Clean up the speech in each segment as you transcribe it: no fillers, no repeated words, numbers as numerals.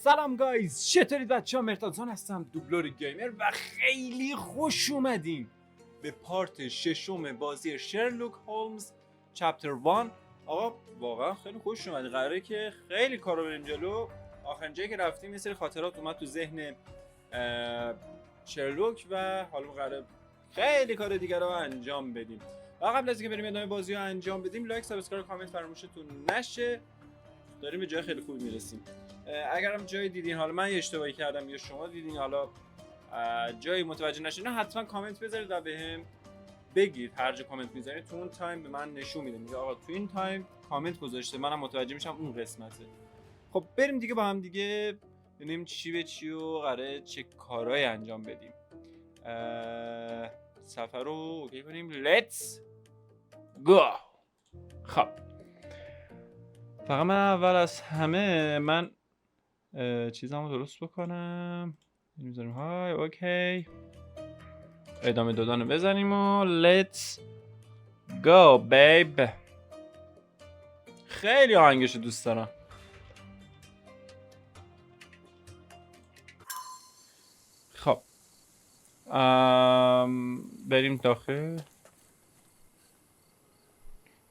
سلام گاااایز، چطورید بچه ها؟ مهردادزون هستم، دوبلورگیمر و خیلی خوش اومدین به پارت 6 بازی شرلوک هولمز چپتر 1. آقا واقعا خیلی خوش اومدی، قراره که خیلی کارو بریم جلو. آخرین جایی که رفتیم یه سری خاطرات اومد تو ذهن شرلوک و حالا قراره خیلی کار دیگه رو انجام بدیم. و قبل از اینکه بریم ادامه بازی رو انجام بدیم، لایک، سابسکرایب، کامنت فراموشتون نشه. داریم به جای خیلی خوب میرسیم. اگرم جایی دیدین حالا من اشتباهی کردم یا شما دیدین حالا جایی متوجه نشین، حتما کامنت بذارید و بهم بگید. هر جا کامنت میذارید تو اون تایم به من نشون میده، میگه آقا تو این تایم کامنت گذاشته، منم متوجه میشم اون قسمته. خب بریم دیگه با هم دیگه ببینیم چی به چی و قراره چه کارهایی انجام بدیم. سفر رو اوکی کنیم. لیتس گو. خب فقط من اول از همه من چیزامو درست بکنم. میذاریم های اوکی، ادامه دادن رو بزنیم و لیتس گو بیب. خیلی آهنگشو دوست دارم. خب بریم داخل.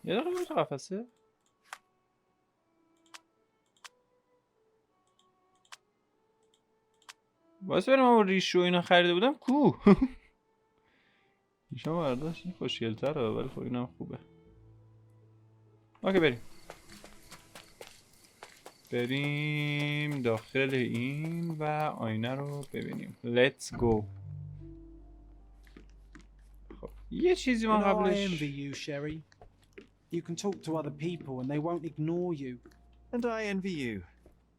یه دقیقه بریم تو قفسه. واسه بریم اون ریشو اینا خریده بودم کو. ریشو برداشت این خوشگل‌تره ولی خب اینم خوبه. اوکی بریم داخل این و آینه رو ببینیم. Let's go. خب یه چیزی من قبلش I envy you, Sherry. You can talk to other people and they won't ignore you. And I envy you.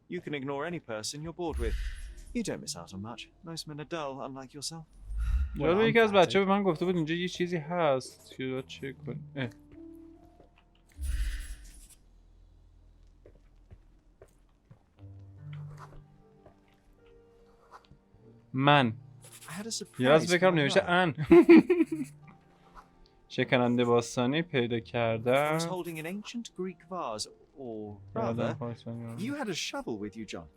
You can ignore any person you're bored with. You don't miss out on much. Most men are dull, unlike yourself. جالبه یکی از بچه‌ها به من گفته بود اینجا یه چیزی هست که باید چک کنیم. من یه از بکنم نوشته ان. شکننده باستانی پیدا کردم. was holding an ancient Greek vase, or rather, you had a shovel with you, John.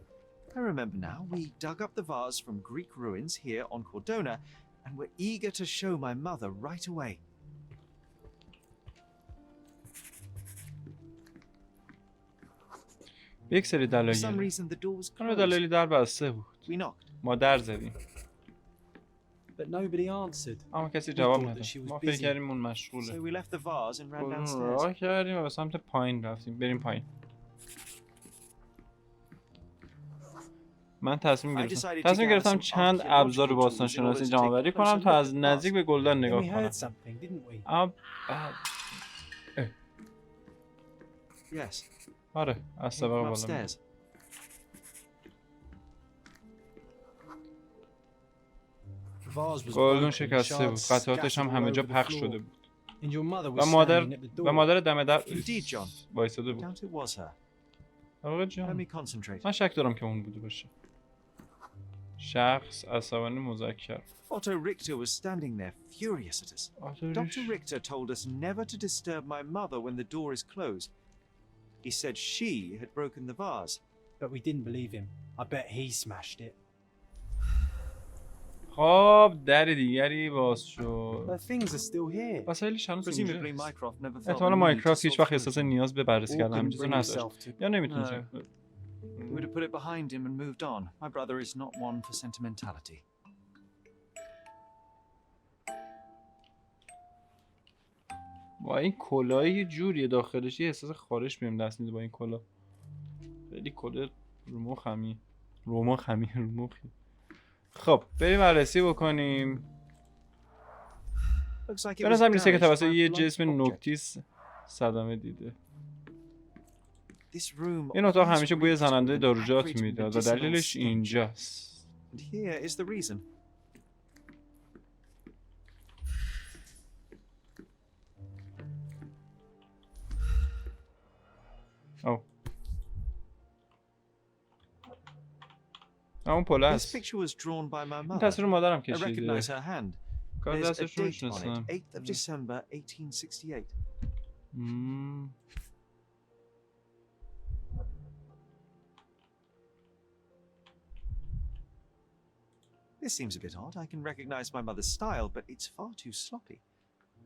I remember now. We dug up the vase from Greek ruins here on Cordona, and were eager to show my mother right away. یک سری For دلایل. some reason, the door was اون closed. دلایلی در بسته بود. We knocked. ما در زدیم. But nobody answered. اما کسی جواب thought نداد. that she was ما فکر busy. کردیم اون So مشغوله. we left the vase and ran اون downstairs. راه کردیم و به سمت پایین رفتیم. بریم پایین. من تصمیم گرفتم چند ابزار باستان شناسی جمع آوری کنم تا از نزدیک به گلدان Then نگاه we کنم. heard something, didn't we? Yes. آره از طبقه بالا. Upstairs. The vase was گلدون broken, شکسته بود. shards قطعاتش هم scattered همه all جا over the پخش floor. شده بود. And your mother و was standing at the door. مادر دم در Indeed, John. وایساده I بود. doubt it was her. آقا Let جان me concentrate. من شک دارم که اون بوده باشه. شخص عصبانی مذکر. Otto Richter was standing there, furious at us. Dr. Richter told us never to disturb my mother when the door is closed. He said she had broken the vase. But we didn't believe him. I bet he smashed it. خب در دیگری باز شد. The things are still here. وسایلش هنوز Presumably اینجاست. Mycroft never felt احتمالا the need to مایکرافت هیچ وقت solve احساس the نیاز به بررسی Or کردن همین couldn't چیزو bring نداشت. himself to. یا نمیتونه No. He would have put it behind him and moved on. My brother is not one for sentimentality. با این کلاه یه جوریه داخلش، یه احساس خارش بهم دست میده با این کلاه. خیلی کلاه رومخی. خب بریم بررسی بکنیم. Looks like it به was نظرم میسه که damaged توسط by a یه blunt جسم object. نوکتیز صدمه دیده. This room این اتاق always همیشه بوی reeked زننده with an داروجات acrid میداد و medicinal دلیلش stench. اینجاست. And here is the reason. او اون پله This است. picture was drawn by my این mother. تصویر مادرم I کشیده. recognize her hand. کار There's a دستش رو date on میشناسم. it, 8th of December 1868. This seems a bit odd. I can recognize my mother's style, but it's far too sloppy.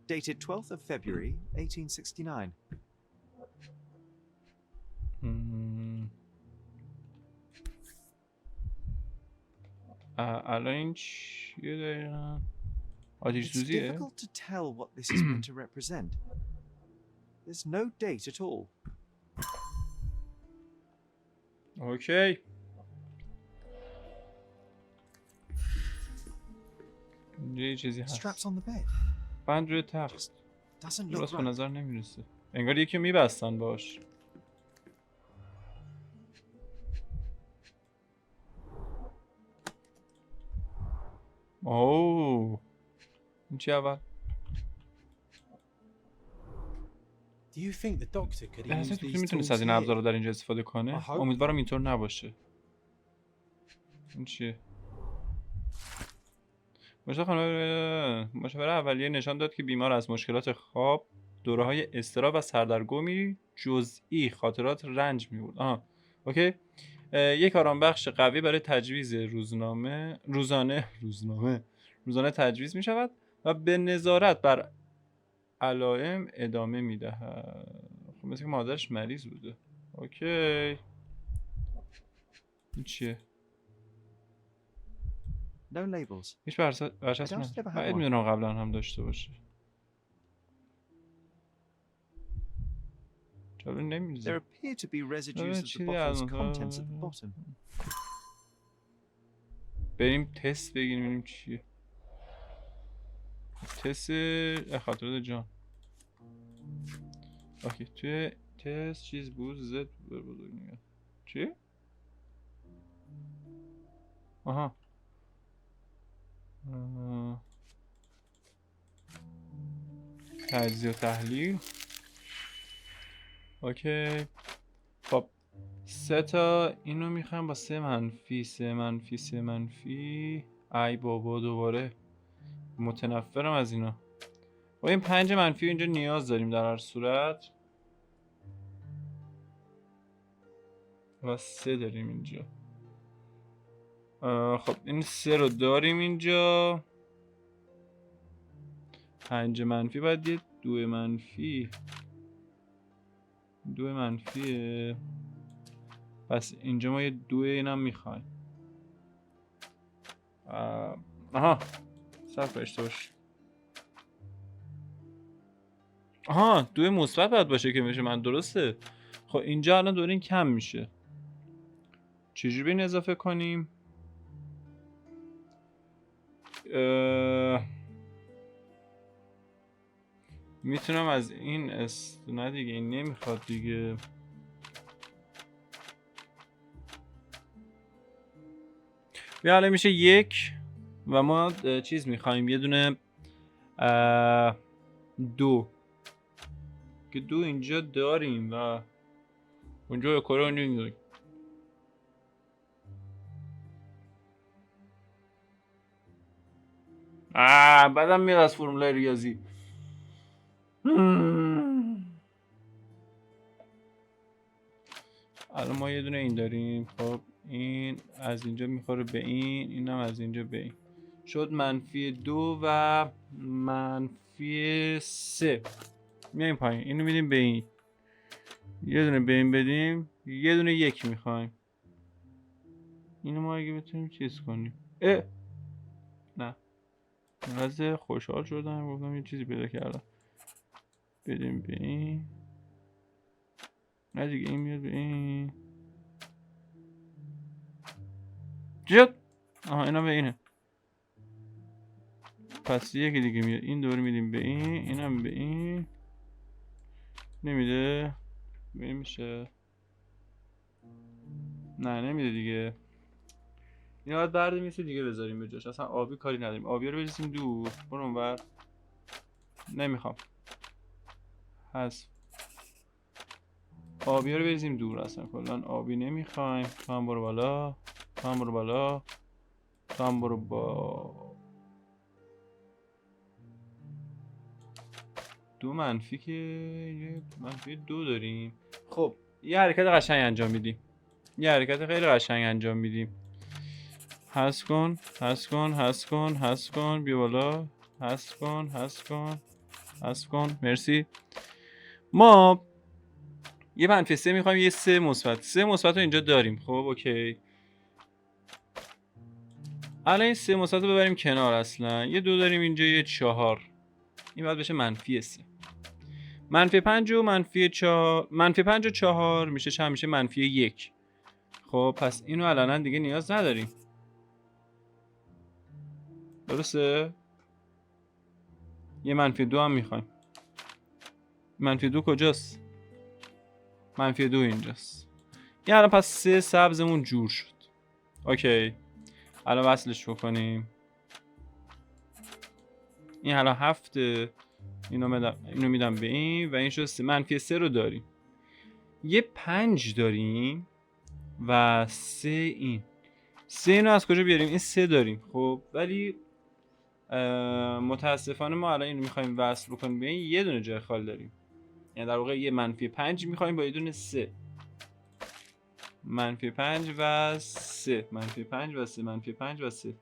Dated 12th of February, 1869. الان این چیه دقیقا؟ آتیش It's سوزیه؟ difficult to tell what this is meant to represent. There's no date at all. اوکی. اینجا یه چیزی هست. Straps on the bed. بند روی تخت. Doesn't look درست به right. نظر نمیرسه. انگار یکی میبستن باش. اوه. این چی اول؟ Do you think the doctor could به use حساب these میتونست tools از این here? ابزار رو در اینجا استفاده کنه؟ I hope. امیدوارم اینطور نباشه. این چیه؟ مشاوره اولیه نشان داد که بیمار از مشکلات خواب، دوره‌های اضطراب و سردرگمی جزئی خاطرات رنج می‌برد. آها. اوکی. یک آرامبخش قوی برای تجویز روزانه تجویز می شود و به نظارت بر علائم ادامه می دهد. خب مثل که مادرش مریض بوده. اوکی. این چیه؟ No labels. هیچ برچسبی نداره. باید میدونم قبلا هم داشته باشه. چرا نمی‌ریزه؟ There appear to be residues of the bottle's contents at the bottom. بریم تست بگیریم ببینیم چیه. تست خاطرات جان. اوکی توی تست چیز بود زد بزرگ نگه. چی؟ آها. تجزیه و تحلیل. اوکی. خب 3 تا اینو میخوام با 3 منفی 3 منفی 3 منفی. ای بابا دوباره متنفرم از اینا. با این 5 منفی اینجا نیاز داریم در هر صورت. و 3 داریم اینجا. خب این 3 رو داریم اینجا. 5 منفی باید یه 2 منفی. 2 منفیه. پس اینجا ما یه 2 اینم میخوایم. آها صرف داشته باش. آها 2 مثبت باید باشه که میشه من درسته. خب اینجا الان دوره این کم میشه. چجوری به این اضافه کنیم؟ میتونم از این نه دیگه این نمیخواد دیگه. بیا الان میشه 1 و ما چیز میخوایم یه دونه 2 که 2 اینجا داریم و اونجا کره اونجا میدونیم. بعدم میاد از فرمولای ریاضی. الان ما یه دونه این داریم. خب این از اینجا میخوره به این، اینم از اینجا به این. شد منفی 2 و منفی 3. میایم پایین اینو میدیم به این. یه دونه به این بدیم، یه دونه 1 میخوایم. اینو ما اگه بتونیم چیز کنیم. نه واسه خوشحال شدم گفتم یه چیزی پیدا کردم. بدیم به این. نه دیگه این میاد به این. چی شد؟ آها اینا به اینه. پس یکی دیگه میاد. این دور میدیم به این. اینم به این. نمیده. به این میشه. نه نمیده دیگه. اینا باید بردیم یه دیگه بذاریم به جاش. اصلا آبی کاری نداریم. آبی رو بریزیم دور. برو اونور. نمیخوام. حذف. آبی رو بریزیم دور اصلا کلا آبی نمیخوایم. تو هم برو بالا. تو هم برو بالا. تو هم برو با 2 منفی که یه منفی 2 داریم. خب یه حرکت قشنگ انجام میدیم. یه حرکت خیلی قشنگ انجام میدیم. حذف کن بیا بالا. حذف کن مرسی. ما یه منفی 3 میخوایم، یه 3 مثبت. 3 مثبت رو اینجا داریم. خب اوکی. الان این 3 مثبت رو ببریم کنار. اصلا یه 2 داریم اینجا، یه 4. این باید بشه منفی 3. منفی 5 و منفی 4، منفی 5 و 4 میشه چند؟ میشه منفی 1. خب پس اینو الان دیگه نیاز نداریم. درسته؟ یه منفی 2 هم میخوایم. منفی 2 کجاست؟ منفی 2 اینجاست. این الان پس 3 سبزمون جور شد. اوکی. الان وصلش بکنیم. این الان 7. اینو میدم به این و این شد 3. منفی 3 رو داریم. یه 5 داریم و 3 این. 3 اینو از کجا بیاریم؟ این 3 داریم. خب ولی متاسفانه ما الان اینو میخوایم وصل بکنیم به این، یه دونه جای خالی داریم. یعنی در واقع یه منفی 5 میخوایم با یه دونه 3. منفی 5 و 3. منفی 5 و 3. منفی 5 و 3.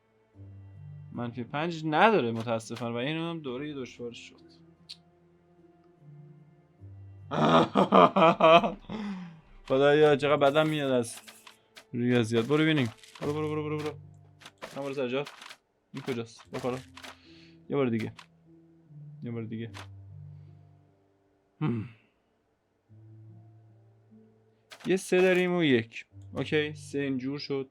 منفی 5 نداره متاسفانه و اینو هم دوره دشوار شد. خدایا چقدر بدم میاد از ریاضیات. برو ببینیم. برو. برو سجاد. این کجاست؟ بخورا. یه بار دیگه. یه 3 داریم و 1. اوکی 3 اینجور شد.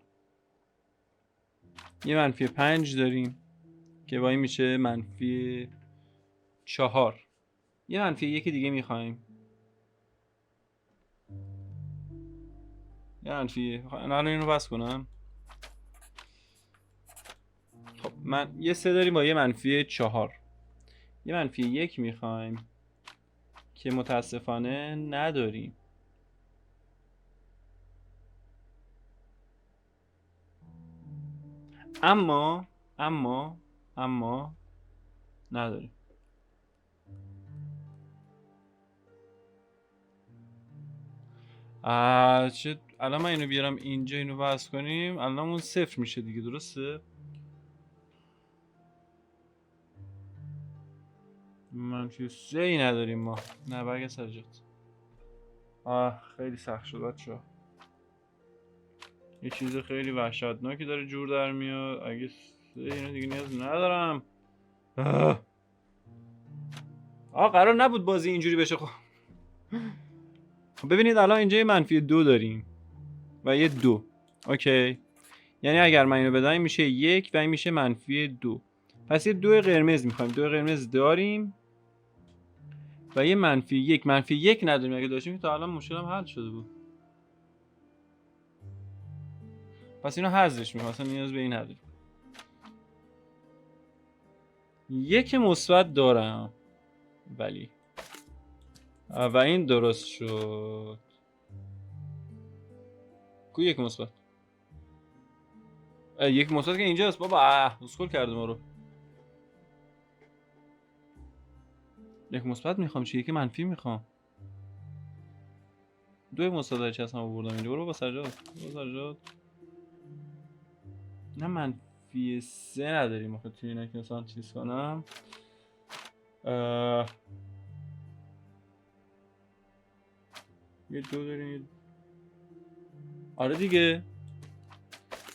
یه منفی 5 داریم که با این میشه منفی 4. یه منفی 1 دیگه میخوایم. یه منفی الان اینو بس کنم. خب من یه 3 داریم با یه منفی 4. یه منفی 1 میخوایم که متاسفانه نداریم. اما نداریم. چه الان من اینو بیارم اینجا، اینو وصل کنیم، الان اون 0 میشه دیگه. درسته؟ منفی 3 ای نداریم ما. نه برگه سجاد. خیلی سخت شد بچه‌ها. یه چیز خیلی وحشتناکی داره جور در میاد. اگه 3 اینو دیگه نیاز ندارم. قرار نبود بازی اینجوری بشه. خب ببینید الان اینجا یه منفی 2 داریم و یه 2. اوکی. یعنی اگر من اینو بدم میشه 1 و این میشه منفی 2. پس یه 2 قرمز میخوایم. 2 قرمز داریم و یه منفی 1. منفی 1 نداریم. اگه داشتیم تا الان مشکلم حل شده بود. پس اینو حذفش میکنم. اصلا نیاز به این نداریم. 1 مثبت دارم ولی و این درست شد. کو 1 مثبت؟ 1 مثبت که اینجاست بابا. اسکول کرده ما رو. 1 مثبت میخوام چی؟ 1 منفی میخوام. 2 مثبت چه اصلا آوردم اینجا. برو با سجاد. نه منفی 3 نداریم. آخه توی اینا که مثلا چیز کنم. یه 2 داریم. آره دیگه.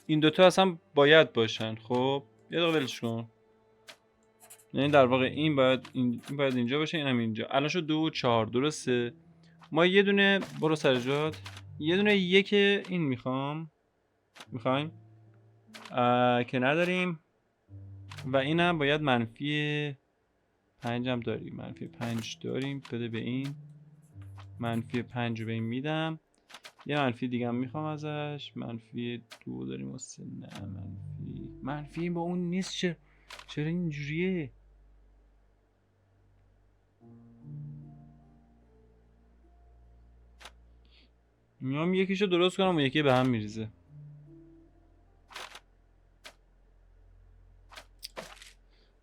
این دوتا اصلا باید باشن. خب یه دقیقه ولش کن. یعنی در واقع این باید اینجا باشه، این هم اینجا. الان شد 2 و 4. درسته؟ ما یه دونه برو سجاد. یه دونه 1 این میخوایم که نداریم و این هم باید منفی 5 هم داریم. منفی 5 داریم. بده به این. منفی 5 رو به این میدم. یه منفی دیگه هم میخوام ازش. منفی 2 داریم و 3. نه منفی با اون نیست. چرا اینجوریه؟ میام یکیشو درست کنم و یکی به هم میریزه.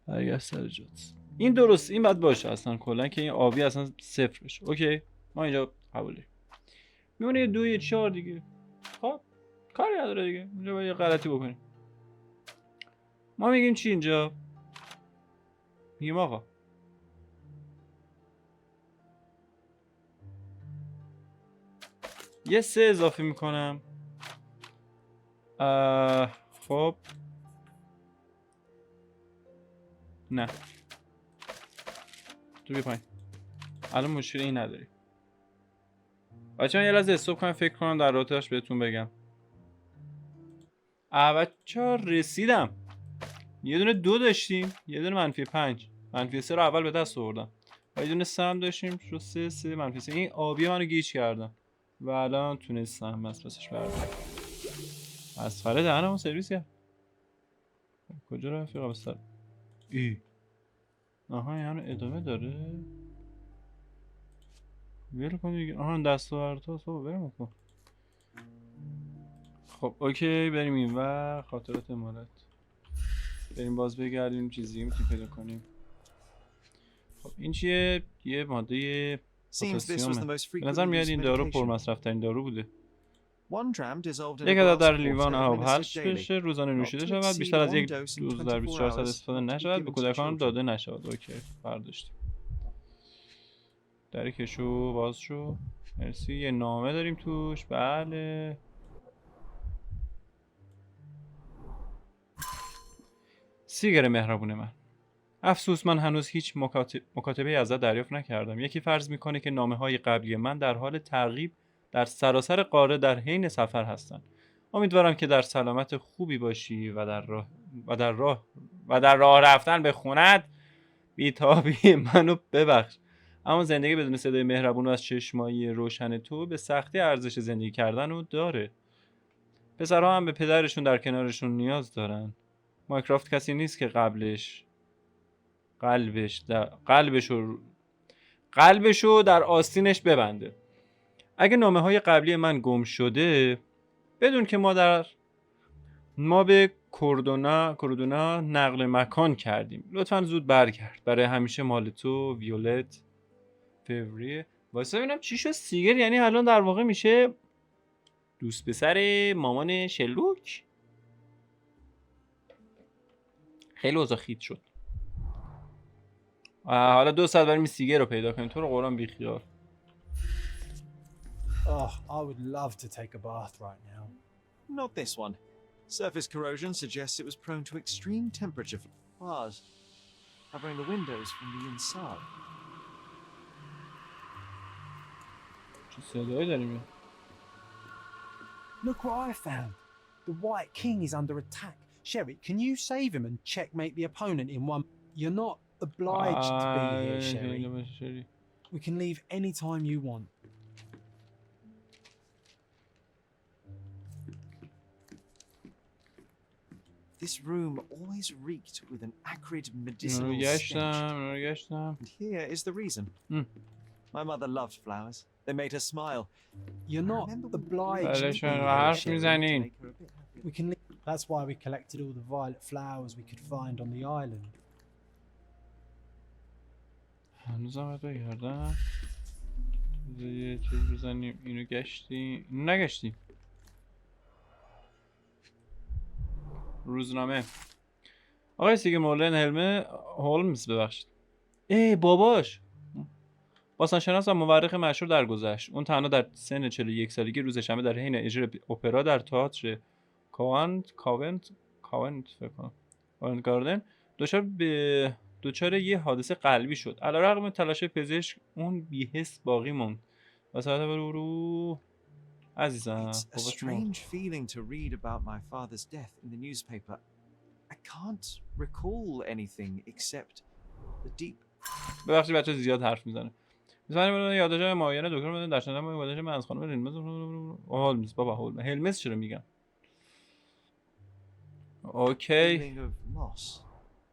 برگشت سر جات. این درست، این باید باشه اصلا کلا که این آبی اصلا 0 بشه. اوکی ما اینجا قبوله. میمونه 2 4 دیگه. خب کاری نداره دیگه. اینجا باید یه غلطی بکنیم. ما میگیم چی اینجا؟ میگیم آقا یه 3 اضافه میکنم. خب نه تو بی پایین. الان مشکلی این نداری. بچه من یه لحظه استوب کنم فکر کنم در رابطه‌اش بهتون بگم. بچه‌ها رسیدم. یه دونه 2 داشتیم، یه دونه -5. -3 رو اول به دست آوردم. و یه دونه 3 هم داشتیم، شد 3 -3. این آبی منو گیج کردم. و الان تونستم از پسش بردارم. از فره دهنمو سرویس کرد. کجا رفیق بستر؟ آها یعنی ادامه داره. ول کن دیگه. آها دستاوردها تو بریم کن. خب اوکی بریم این و خاطرات امارات. بریم باز بگردیم چیزی میتونیم پیدا کنیم. خب این چیه؟ یه ماده پتاسیمه. به نظر میاد این دارو پرمصرف ترین دارو بوده. یک عدد در لیوان آب حل بشه، روزانه نوشیده شود، بیشتر از یک دوز در 24 ساعت استفاده نشود، به کودکان داده نشود. اوکی برداشتیم. در کشو باز شو. مرسی. یه نامه داریم توش. بله سیگر مهربون من، افسوس من هنوز هیچ مکاتبه ازت دریافت نکردم. یکی فرض میکنه که نامه‌های قبلی من در حال تعقیب در سراسر قاره در حین سفر هستند. امیدوارم که در سلامت خوبی باشی و در راه رفتن به خونت بی‌تابی منو ببخش. اما زندگی بدون صدای مهربون و از چشمایی روشن تو به سختی ارزش زندگی کردن رو داره. پسرها هم به پدرشون در کنارشون نیاز دارن. مایکرافت کسی نیست که قلبشو در آستینش ببنده. اگه نامه‌های قبلی من گم شده بدون که ما به کردونا نقل مکان کردیم. لطفاً زود برگرد. برای همیشه مال تو ویولت فوریه. واسه ببینم چی شد. سیگر یعنی الان در واقع میشه دوست پسر مامان شرلوک. خیلی اوضاع خیت شد. حالا 2 ساعت بریم سیگر رو پیدا کنیم. تو رو قرآن بیخیال. Oh, I would love to take a bath right now. Not this one. Surface corrosion suggests it was prone to extreme temperature for bars, covering the windows from the inside. چه صدایی داریم؟ Look what I found. The White King is under attack. Sherry, can you save him and checkmate the opponent in one? You're not obliged to be here, Sherry. We can leave any time you want. This room always reeked with an acrid medicinal stench. And here is the reason. My mother loved flowers. They made her smile. You're not obliged to be here, Sherry. We can leave. That's why we collected all the violet flowers we could find on the island. هنوزم باید بگردم. یه چیز بزنیم. اینو گشتیم. اینو نگشتیم. روزنامه. آقای سیگر مولن هولمز ببخشید. باباش باستانشناس و مورخ مشهور درگذشت. اون تنها در سن 41 سالگی روز شنبه در حین اجرای اپرا در تئاتر کاونت فکر کنم گاردن دچار یه حادثه قلبی شد. علیرغم تلاش پزشک اون بی‌حس باقی موند. واسه رو عزیزم It's a strange feeling to read about my father's death in the newspaper. I can't recall anything except the deep. ببخشید بچه زیاد حرف میزنه. مثلا یادداشت معاینه دکتر بده در شدن یادداشت من از خانم هولمز. بابا هولمز چرا میگم؟ اوکی.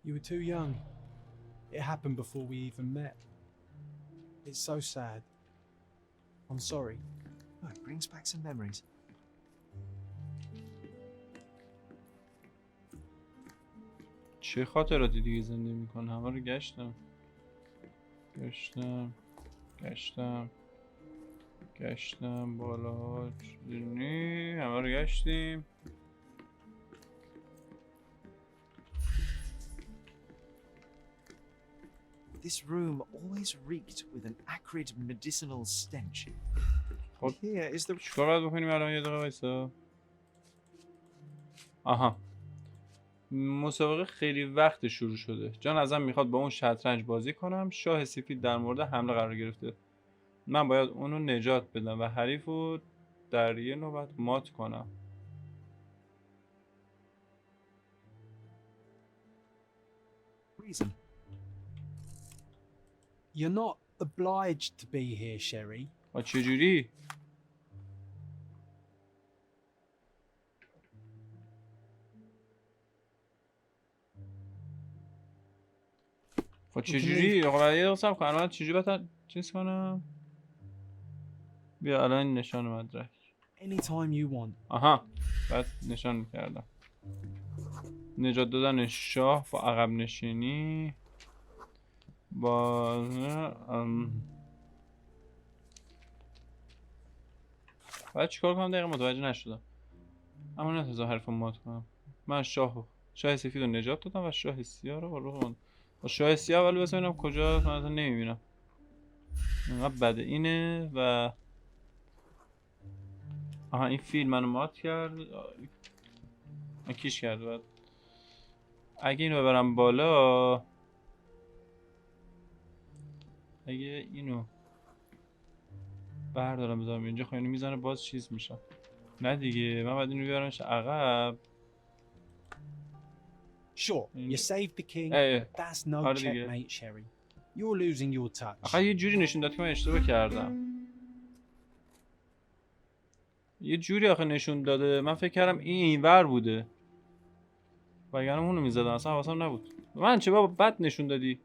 You were too young. It happened before we even met. It's so sad. I'm sorry. Oh, it brings back some memories. چه خاطراتی دیگه زنده میکنه؟ همه رو گشتم بالا همه رو گشتیم. this room always reeked with an acrid medicinal stench. خب Here is the چیکار باید بکنیم الان؟ یه دقیقه وایسا. آها، مسابقه خیلی وقت شروع شده. جان ازم میخواد با اون شطرنج بازی کنم. شاه سفید در مورد حمله قرار گرفته. من باید اونو نجات بدم و حریفو در یه نوبت مات کنم. reason. You're not obliged to be here, Sherry. چجوری؟ خب چجوری؟ خب یه دقیقه صبر کن. من چجوری باید چیز کنم؟ بیا الان نشان مدرک. Anytime you want. آها، بعد نشان میکردم. نجات دادن شاه با عقب نشینی با باید چیکار کنم دقیقا متوجه نشدم. اما نتونستم حرفم مات کنم. من شاه سفید رو نجات دادم و شاه سیاه رو با شاه سیاه ولی بس ببینم کجا من اصلا نمیبینم. اینقدر بده اینه و آها این فیل منو مات کرد. من کیش کرد بعد اگه اینو ببرم بالا، اگه اینو بردارم بذارم اینجا خب اینو میزنه باز چیز میشه. نه دیگه من باید اینو بیارمش عقب. Sure, you saved the king. That's no آره دیگه. checkmate, Sherry. You're losing your touch. آخه یه جوری نشون داد که من اشتباه کردم. یه جوری آخه نشون داده من فکر کردم اینور بوده وگرنه اونو میزدم. اصلا حواسم نبود. من چه بابا بد نشون دادی.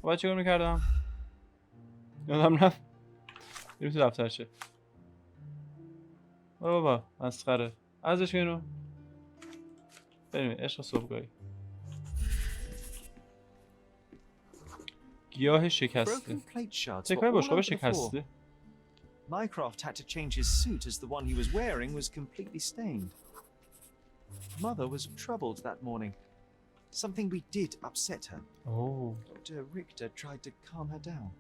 باید چیکار میکردم؟ یادم رفت. بریم تو دفترچه. بابا مسخره. ازش اینو بریم عشق صبحگاهی. گیاه شکسته. broken plate shards were تکای all باشقاب over the floor. شکسته. Mycroft had to change his suit as the one he was wearing was completely stained. Mother was troubled that morning. Something we did upset her. Oh. Dr. Richter tried to calm her down.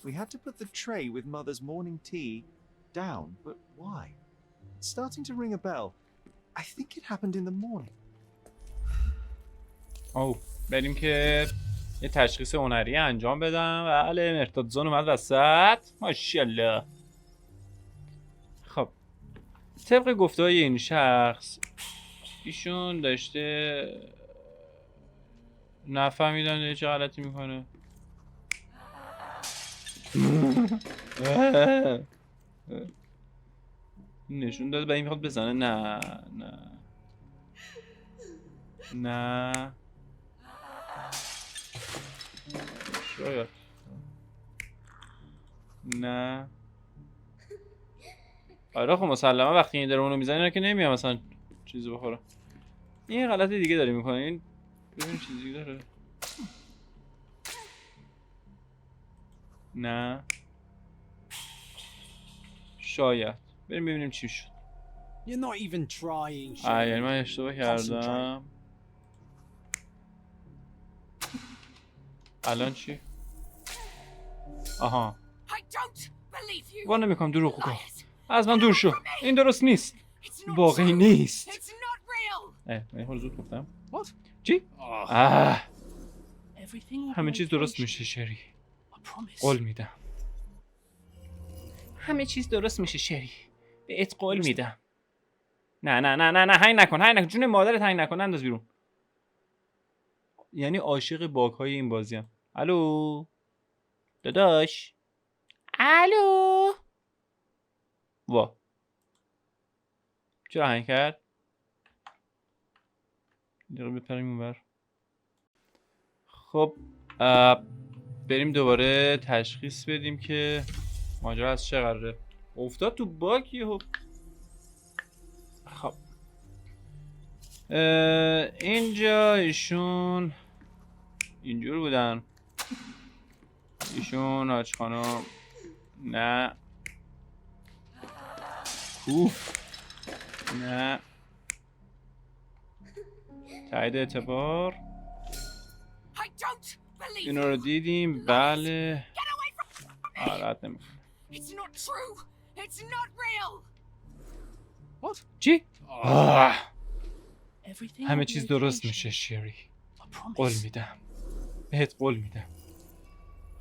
We had to put the tray with Mother's morning tea down, but why? It's starting to ring a bell. I think it happened in the morning. بریم که یه تشخیص هنری انجام بدم. بله مهردادزون اومد وسط. ماشاءالله. خب طبق گفته‌های این شخص ایشون داشته نفهمیدم چه غلطی میکنه. نشون داد به این میخواد بزنه. نه شاید نه. آره خب مسلما وقتی این داره اونو میزنه اینا که نمیام مثلا چیزی بخوره. این غلط دیگه داره میکنه. این ببین چیزی داره. نه شاید بریم ببینیم چی شد. You're not even trying, Sherry. یعنی من اشتباه کردم. الان چی؟ آها با نمیکنم دروغ گو. از من دور شو. این درست نیست. واقعی نیست. من خود زود گفتم. چی؟ همه چیز درست میشه شری. قول میدم. همه چیز درست میشه شری. بهت قول میدم. نه هنگ نکن. جون مادرت هنگ نکن. انداز بیرون. یعنی عاشق باگ های این بازی هم. الو داداش. الو وا چرا هنگ کرد؟ دیگه بپریم اونور. خب بریم دوباره تشخیص بدیم که ماجرا از چه قراره. افتاد تو باگ یهو. خب اینجا ایشون اینجور بودن. ایشون حاج خانم نه کوف نه تایید اعتبار. اینو رو دیدیم. بله رد نمیکنم. چی؟ همه چیز درست میشه شری. قول میدم بهت قول میدم.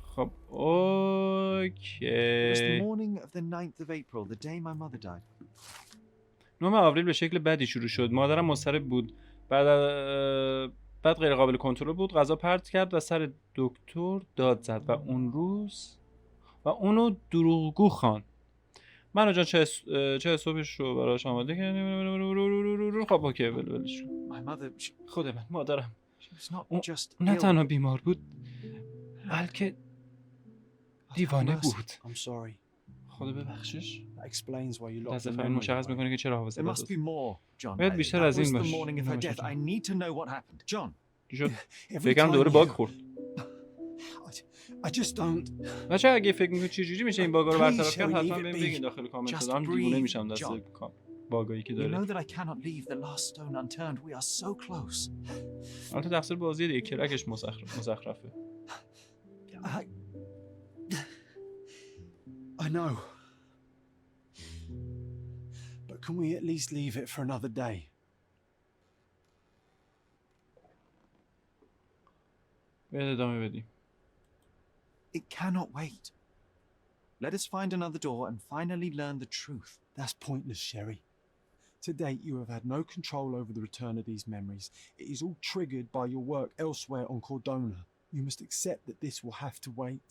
خب اوکی. 9 آوریل به شکل بدی شروع شد. مادرم مضطرب بود. بعد غیر قابل کنترل بود. غذا پرت کرد و سر دکتر داد زد و اون روز و اونو دروغگو خواند. منو جان چه صبحش رو براش آماده کردیم. خب اوکی ولش خود من مادرم اون نه تنها بیمار بود بلکه دیوانه بود. خدا ببخشش. لحظه فهم مشخص میکنه که چرا حواسه بس باید بیشتر از این باشه. فکرم دوره باگ خورد. بچه اگه فکر میکنی چجوری میشه این باگا رو برطرف کرد حتما بهم بگین داخل کامنت. دارم دیوونه میشم دست باگایی که داره. البته تقصیر بازی دیگه کرکش مزخرفه. I know. But can we at least leave it for another day? باید ادامه بدیم. It cannot wait. Let us find another door and finally learn the truth. That's pointless, Sherry. To date, you have had no control over the return of these memories. It is all triggered by your work elsewhere on Cordona. You must accept that this will have to wait.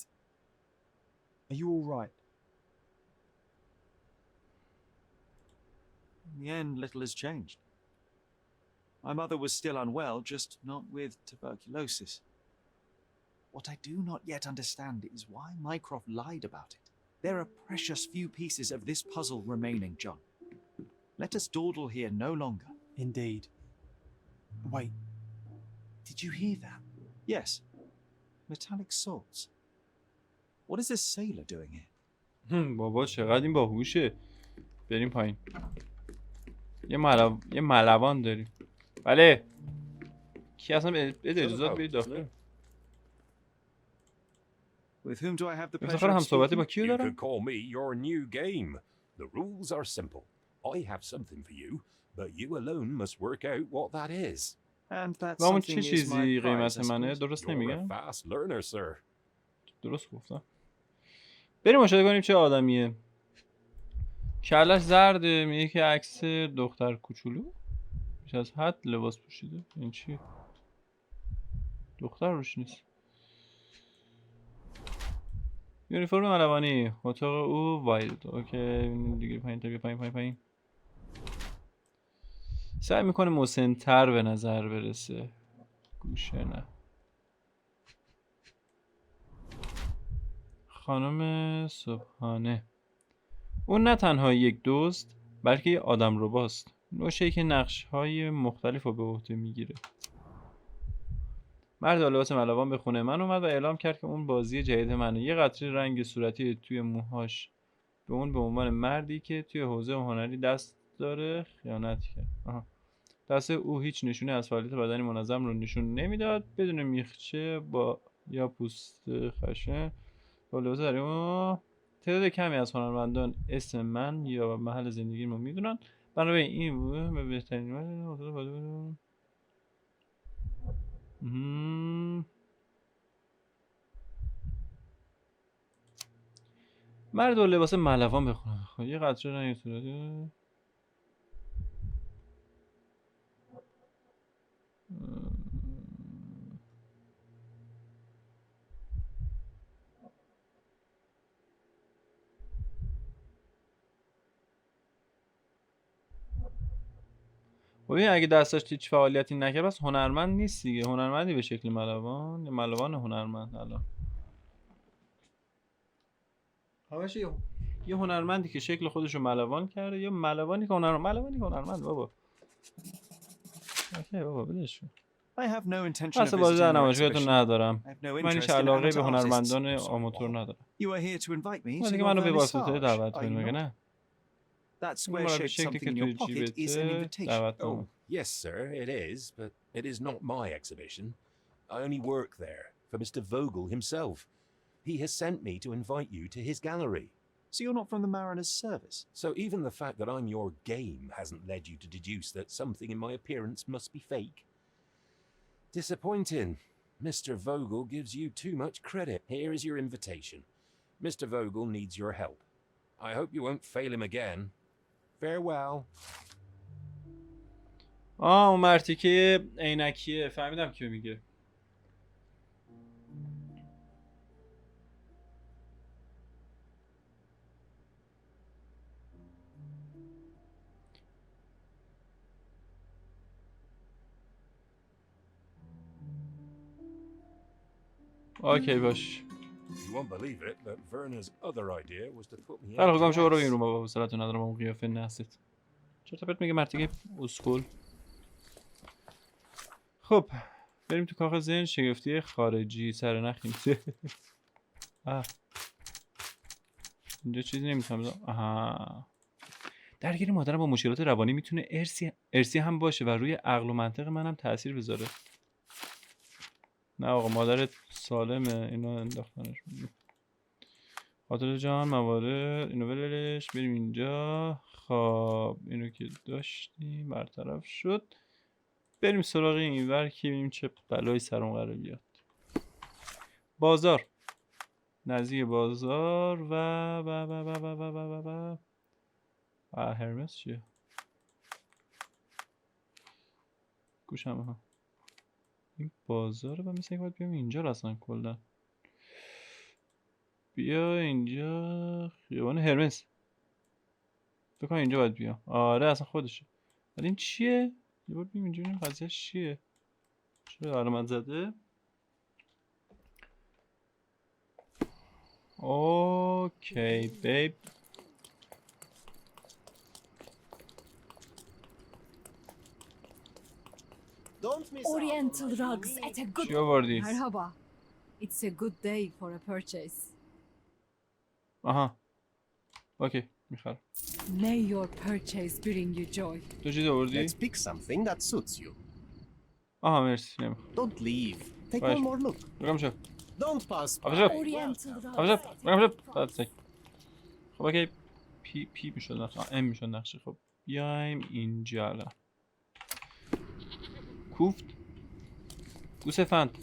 Are you all right? In the end, little has changed. My mother was still unwell, just not with tuberculosis. What I do not yet understand is why Mycroft lied about it. There are precious few pieces of this puzzle remaining, John. Let us dawdle here no longer. Indeed. Wait, did you hear that? Yes. Metallic salts. What is this sailor doing here? بابا چقدر این باهوشه. بریم پایین. یه ملوان داریم. بله. کی اصلا بده اجازه برید داخل. With whom do I have the pleasure هم of صحبتی با speaking? کیو You دارم؟ could call me your new game. The rules are simple. I have something for you, but you alone must work out what that is. And that و اون something چه is my چیزی prize, قیمت I منه؟ suppose. درست You're a نمیگم؟ fast learner, sir. درست گفتم. بریم مشاهده کنیم چه آدمیه. کلش زرده، میگه که عکس دختر کوچولو بیش از حد لباس پوشیده. این چی؟ دختر روش نیست. یونیفرم ملوانی، اتاق او وایلد. اوکی دیگه پایین. سعی میکنه مسن‌تر به نظر برسه. گوشه نه. خانم صبحانه. اون نه تنها یک دوست بلکه یه آدم رباست. نوشه که نقش‌های مختلف رو به عهده میگیره. مرد لباس ملوان به خونه من اومد و اعلام کرد که اون بازی جدید منه. یه قطره رنگ صورتی توی موهاش به اون به عنوان مردی که توی حوزه هنری دست داره خیانت کرد. دست او هیچ نشونه از فعالیت بدنی منظم رو نشون نمیداد. بدون میخچه با یا پوست خشن با لباس داریم. تعداد کمی از هنرمندان اسم من یا محل زندگیمو میدونن. بنابراین این بود به بهترین مرد با لباس ملوان بخونه. خب یه قطره رنگ صورتی ببین اگه دستش هیچ فعالیتی نکرد بس هنرمند نیست دیگه. هنرمندی به شکل ملوان یا ملوان هنرمند. الان همش یه هنرمندی که شکل خودش رو ملوان کرده یا ملوانی که هنرمند بابا. اوکی بابا بدش. I have no intention of اصلا بازی در visiting your نمایشگاهتون exhibition. ندارم. I have no من هیچ interest in علاقه به amateur هنرمندان artists. آماتور ندارم. You are here to invite me من to دیگه your منو به واسطه vernissage, دعوت are کنید you مگه not? نه؟ That square-shaped something in your pocket is an invitation. Oh, yes, sir, it is, but it is not my exhibition. I only work there for Mr. Vogel himself. He has sent me to invite you to his gallery. So you're not from the Mariner's Service? So even the fact that I'm your game hasn't led you to deduce that something in my appearance must be fake? Disappointing. Mr. Vogel gives you too much credit. Here is your invitation. Mr. Vogel needs your help. I hope you won't fail him again. Farewell. اون مرتی که عینکیه فهمیدم کیو میگه. اوکی باش. You won't believe it, but Verna's other idea was to put me خیلی خوب شو برو این رو بابا وصلتون ندارم اون قیافه نحست. چرا بهت میگه مرتیکه اسکول. خب بریم تو کاخ ذهن شگفتی خارجی سر نخیم. اینجا چیزی نمیتونم. آها. درگیری مادرم با مشکلات روانی میتونه ارسی هم باشه و روی عقل و منطق منم تاثیر بذاره. نه آقا مادرت سالمه اینو انداختنش. خاطر جان موارد اینو ولش بریم اینجا. خب اینو که داشتیم برطرف شد. بریم سراغ اینور که ببینیم چه بلایی سرم قراره بیاد. بازار نزدیک بازار و هرمس چیه؟ گوشم ها این بازاره و مثل اینکه باید بیام اینجا اصلا کلا. بیا اینجا خیابان هرمس. بکنم اینجا باید بیام. آره اصلا خودشه. ولی این چیه؟ یه بار بیم اینجا ببینیم قضیهش چیه. چرا علامت زده؟ اوکی بیب. Oriental rugs at a good. چی آوردی؟ Merhaba. It's a good day for a purchase. آها اوکی میخرم. May your purchase bring you joy. تو چیز آوردی؟ Let's pick something that suits you. آها مرسی نمیخوام. Don't leave. Take Right. one more look. بگم شو Don't pass by. آفشو Oriental rugs. آفشو بگم شو خب اوکی پی میشد نقشه ام میشد نقشه. خب بیایم اینجا الان. کوفت گوسفند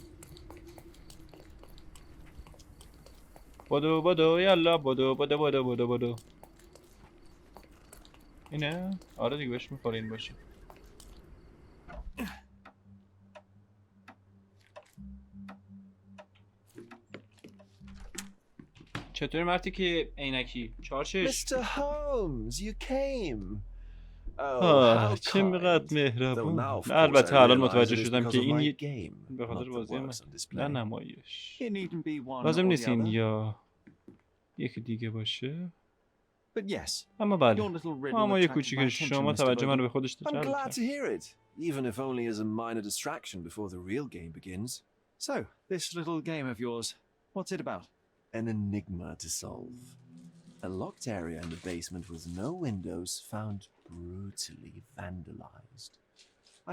بدو یالا بدو اینه؟ آره دیگه بهش میخوره این باشه. چطوری مرتی که عینکی چارچش؟ Mr. Holmes, you came. چقدر مهربون. البته الان متوجه شدم که این به خاطر بازی من نه نمایش لازم نیست این یا یکی دیگه باشه. اما بله اما یه کوچیک شما توجه من رو به خودش I'm جلب glad کرد. to hear it, even if only as a minor distraction before the real game begins. So, this little game of yours, what's it about? An enigma to solve. A locked area in the basement with no windows found brutally vandalized.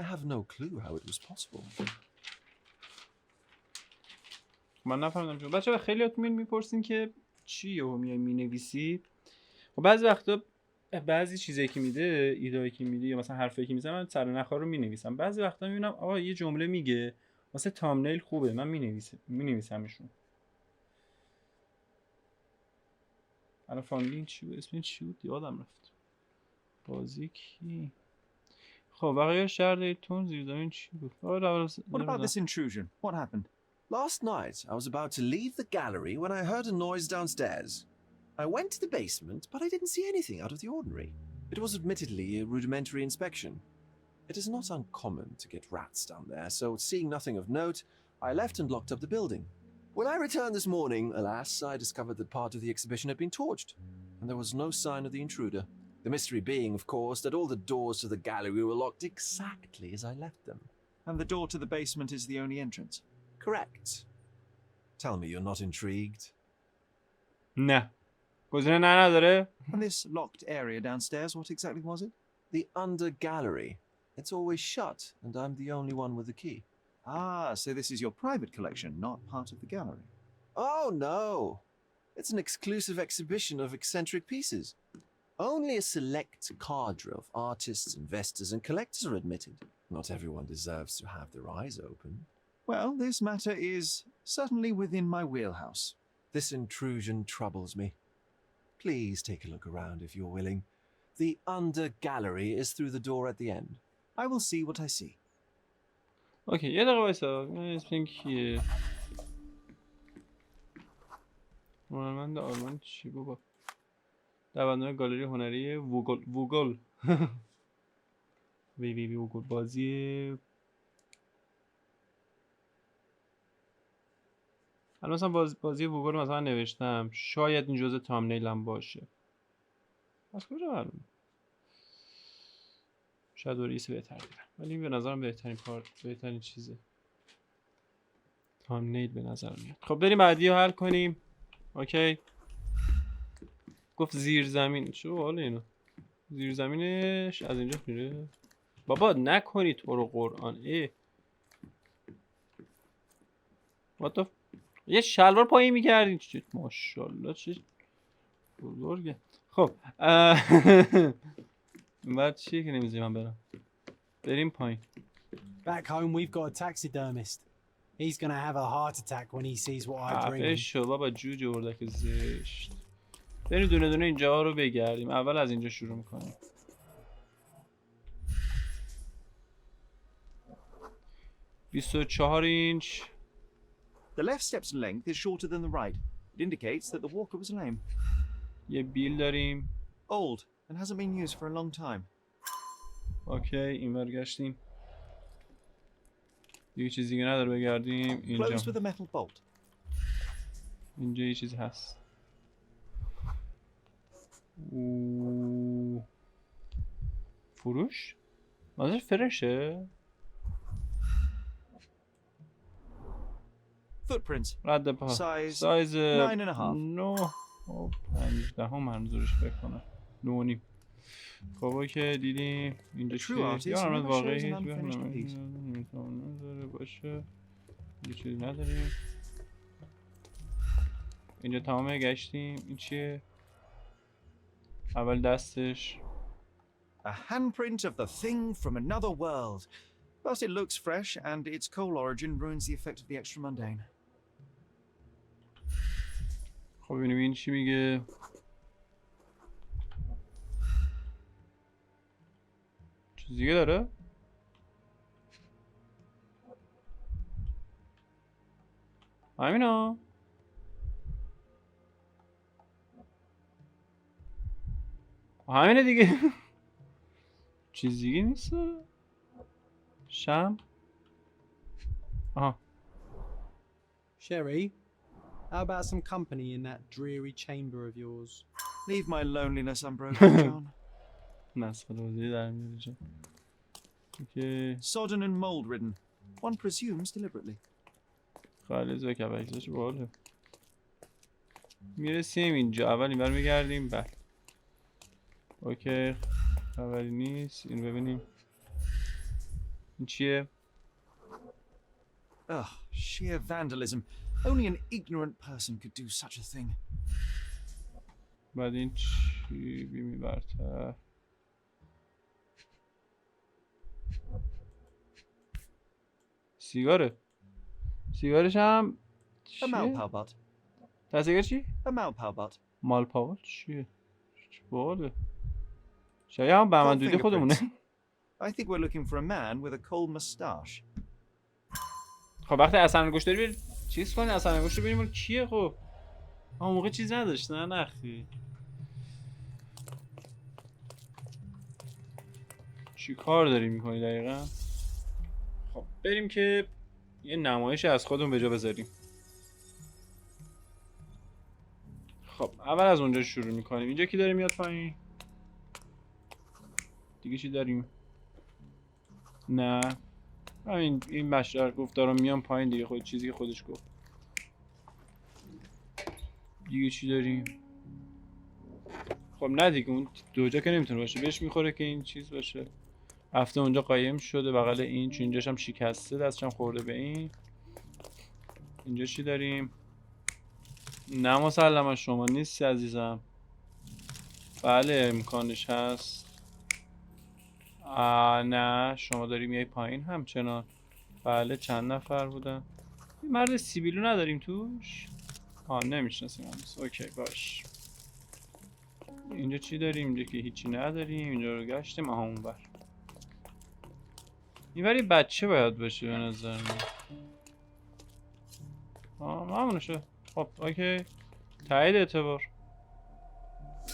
I have no clue how it was possible. من نفهمیدم چون بچه‌ها خیلیاتون میپرسین که چی و میای مینویسی. خب بعضی وقتا بعضی چیزایی که میده ایده‌ای که میده یا مثلا حرفایی که میزنه من سر نخا رو مینویسم. بعضی وقتا میبینم آقا یه جمله میگه واسه تامنیل خوبه من مینویسمشون. الان فامیلی چی بود؟ اسم این چی بود؟ یادم رفت. بازی کی؟ خب بقیه شهر دیتون زیر زمین چی بود؟ What about this intrusion? What happened? Last night, I was about to leave the gallery when I heard a noise downstairs. I went to the basement, but I didn't see anything out of the ordinary. It was admittedly a rudimentary inspection. It is not uncommon to get rats down there, so seeing nothing of note, I left and locked up the building. When I returned this morning, alas, I discovered that part of the exhibition had been torched, and there was no sign of the intruder. The mystery being, of course, that all the doors to the gallery were locked exactly as I left them. And the door to the basement is the only entrance? Correct. Tell me you're not intrigued. نه گزینه نه نداره. And this locked area downstairs, what exactly was it? The under gallery. It's always shut, and I'm the only one with the key. Ah, so this is your private collection, not part of the gallery. Oh, no. It's an exclusive exhibition of eccentric pieces. Only a select cadre of artists, investors, and collectors are admitted. Not everyone deserves to have their eyes open. Well, this matter is certainly within my wheelhouse. This intrusion troubles me. Please take a look around if you're willing. The under gallery is through the door at the end. I will see what I see. اوکی یه دقیقه وایسا. اسم این کیه؟ هنرمند آلمان چی بابا؟ دونده‌های گالری هنری ووگل ووگل بازی. الان مثلا بازی ووگل مثلا نوشتم شاید این جزء تامنیلم باشه. از کجا معلومه؟ شاید رئیس بهتر دیدم ولی به نظرم بهترین چیزه. تامنیل به نظر میاد. خب بریم بعدی رو حل کنیم. اوکی. گفت زیر زمین. چه حاله اینو؟ زیر زمینش از اینجا میره. بابا نکنی تو رو قرآن. وات یه شلوار پایین میکردین. چه ماشاءالله چه بزرگه. خب بعد چیه که نمیذاری من برم؟ بریم پایین. Back home, we've got a taxidermist. He's gonna have a heart attack when he sees what I bring him. شو بابا جوجه اردک زشت. بریم دونه دونه اینجا رو بگردیم. اول از اینجا شروع میکنیم. – 24 اینچ. The left step's length is shorter than the right. It indicates that the walker was lame. یه بیل داریم. Old and hasn't been used for a long time. اوکی این برگشتیم. دیگه چیزی دیگه نداره بگردیم. اینجا. Closed with a metal bolt. اینجا یه چیزی هست. فروش؟ منظور فرشه؟ Footprints. رد پا. Size سایز 9.5. 9 15 منظورش بکنم 9.5. خب اوکی دیدیم اینجا چیه؟ یا هنوز واقعی هیچ نداره باشه. اینجا چیزی نداریم. اینجا تمامه گشتیم. این چیه؟ اول دستش. A handprint of the thing from another world. But it looks fresh and its coal origin ruins the effect of the extra mundane. خب ببینیم این چی میگه. چیز دیگه داره؟ همینا همینه دیگه. چیز دیگه نیست. شم. آها. Sherry, how about some company in that dreary chamber of yours? Leave my loneliness unbroken, John. نصف دوزی در میاره جان. اوکی. Sodden and mold-ridden. One presumes deliberately. خالی زوی که بکسش باله. میرسیم اینجا. اول این بر میگردیم. بله. اوکی. خبری نیست. این ببینیم. این چیه؟ Ugh, sheer vandalism. Only an ignorant person could do such a thing. بعد این چی بیمی برتر. سیگاره. سیگارش هم A Malpalbot. سیگار چی؟ A Malpalbot. مالپاوت چیه؟ چه باله. شاید هم بهمندودی خودمونه. I think we're looking for a man with a cold moustache. خب وقتی اصلا انگشت داری بیر چیز کنی اصلا انگشت رو ببینیم کیه. خب اون موقع چیز نداشت نه نخی. چی کار داری میکنی دقیقا؟ خب بریم که یه نمایش از خودمون به جا بذاریم. خب اول از اونجا شروع میکنیم. اینجا کی داره میاد پایین؟ دیگه چی داریم؟ نه این بشر گفت دارم میام پایین دیگه. خود چیزی که خودش گفت. دیگه چی داریم؟ خب نه دیگه اون دوجا که نمیتونه باشه، بهش میخوره که این چیز باشه. رفته اونجا قایم شده بغل این، چون اینجاش هم شکسته، دستش هم خورده به این. اینجا چی داریم؟ نه مسلما شما نیستی عزیزم. بله امکانش هست. نه شما داری میای پایین همچنان. بله چند نفر بودن؟ این مرد سیبیلو نداریم توش؟ نمیشناسیم هنوز. اوکی باش. اینجا چی داریم؟ اینجا که هیچی نداریم. اینجا رو گشتیم. اونور. این ولی بچه باید باشه به نظر من. همونشه. خب اوکی. تایید اعتبار.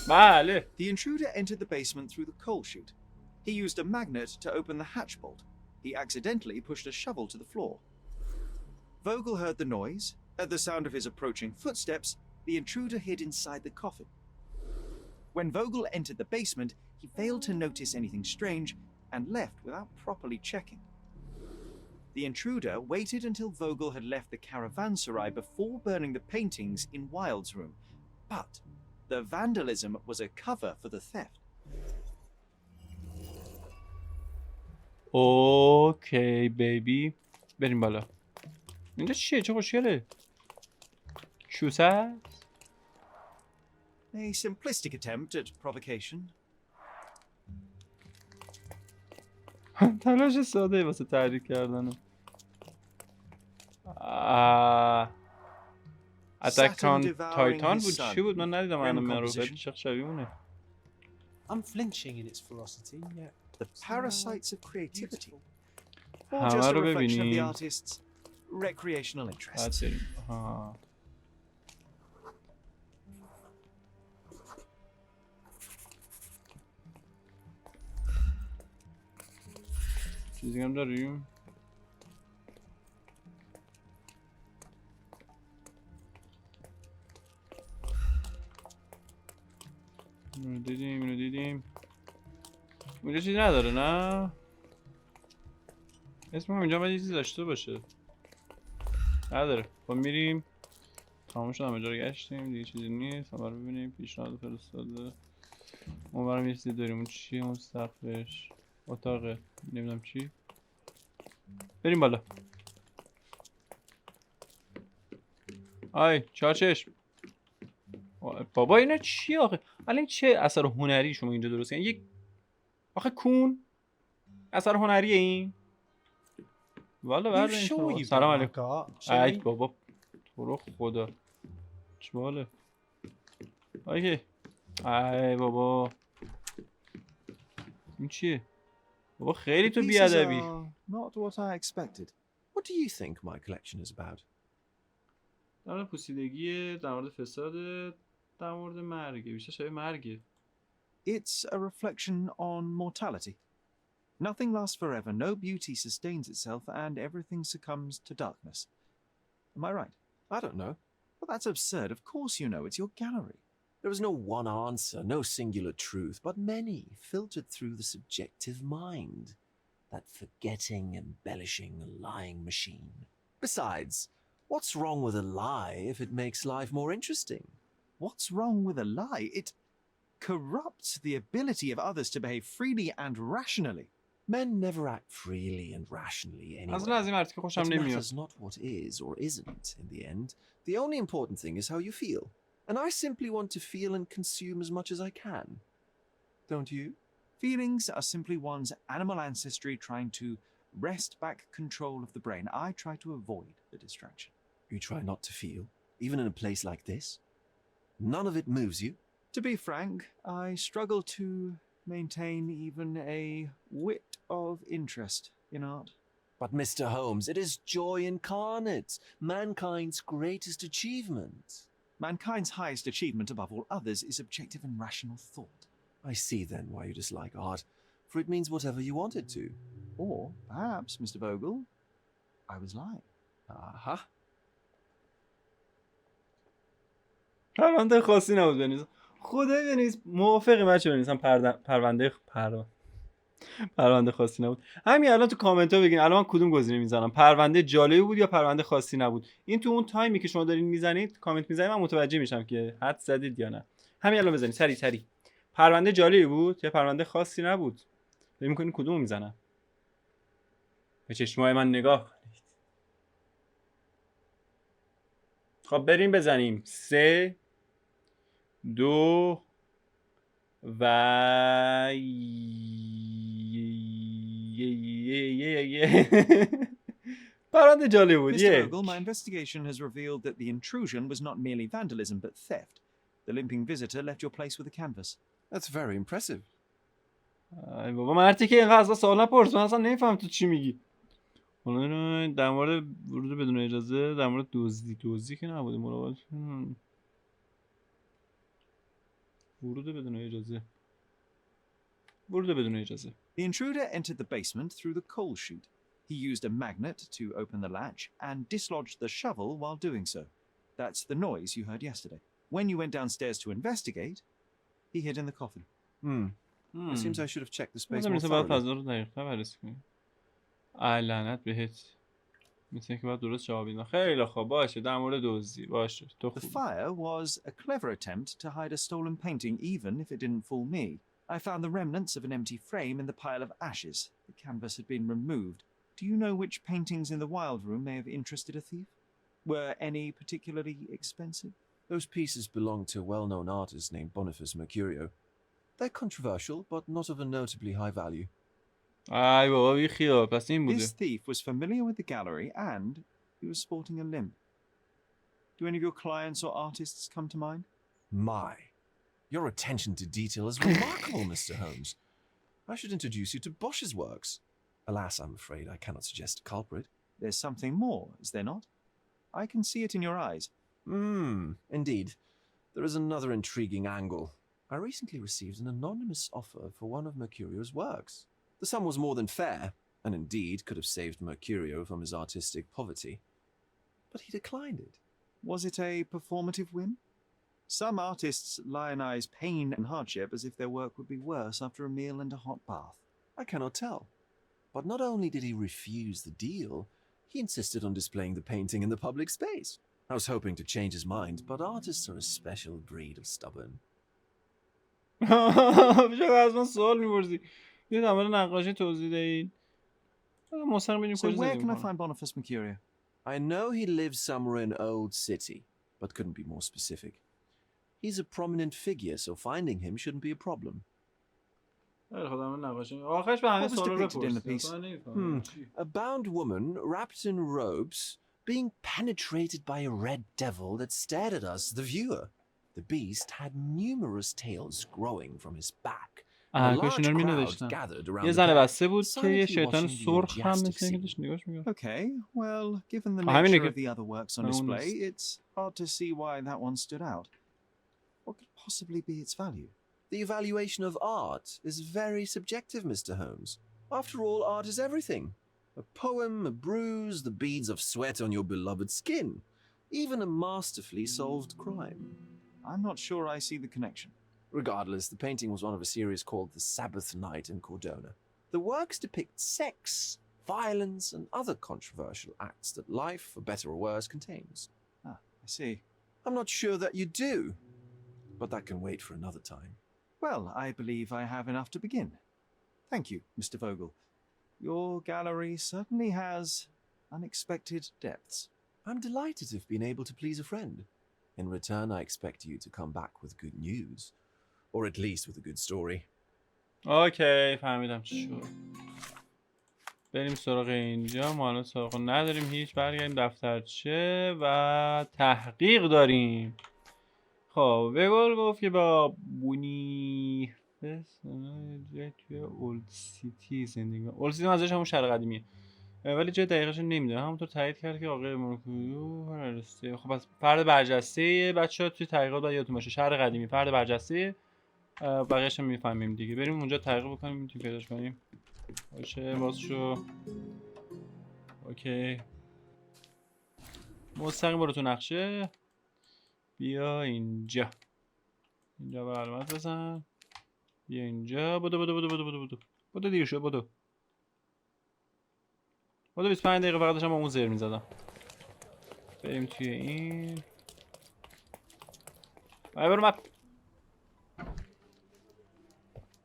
بله. The intruder entered the basement through the coal chute. He used a magnet to open the hatch bolt. He accidentally pushed a shovel to the floor. Vogel heard the noise. At the sound of his approaching footsteps, the intruder hid inside the coffin. When Vogel entered the basement, he failed to notice anything strange and left without properly checking. The intruder waited until Vogel had left the caravanserai before burning the paintings in Wilde's room. But the vandalism was a cover for the theft. اوکی بیبی. بریم بالا. اینجا چیه؟ چه خوشگله. چوسه است؟ A simplistic attempt at provocation. تلاش ساده واسه تحریک کردنه. اتاکان تایتان بود چی بود؟ من ندیدم من رو خیلی شبیه اونه. Unflinching in its ferocity, yet The parasites of creativity. Or همه just a رو reflection of the ببینیم. artist's recreational interests. چیزی هم داریم؟ اینو دیدیم. اینجا چیزی نداره نه؟ اسم هم اینجا باید یه چیزی داشته باشه. نداره. خب میریم. تمام شد همه جا رو گشتیم. دیگه چیزی نیست. همه رو ببینیم. پیشنهاد فرستاده. اونورم یه چیزی داریم. اون چیه اون سقفش؟ اتاقه. نمیدونم چی. بریم بالا. آی چهار چشم. بابا اینا چی آخه؟ الان چه اثر هنری شما اینجا درست کردین؟ یک آخه کون اثر هنریه این؟ والا برده این سلام علیکم. ای بابا تو رو خدا چه باله؟ اوکی. ای بابا این چیه؟ بابا خیلی تو بیادبی. Not what I expected. What do you think my collection is about? در مورد پوسیدگی، در مورد فساد، در مورد مرگه. بیشتر شبیه مرگه. It's a reflection on mortality. Nothing lasts forever, no beauty sustains itself, and everything succumbs to darkness. Am I right? I don't know. Well, that's absurd. Of course you know. It's your gallery. There is no one answer, no singular truth, but many filtered through the subjective mind. That forgetting, embellishing, lying machine. Besides, what's wrong with a lie if it makes life more interesting? What's wrong with a lie? It corrupts the ability of others to behave freely and rationally. Men never act freely and rationally anyway. اصلا از این مرد که خوشم It نمیاد. matters not what is or isn't in the end. The only important thing is how you feel. And I simply want to feel and consume as much as I can. Don't you? Feelings are simply one's animal ancestry trying to wrest back control of the brain. I try to avoid the distraction. You try not to feel, even in a place like this? None of it moves you? To be frank, I struggle to maintain even a whit of interest in art. But Mr. Holmes, it is joy incarnate, mankind's greatest achievement. Mankind's highest achievement above all others is objective and rational thought. I see then why you dislike art, for it means whatever you want it to. Or perhaps, Mr. Vogel, I was lying. Aha. پرونده خاصی نبود بنویسم. خدای بنویس موافقی بچه بنویسم پرونده خاصی نبود. همین الان تو کامنت ها بگین الان من کدوم گزینه میزنم، پرونده جالبی بود یا پرونده خاصی نبود. این تو اون تایمی که شما دارین میزنید کامنت میزنید من متوجه میشم که حد زدید یا نه. همین الان بزنید سری پرونده جالبی بود یا پرونده خاصی نبود؟ فکر می‌کنید کدومو میزنم؟ به چشمای من نگاه کنید. خب بریم بزنیم 3 2 و پرونده جالب بود. Mr. Vogel, my investigation has revealed that the intrusion was not merely vandalism but theft. The limping visitor left your place with a canvas. That's very impressive. ای بابا مرتی که اینقدر اصلا سوال نپرس، من اصلا نمیفهم تو چی میگی. حالا در مورد ورود بدون اجازه، در مورد دزدی که نبوده، مراقبت ورود بدون اجازه. The intruder entered the basement through the coal chute. He used a magnet to open the latch and dislodged the shovel while doing so. That's the noise you heard yesterday. When you went downstairs to investigate, he hid in the coffin. It seems I should have checked the space مثلا more میرسه باید thoroughly. فضا رو دقیق‌تر بررسی کنیم. لعنت بهت. مثل اینکه باید درست جواب بدم. خیلی خوب باشه، در مورد دزدی باشه. تو The خوب. fire was a clever attempt to hide a stolen painting even if it didn't fool me. I found the remnants of an empty frame in the pile of ashes. The canvas had been removed. Do you know which paintings in the wild room may have interested a thief? Were any particularly expensive? Those pieces belong to a well-known artist named Boniface Mercurio. They're controversial, but not of a notably high value. ای بابا بی خیال، پس این بوده. This thief was familiar with the gallery and he was sporting a limp. Do any of your clients or artists come to mind? My, your attention to detail is remarkable, Mr. Holmes. I should introduce you to Bosche's works. Alas, I'm afraid I cannot suggest a culprit. There's something more, is there not? I can see it in your eyes. Indeed. There is another intriguing angle. I recently received an anonymous offer for one of Mercurio's works. The sum was more than fair, and indeed could have saved Mercurio from his artistic poverty. But he declined it. Was it a performative whim? Some artists lionize pain and hardship as if their work would be worse after a meal and a hot bath. I cannot tell. But not only did he refuse the deal, he insisted on displaying the painting in the public space. I was hoping to change his mind, but artists are a special breed of stubborn. چرا از من سوال می‌پرسی؟ یه در مورد نقاشی توضیح دهید. مستقیم ببینیم So کجا where زندگی can I می‌کنه. find Boniface Mercurio? I know he lives somewhere in Old City, but couldn't be more specific. He's a prominent figure, so finding him shouldn't be a problem. خیلی خب در مورد نقاشی. آخرش به همه What was سوالا رو depicted in the piece? بپرسی. من نمی‌فهمم. A bound woman, wrapped in robes, being penetrated by a red devil that stared at us, the viewer. The beast had numerous tails growing from his back. A کاش اینا large رو crowd می‌نوشتم. gathered around یه the زن pair, بسته بود که یه silently شیطان watching the سرخ هم orgiastic مثل اینکه scene. داشت نگاهش می‌کرد. Okay, well, given the همینه nature که- of the other works on نه، اون display, نیست. it's hard to see why that one stood out. What could possibly be its value? The evaluation of art is very subjective, Mr. Holmes. After all, art is everything. A poem, a bruise, the beads of sweat on your beloved skin. Even a masterfully solved crime. I'm not sure I see the connection. Regardless, the painting was one of a series called The Sabbath Night in Cordona. The works depict sex, violence, and other controversial acts that life, for better or worse, contains. I see. I'm not sure that you do, but that can wait for another time. Well, I believe I have enough to begin. Thank you, Mr. Vogel. Your gallery certainly has unexpected depths. I'm delighted to have been able to please a friend. In return, I expect you to come back with good news. Or at least with a good story. اوکی فهمیدم چی شد. بریم سراغ اینجا. ما الان سراغ نداریم هیچ. برگردیم دفترچه و تحقیق داریم. خب وگل گفت که با بونی جای توی اولد سیتی زندگی کنه. اولد سیتی ازش همون شهر قدیمیه، ولی جای دقیقش نمیدونم. همونطور تایید کرد که آقای مرکویو هرسته. خب پس فرد برجسته بچه‌ها توی تحقیقات باید یادتون باشه. شهر قدیمی فرد برجسته، بقیه‌اش هم میفهمیم دیگه. بریم اونجا تحقیق بکنیم میتونیم پیداش کنیم. باشه باز شو. اوکی مستقیم برو تو نقشه. بیا اینجا. اینجا به علامت بزن. بیا اینجا. بدو دیر شد. بدو 25 دقیقه فقط داشتم با اون زر میزدم. بریم توی این. برو مپ.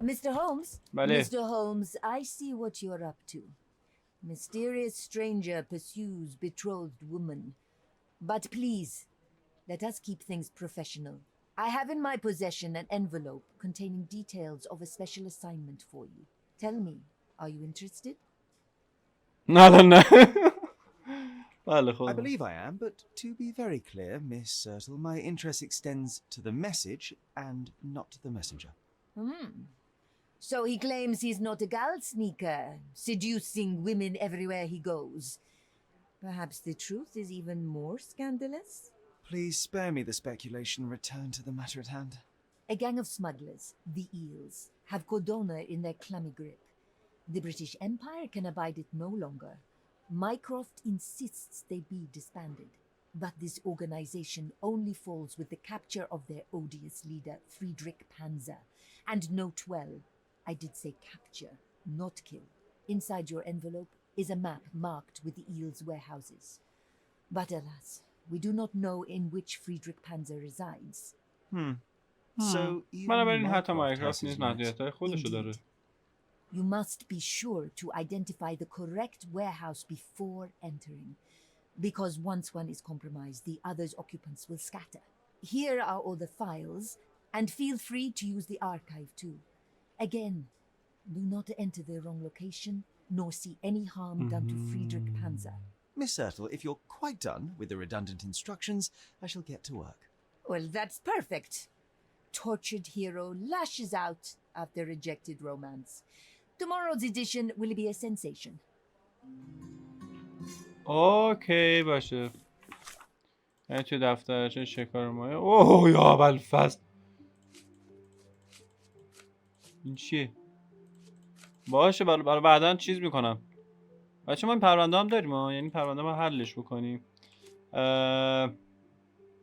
Mr. Holmes? بله. Mr. Holmes, I see what you're up to. Mysterious stranger pursues betrothed woman. But please, let us keep things professional. I have in my possession an envelope containing details of a special assignment for you. Tell me, are you interested? نه بله I خب. believe I am, but to be very clear, Miss Sirtle, my interest extends to the message and not the messenger. So he claims he's not a gal sneaker, seducing women everywhere he goes. Perhaps the truth is even more scandalous? Please spare me the speculation and return to the matter at hand. A gang of smugglers, the Eels, have Cordona in their clammy grip. The British Empire can abide it no longer. Mycroft insists they be disbanded. But this organization only falls with the capture of their odious leader, Friedrich Panzer. And note well, I did say capture, not kill. Inside your envelope is a map marked with the Eels' warehouses. But alas, we do not know in which Friedrich Panzer resides. So even بنابراین حتی Mycroft has مایکرافت his نیز limits. محدودیت‌های خودشو داره. You must be sure to identify the correct warehouse before entering. Because once one is compromised, the other's occupants will scatter. Here are all the files, and feel free to use the archive too. Again, do not enter the wrong location, nor see any harm done to Friedrich Panzer. Miss Sirtle, if you're quite done with the redundant instructions, I shall get to work. Well, that's perfect. Tortured hero lashes out after rejected romance. Tomorrow's edition will be a sensation. اوکی باشه. یعنی توی دفترچه شکار مایه. اوه یا ابوالفضل. این چیه؟ باشه برای بعداً چیز میکنم. بچه ما این پرونده هم داریم ها، یعنی پرونده ما حلش بکنیم.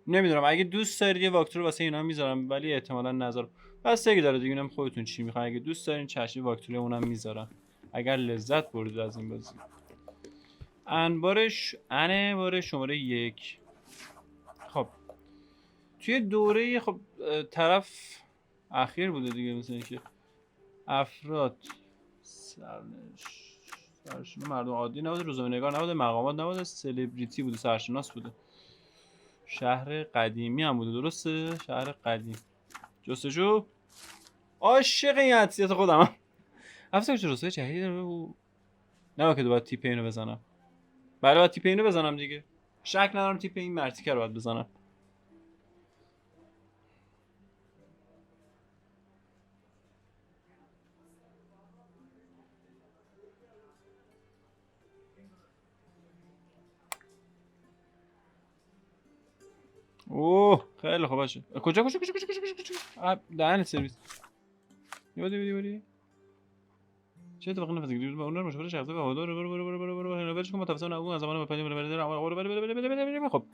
نمیدونم اگه دوست دارید یه واکترو واسه اینا میذارم، ولی احتمالاً نذارم. بستگی داره دیگه، اینم خودتون چی میخواین. اگه دوست دارین چشمی واکترو اونم میذارم اگر لذت بردید از این بازی. انبار شماره 1. خب توی دوره خب طرف اخیر بوده دیگه، مثل اینکه افراد سرشناس مردم عادی نبوده، روزنامه‌نگار نبوده، مقامات نبوده، سلبریتی بوده، سرشناس بوده، شهر قدیمی هم بوده. درسته؟ شهر قدیم. جستجو عاشق این حدسیت خودم. افسر چه رسوی جدید داره. نه که باید تیپ اینو بزنم. بله باید تیپ اینو بزنم دیگه. شک ندارم تیپ این مرتیکه رو باید بزنم. اوه خیلی خوب باشه. کجا دهن سرویس. یادی چه اتفاقی نفذید با اون رو مشاوره شخصی و هوادار برو هنوز که متفاوت نبود از زمان بپنیم خب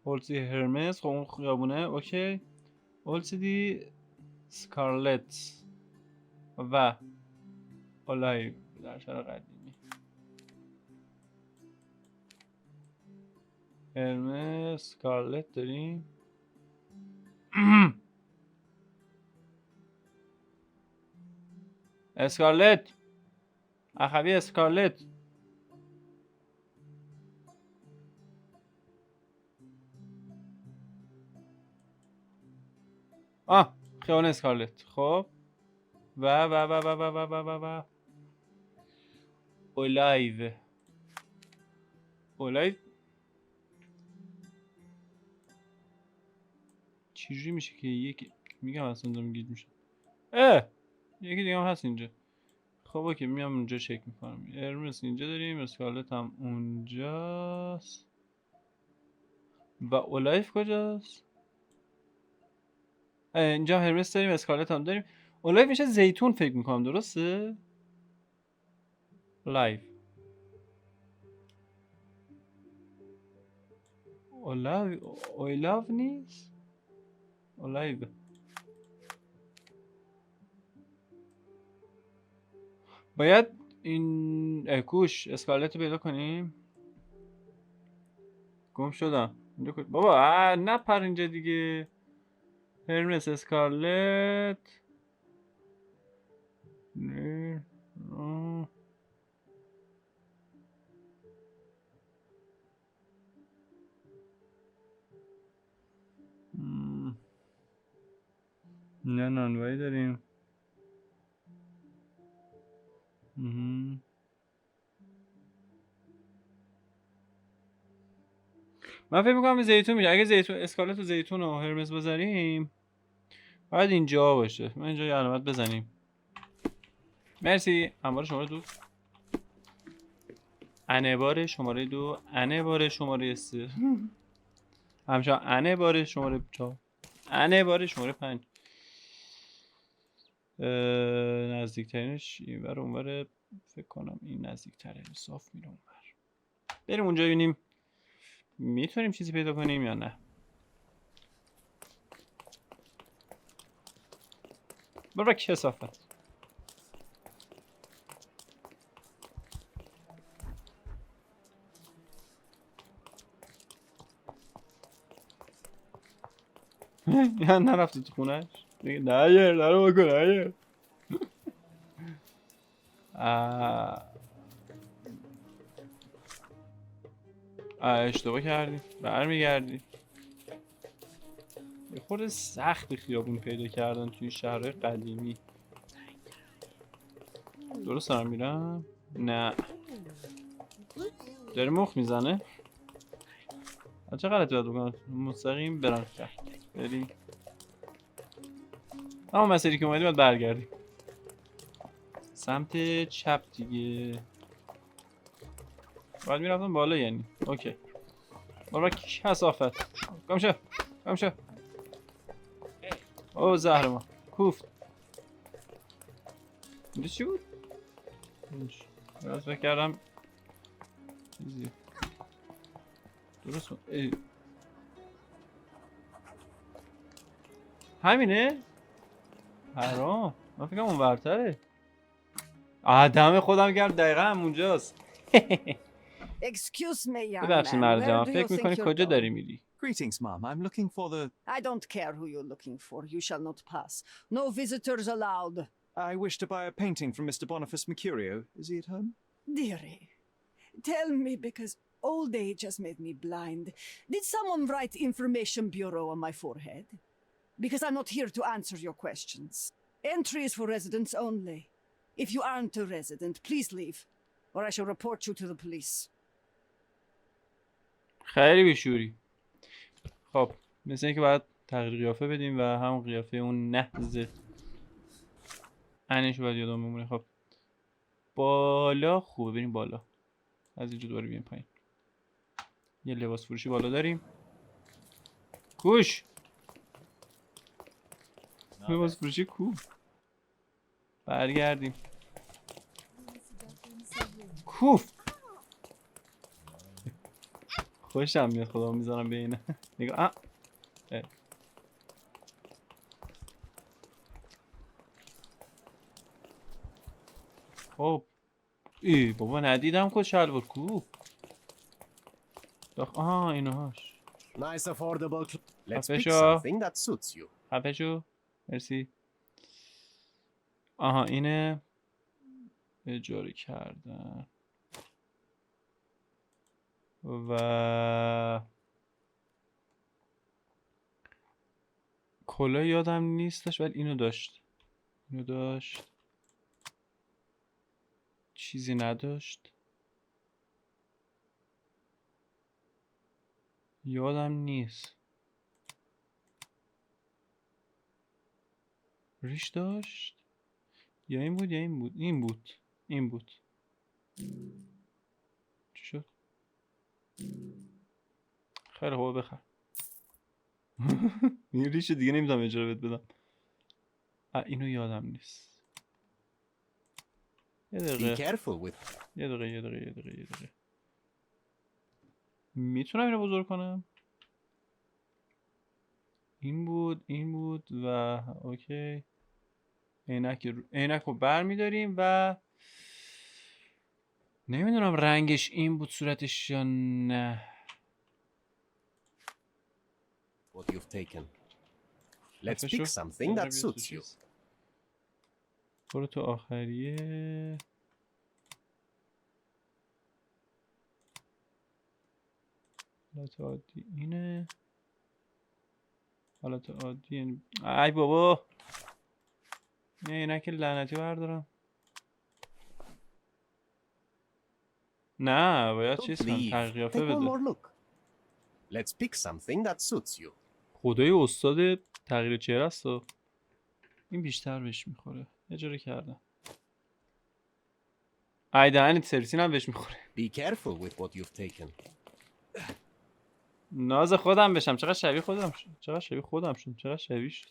اولسی هرمس خب اون خیابونه اوکی. اولسی دی سکارلت و اولای در شهر قدیمی. هرمس سکارلت داریم. اسکارلت اخوی اسکارلت خیابان اسکارلت. خب و اولایو چجوری میشه که یکی میگم اصلا دارم گیج میشه. یکی دیگه هم هست اینجا. خب اوکی میام اونجا چک میکنم. هرمس اینجا داریم، اسکارلت هم اونجاست و اولایف کجاست؟ اینجا هرمس داریم، اسکارلت هم داریم. اولایف میشه زیتون فکر میکنم. درسته؟ لایف اولاو نیست؟ اولایف باید این کوش اسکارلت رو پیدا کنیم. گم شدم اینجا بابا نپر اینجا دیگه. هرمس اسکارلت نه نه نانوایی داریم. من فکر میکنم زیتون میشه. اگه زیتون اسکالت و زیتون و هرمس بذاریم باید اینجا باشه. ما اینجا یه علامت بزنیم. مرسی. انبار شماره 2 انه بار شماره 2 انه بار شماره 3 همچنان انه بار شماره 4 انه بار شماره 5 نزدیکترینش اینور اونور. فکر کنم این نزدیکتره. صاف میره اونور. بریم اونجا ببینیم میتونیم چیزی پیدا کنیم یا نه. برو کثافت. یا نرفتی تو خونهش؟ نه یه درو بکن نه اشتباه کردیم. برمیگردیم. یه خورده سخت خیابون پیدا کردن توی شهرهای قدیمی. درست دارم میرم؟ نه داره مخ میزنه. چه غلطی باید بکنم؟ مستقیم برم کرد. بریم اما مسیری که اومدیم باید برگردیم سمت چپ دیگه. باید میرفتم بالا یعنی. اوکی برو کثافت. کم شو کم شو. او زهر ما کوفت. اینجا چی بود؟ فکر کردم چیزی درست همینه؟ حرام. من فکرم اون ورتره. دم خودم گرد دقیقا همونجاست. Excuse me, young ببخشید man. مرد Where جوان. do you فکر think میکنی you're کجا going? داری میری؟ Greetings, Mom. I'm looking for the... I don't care who you're looking for. You shall not pass. No visitors allowed. I wish to buy a painting from Mr. Boniface Mercurio. Is he at home? Dearie, tell me, because old age has made me blind. Did someone write Information Bureau on my forehead? Because I'm not here to answer your questions. Entry is for residents only. If you aren't a resident, please leave, or I shall report you to the police. خیلی بیشوری. خب مثل اینکه باید تغییر قیافه بدیم و همون قیافه اون نهزه انشو باید یادم بمونه. خب بالا خوبه. بریم بالا. از اینجا دوباره بیایم پایین. یه لباس فروشی بالا داریم. کوش لباس فروشی کو. برگردیم. کوف خوشم میاد. خدا میذارم به اینه. نگاه خب ای بابا ندیدم کد شلوار کو. اینهاش. Nice affordable. Let's خفه pick شو. something that suits you. خفه شو. مرسی. اینه اجاره کردن و کلا یادم نیستش ولی اینو داشت. چیزی نداشت. یادم نیست. ریش داشت یا این بود یا این بود. چی شد؟ خیلی خوبه بخر. این ریش دیگه نمیتونم اجاره بدم. اینو یادم نیست. یه دقیقه. میتونم اینو بزرگ کنم؟ این بود و اوکی. عینک رو بر میداریم و نمیدونم رنگش این بود صورتش یا نه. What you've taken. Let's pick something that suits you. برو تو آخریه. حالت عادی اینه. حالت عادی یعنی ای بابا. نه اینا که لعنتی بردارم. نه باید چیز کنم تغییرافه بده. Let's pick something that suits you. خدای استاد تغییر چهره است. این بیشتر بهش میخوره. اجاره کردم. ای دهنت سرسین هم بهش میخوره. Be careful with what you've taken. ناز خودم بشم. چقدر شبیه خودم شد. چقدر شبیه شد.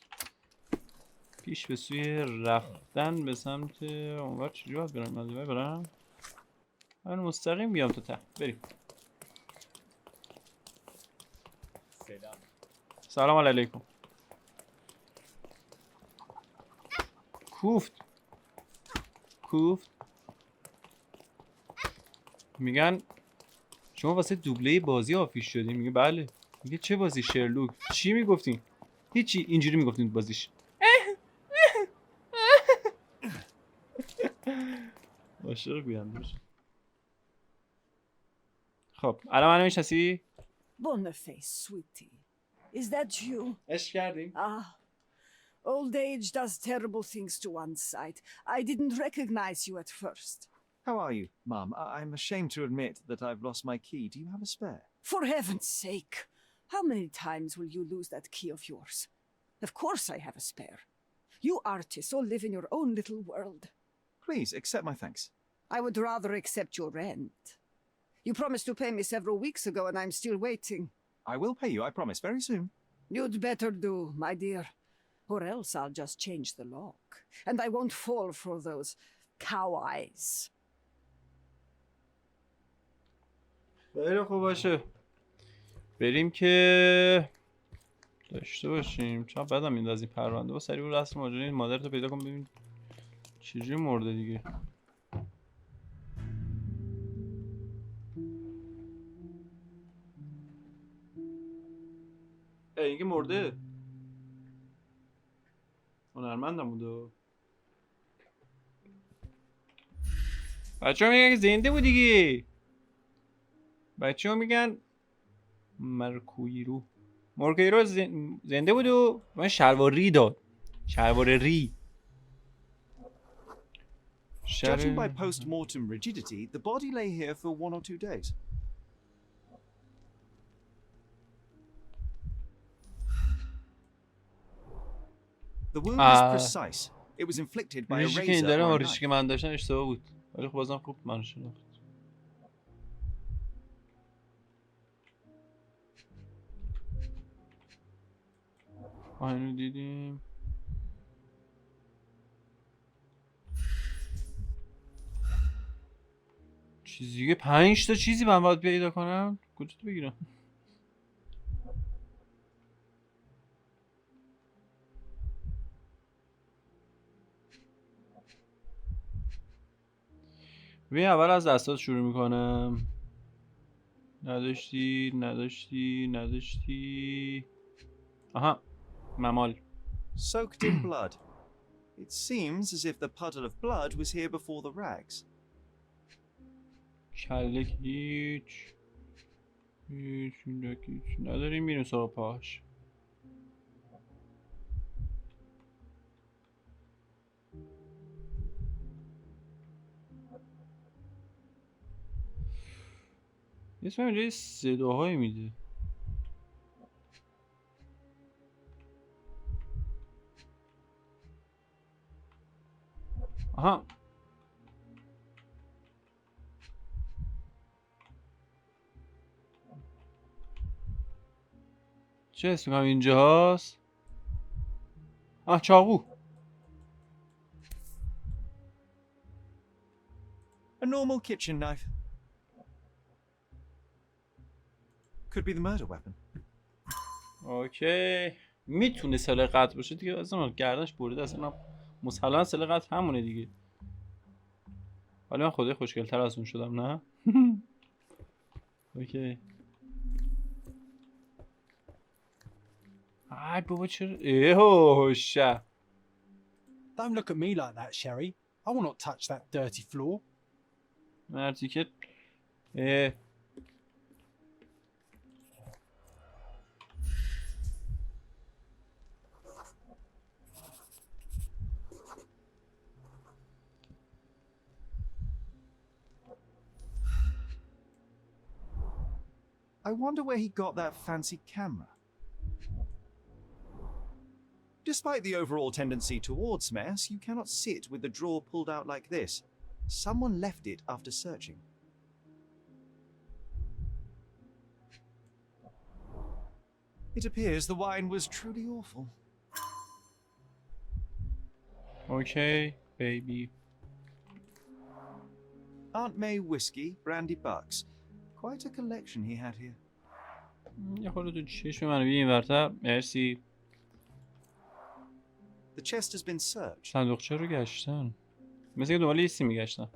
پیش به سوی رفتن به سمت اونور چجوری باید برم؟ من برم؟ من مستقیم بیام تو ته. بریم. سلام علیکم. کوفت. میگن شما واسه دوبله بازی آفیش شدین؟ میگه بله. میگه چه بازی؟ شرلوک. چی میگفتین؟ هیچی. اینجوری میگفتین بازیش. عاشق گوینده. خب الان منو میشناسی؟ Boniface, sweetie. Is that you? عشق کردیم. Old age does terrible things to one's sight. I didn't recognize you at first. How are you, Mum? I'm ashamed to admit that I've lost my key. Do you have a spare? For heaven's sake, how many times will you lose that key of yours? Of course I have a spare. You artists all live in your own little world. Please, accept my thanks. I would rather accept your rent. You promised to pay me several weeks ago and I'm still waiting. I will pay you, I promise, very soon. You'd better do, my dear. Or else I'll just change the lock. And I won't fall for those cow eyes. خیلی خوب باشه. بریم که داشته باشیم. چرا بدم میندازی پرونده؟ با سریع برو اصل ماجرای مادرتو پیدا کن ببین چجوری مرده دیگه. اینکه مرده. هنرمندم بوده. بچه ها میگن که زنده بود دیگه. بچه ها میگن مرکویرو زنده بود و من شلوار ری داد. شلوار ری. Judging by post-mortem rigidity, the body lay here for 1 or 2 days. The wound is precise. It was inflicted by a razor که این داره or a ریشی که من داشتم اشتباه بود. ولی خب بازم خوب من شناخت. اینو دیدیم. چیزی 5 تا چیزی من باید پیدا کنم. کجا تو بگیرم؟ ببین اول از دستات شروع میکنم. نداشتی. آها ممال. Soaked in blood. It seems as if the puddle of blood was here before the rags. کله هیچ نداریم. میریم سراغ پاش. اسم اینجا صداهایی میده. آها چه اسم کنم اینجا هست؟ چاقو. A normal kitchen knife. Could be the murder weapon. اوکی. میتونه سلاح قطع باشه دیگه. اصلا گردنش بریده. اصلا مسلما سلاح قطع همونه دیگه. ولی من خودی خوشگل‌تر از اون شدم نه؟ اوکی. ای بابا چرا هوشه. Don't look at me like that, Sherry. I will not touch that dirty floor. مرتی که I wonder where he got that fancy camera. Despite the overall tendency towards mess, you cannot sit with the drawer pulled out like this. Someone left it after searching. It appears the wine was truly awful. Okay, baby. Aunt May whiskey, brandy bucks. Quite a collection he had here. یه خورده تو چشم منو بیا اینورتر. مرسی. The chest has been searched. صندوقچه رو گشتن. مثل که دنبال یه چیزی میگشتن.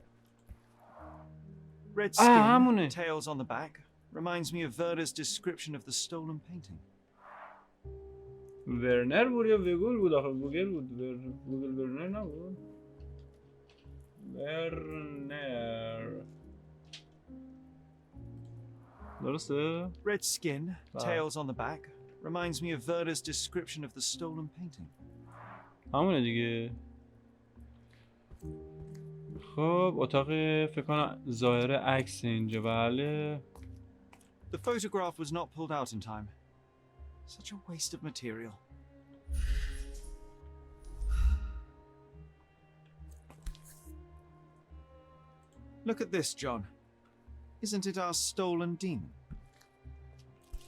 Red همونه. skin, tails on the back. Reminds me of Werder's description of the stolen painting. ورنر بود یا وگول بود آخه گوگل بود گوگل ورنر نبود ورنر درسته؟ Red skin, tails on the back. Reminds me of Werder's description of the stolen painting. همونه دیگه. خب اتاق فکر کنم ظاهر عکس اینجا بله. The photograph was not pulled out in time. Such a waste of material. Look at this, John. Isn't it our stolen demon?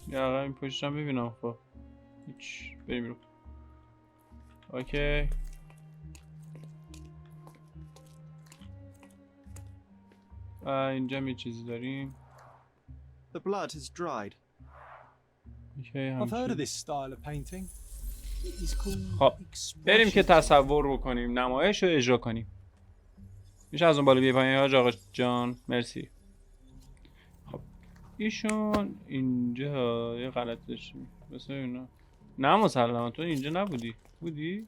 یا آقا این پشتم ببینم خب. هیچ بریم رو. اوکی. اینجا یه چیزی داریم. The blood has dried. I've heard of this style of painting. It is called خب بریم که تصور بکنیم نمایش رو اجرا کنیم. میشه از اون بالا بیای پایین حاج آقا جان مرسی. خب ایشون اینجا یه غلط داشتیم مثل اینا. نه مسلما تو اینجا نبودی بودی؟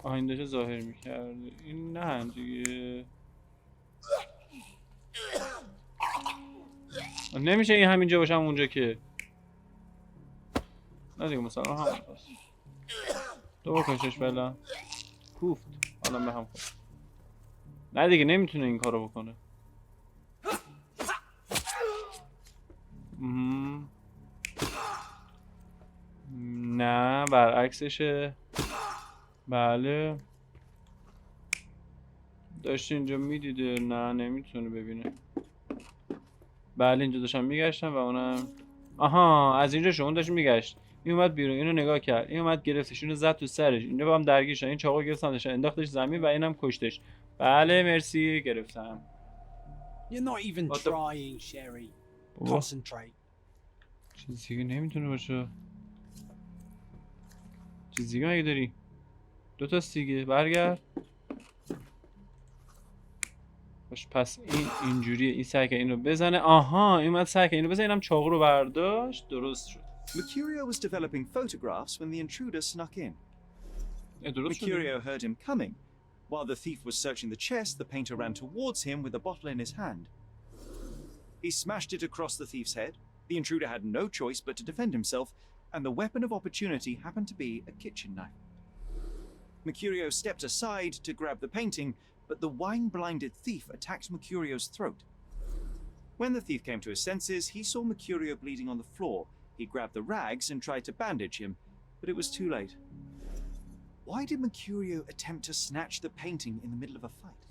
این داشته ظاهر میکرد این نه دیگه. نمیشه این همینجا باشم اونجا که نه دیگه مثلا همون پس تو بکشش فعلا کوفت حالا به هم خود نه دیگه نمیتونه این کارو بکنه. نه برعکسشه. بله داشت اینجا میدیده نه نمیتونه ببینه. بله اینجا داشتم میگشتم و اونم آها از اینجا شما داشت میگشت این اومد بیرون اینو نگاه کرد این اومد گرفتش اینو زد تو سرش اینجا با هم درگیر شدن این چاقو گرفتنش انداختش زمین و اینم کشتش. بله مرسی گرفتم. You're not even trying, Sherry. Concentrate. چیزی که نمیتونه باشه. چیزی که مگه داری؟ دوتاست دیگه برگرد. باش پس این اینجوریه این سعی که اینو بزنه آها این اومد سعی که اینو بزنه اینم چاقو رو برداشت درست شد. Mercurio was developing photographs when the intruder snuck in. Mercurio heard him coming. While the thief was searching the chest, the painter ran towards him with a bottle in his hand. He smashed it across the thief's head. The intruder had no choice but to defend himself, and the weapon of opportunity happened to be a kitchen knife. Mercurio stepped aside to grab the painting, but the wine-blinded thief attacked Mercurio's throat. When the thief came to his senses, he saw Mercurio bleeding on the floor. He grabbed the rags and tried to bandage him, but it was too late. Why did Mercurio attempt to snatch the painting in the middle of a fight?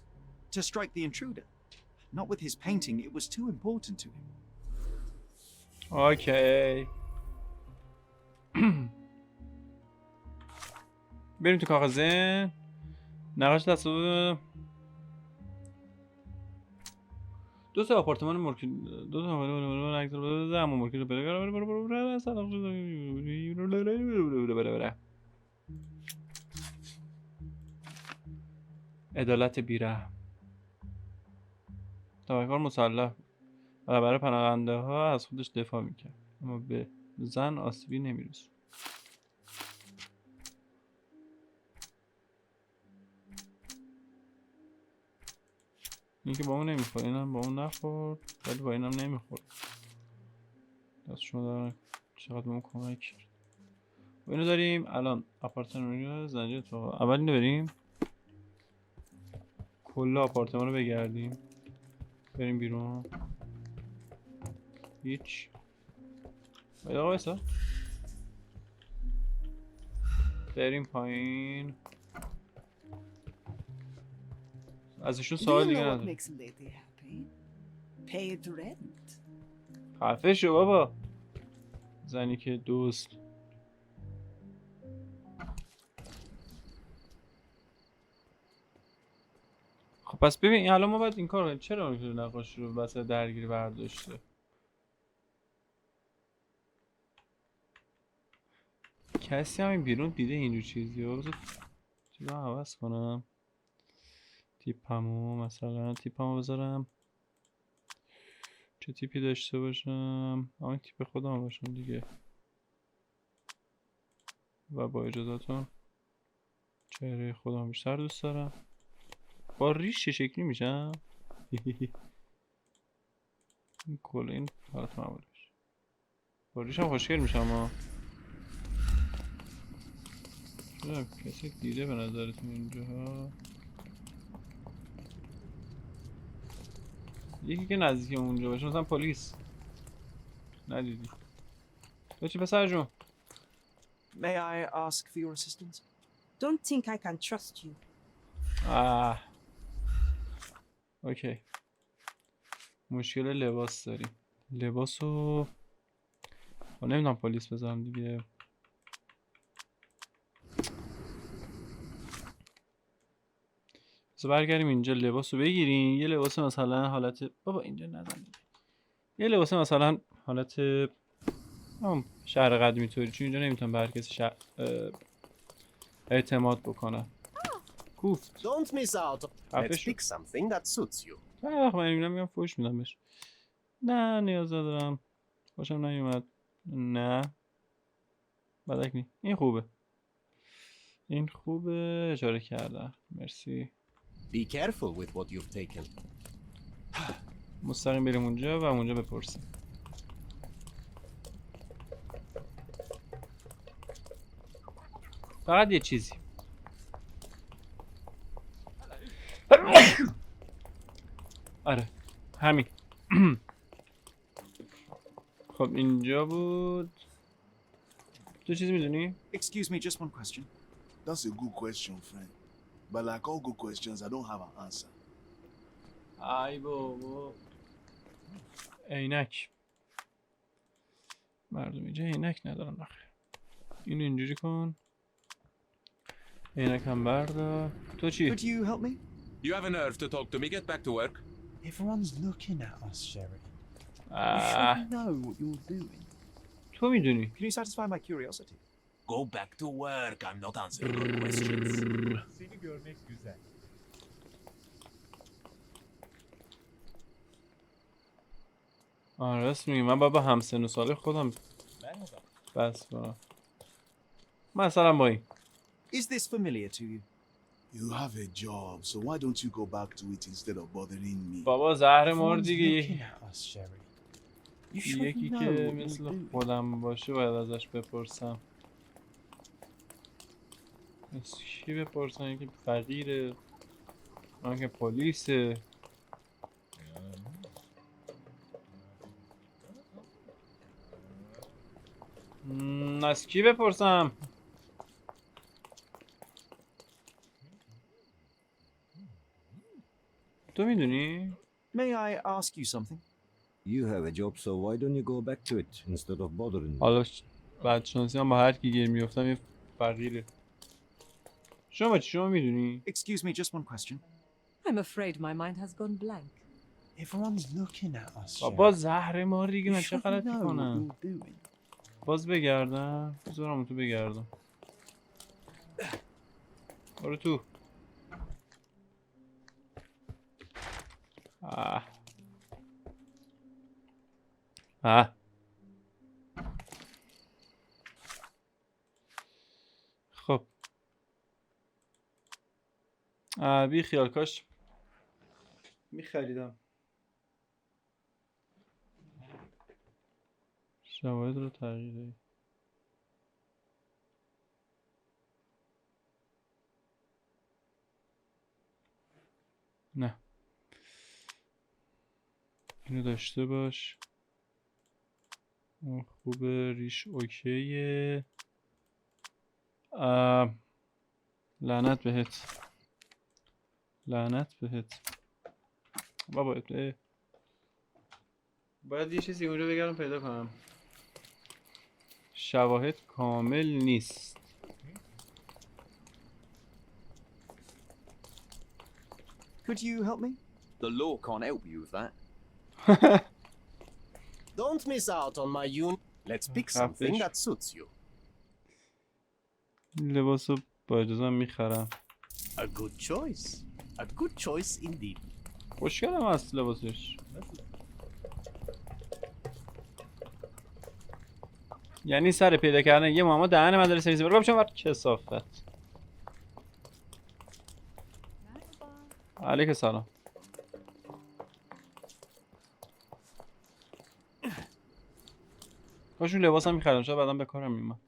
To strike the intruder? Not with his painting, it was too important to him. Okay. بریم تو کاغذه نقاش تصادف دو تا آپارتمان مرکی دو تا اما مرکی رو بره عدالت بیرحم تفکر مسلح برای پناهنده ها از خودش دفاع میکرد اما به زن آسیبی نمیرسه. این که با اون نمیخورد، اینم با اون نخورد، ولی با اینم نمیخورد. دست شما دارم چقدر به اون کمک کرد. و اینو داریم الان آپارتمان زنجیر اتفاق. اول اینو بریم کل آپارتمان رو بگردیم، بریم بیرون. هیچ باید آقا بسا بریم پایین. ازشون سوال دیگه ندارم. خفه شو بابا. زنی که دوست. خب پس ببین الان ما باید این کار کنیم. چرا اون نقاش رو واسه درگیری برداشته؟ کسی همین بیرون دیده اینجور چیزی رو؟ چیزا عوض کنم. تیپمو مثلا تیپمو بذارم چه تیپی داشته باشم؟ همین تیپ خودم باشم دیگه. و با اجازهتون چهره خودم بیشتر دوست دارم. با ریش چه شکلی میشم؟ این کل این حالت معمولی بشه. با ریشم خوشگل میشم ها. کسی دیده به نظرتون اینجاها؟ یکی که نزدیک اونجا باشه مثلا پلیس ندیدی. تو چی پسر جون؟ May I ask for your assistance? Don't think I can trust you. اوکی. مشکل لباس داریم. لباسو نمیدونم پلیس بذارم دیگه. برگردیم اینجا لباسو بگیریم. یه لباس مثلا حالت بابا اینجا نزن. یه لباس مثلا حالت شهر قدیمی طوری، چون اینجا نمیتونم به هر کسی اعتماد بکنم. گفت Don't miss out. Let's pick something that suits you. من میگم فوش میدم بهش. نه نیاز ندارم. خوشم نیومد. نه بدک نی. این خوبه. این خوبه. اشاره کردم. مرسی. Be careful with what you've taken. مستقیم بریم اونجا و اونجا بپرسیم. فقط یه چیزی. آره همین. خب اینجا بود. تو چیزی میدونی؟ Excuse me, just one question. That's a good question, friend. But like all good questions, I don't have an answer. ای بابا. عینک. مردم اینجا عینک ندارن آخه. اینو اینجوری کن. عینک هم بردار. تو چی؟ Could you help me? You have a nerve to talk to me. Get back to work. Everyone's looking at us, Sherry. You should know what you're doing. تو میدونی. Can you satisfy my curiosity? Go back to work. I'm not answering your questions. Seni görmek güzel. راست میگی. من بابا همسن و سال خودم بس کنم. مثلا با این. Is this familiar to you? You have a job, so why don't you go back to it instead of bothering me? بابا زهر مار Everyone's دیگه. looking at us, Sherry. You should یکی know که what مثل you're doing. خودم باشه باید ازش بپرسم. از کی بپرسم؟ اینکه فقیره، من که پلیسه. از کی بپرسم؟ تو میدونی؟ May I ask you something? You have a job, so why don't you go back to it instead of bothering me? حالا بعد شانسی هم با هر کی گیر میافتم یه فقیره. شما میدونی؟ Excuse me, just one question. I'm afraid my mind has gone blank. Everyone's looking at us, بابا Sherry. زهر مار دیگه. من You چه should غلطی know کنم؟ what you're doing. باز بگردم. بذارم تو بگردم. برو تو. بی خیال کاش میخریدم. شواهد رو تغییر دهید. نه اینو داشته باش. اون خوبه، ریش اوکیه. لعنت بهت، لعنت بهت بابا. باید یه چیزی اونجا بگردم پیدا کنم. شواهد کامل نیست. Could you help me? The law can't help you with that. Don't miss out on my Let's pick something that suits you. لباسو با اجازه میخرم. A good choice. A good choice indeed. خوشگلم هست لباسش. یعنی سر پیدا کردن یه ماما دهن من داره سریزی برو بچم کثافت. علیک سلام. کاشون لباسم میخردم شاید بعدم به کارم میومد.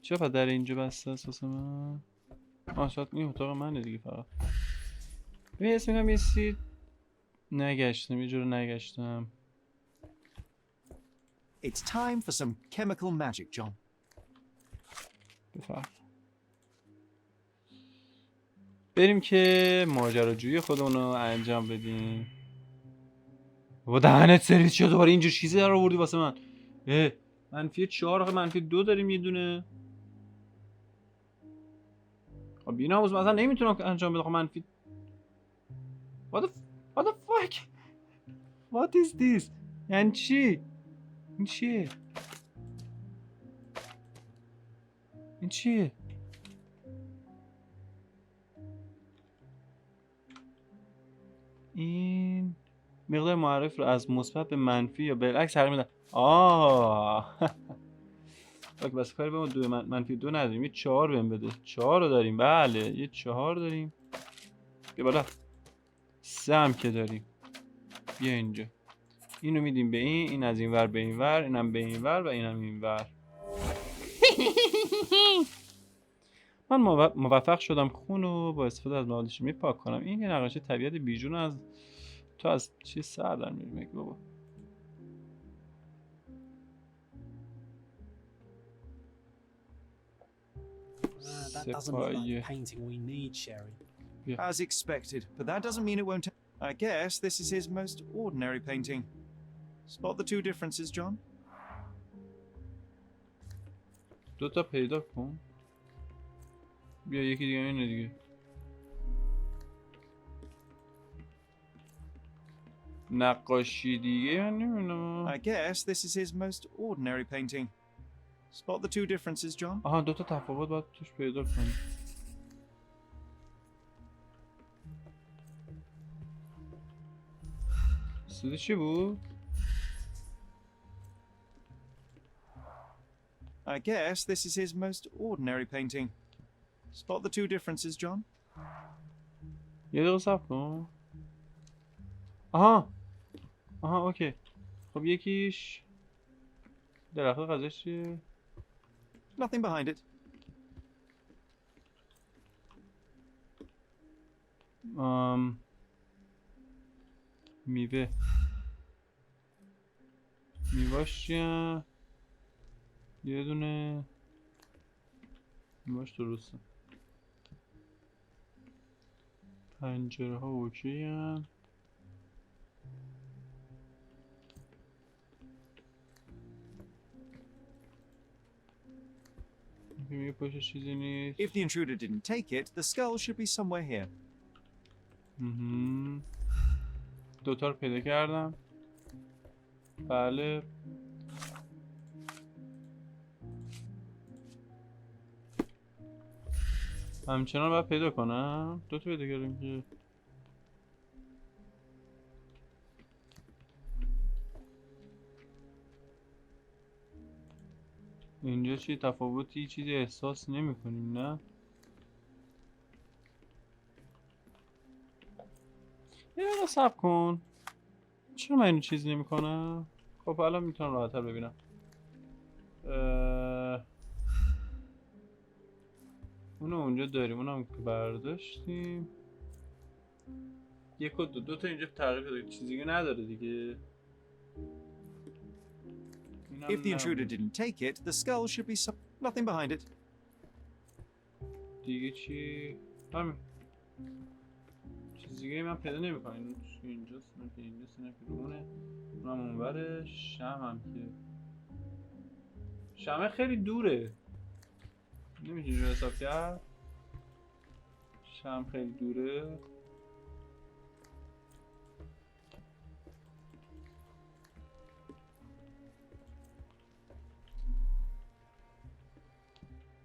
چرا پس در اینجا بسته اساس من؟ شاید این اتاق منه دیگه. فقط ببین اسم میکنم یه سی نگشتم، یه جور نگشتم. It's time for some chemical magic, John. بفرم. بریم که ماجراجویی خودمون رو انجام بدیم. بابا دهنت سرویس شد دوباره اینجور چیزی در آوردی واسه من. منفی 4 آخه منفی 2 داریم یه دونه. خب بی‌ناموس مثلا نمیتونم انجام بدم. خب منفی What the fuck What is this؟ یعنی چی؟ این چیه؟ این چیه؟ این مقدار معرف رو از مثبت به منفی یا بالعکس تغییر میدن. اوکی بس کاری به ما دو منفی 2 نداریم. یه 4 بهم بده. 4 رو داریم. بله یه 4 داریم. بیا بالا. 3 هم که داریم. بیا اینجا. اینو میدیم به این از این ور به این ور، اینم به این ور و اینم این ور. من موفق شدم خون رو با استفاده از مواد شیمی پاک کنم. این یه نقاشه طبیعت بیجون از تو از چی سر در میاری بابا. That doesn't look like the painting we need, Sherry. As expected, but that doesn't mean it won't. I guess this is his most ordinary painting. Spot the two differences, John? دو تا پیدا کن. بیا یکی دیگه اینه دیگه. نقاشی دیگه من نمیدونم. I guess this is his most ordinary painting. Spot the two differences, John? آها دو تا تفاوت باید توش پیدا کنی. صدا چی بود؟ I guess this is his most ordinary painting. Spot the two differences, John? یه دقیقه صبر کن. آها اوکی. خب یکیش درخت غذاش چیه؟ Nothing behind it. میواش چیه؟ یه دونه میواش درسته. پنجره ها اوکی هن. میگه پشتش چیزی نیست. If the intruder didn't take it, the skull should be somewhere here. دوتا رو پیدا کردم. بله. همچنان باید پیدا کنم. دو تا پیدا کردم که اینجا چی تفاوتی چیزی احساس نمی کنیم نه؟ یه دقیقه صبر کن. چرا من اینو چیز نمی کنم؟ خب الان میتونم راحت‌تر ببینم. اونو اونجا داریم، اونم که برداشتیم. یک و دو تا اینجا تغییر داره، چیزی دیگه نداره دیگه. If the intruder didn't take it, the skull should be nothing behind it. دیگه چی؟ همین. چیز دیگه من پیدا نمی‌کنم. اینجاست، نه که اینجاست، نه که رونه. اونم اونوره. شمع هم که شمع خیلی دوره. نمیشه اینجا حساب کرد. شمع خیلی دوره.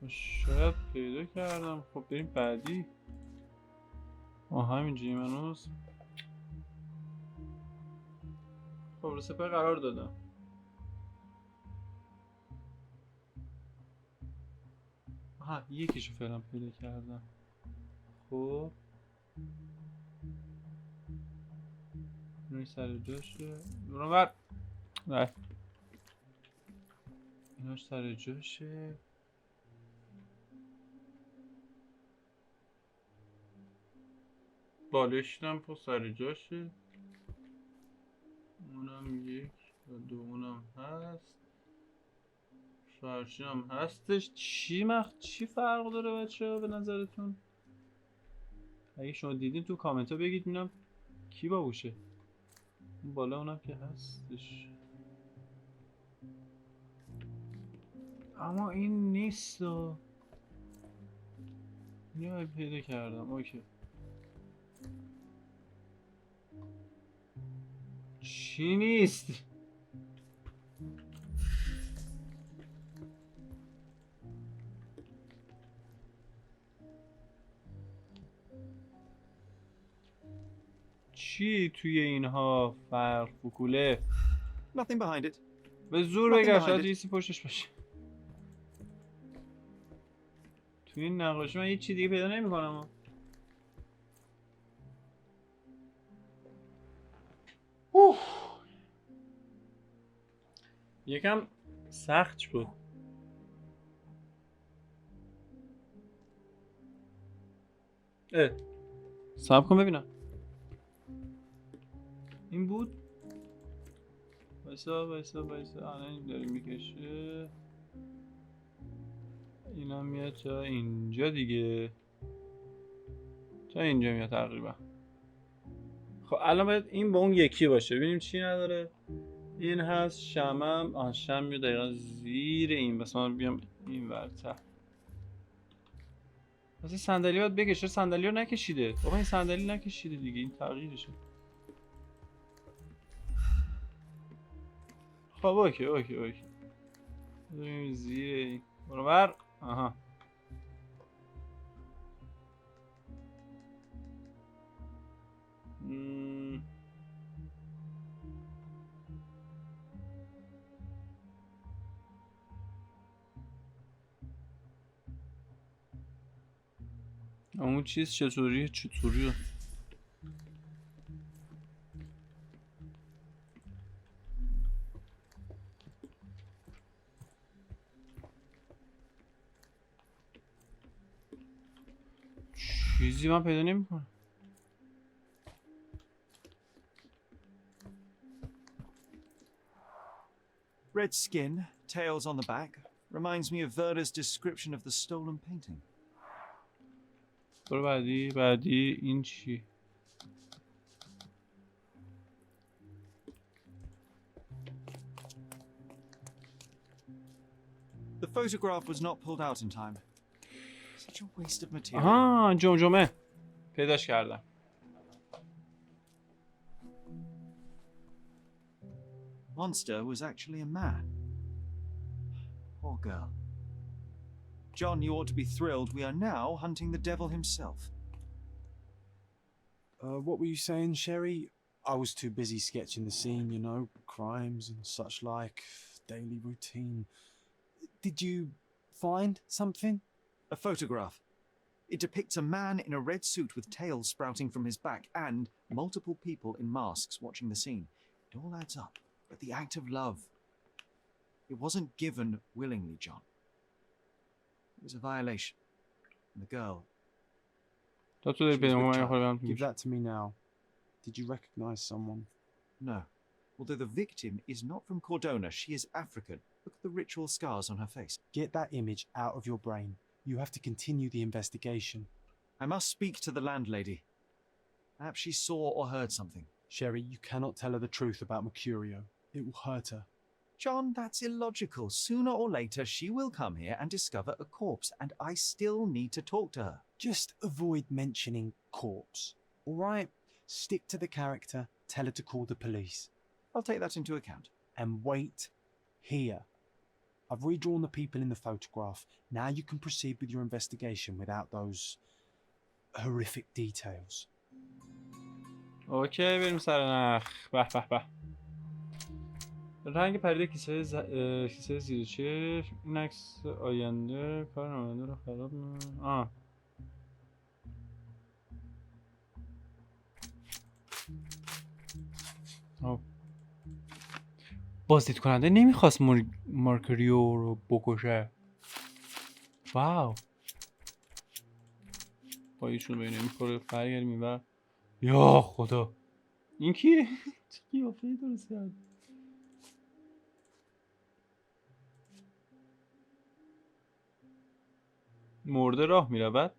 شاید پیدا کردم. خب بریم بعدی. همینجوری منوز. خب رو سپر قرار دادم. یکیشو فعلا پیدا کردم. خب اینو سر جاشه. برو بر. نه ایناش سر جاشه. بالشتم پا سر جاشه. اونم یک و دو اونم هست. فرشی هم هستش. چی فرق داره بچه ها به نظرتون؟ اگه شما دیدین تو کامنت ها بگید ببینم کی باهوشه. اون بالا اونم که هستش. اما این نیست. اینو پیدا کردم. اوکی. چی نیست؟ چی توی اینها فرق فکوله؟ Nothing behind it. به زور بگرد شاید یه چیزی پشتش باشه. توی این نقاشی من هیچ چی دیگه پیدا نمی کنم. یکم سخت بود. صبر کن ببینم. این بود. وایسا الان داره میکشه. اینا میاد تا اینجا دیگه. تا اینجا میاد تقریبا. خب الان باید این با اون یکی باشه. ببینیم چی نداره. این هست شمم. شم میاد دقیقا زیر این. بس من بیام این ورته. مثلا صندلی باید بکشه. صندلی رو نکشیده. بابا این صندلی نکشیده دیگه. این تغییرشه. خب اوکی. بذاریم زیر این. برو بر. آها. اون چیز چطوریه؟ چیزی من پیدا نمی‌کنم. Red skin, tails on the back, reminds me of Verda's description of the stolen painting. برو بعدی این چی؟ The photograph was not pulled out in time. Such a waste of material. جمجمه پیداش کردم. Monster was actually a man. Poor girl. John, you ought to be thrilled. We are now hunting the devil himself. What were you saying, Sherry? I was too busy sketching the scene, you know, crimes and such like, daily routine. Did you find something? A photograph. It depicts a man in a red suit with tails sprouting from his back and multiple people in masks watching the scene. It all adds up. But the act of love, it wasn't given willingly, John. It was a violation. And the girl... Give that to me now. Did you recognize someone? No. Although the victim is not from Cordona, she is African. Look at the ritual scars on her face. Get that image out of your brain. You have to continue the investigation. I must speak to the landlady. Perhaps she saw or heard something. Sherry, you cannot tell her the truth about Mercurio. It will hurt her. John, that's illogical. Sooner or later, she will come here and discover a corpse, and I still need to talk to her. Just avoid mentioning corpse, all right? Stick to the character, tell her to call the police. I'll take that into account. And wait here. I've redrawn the people in the photograph. Now you can proceed with your investigation without those horrific details. اوکی بریم سر نخ. به به به. رنگ پرده کیسه کیسه زیر چشم. این عکس آینده کار آینده رو خراب نه. بازدید کننده نمیخواست مارکریو رو بکشه. واو. با ایشون بینه میخوره برگردیم این بر. یا خدا این کیه؟ چه قیافه‌ای درست کرد. مرده راه میرود.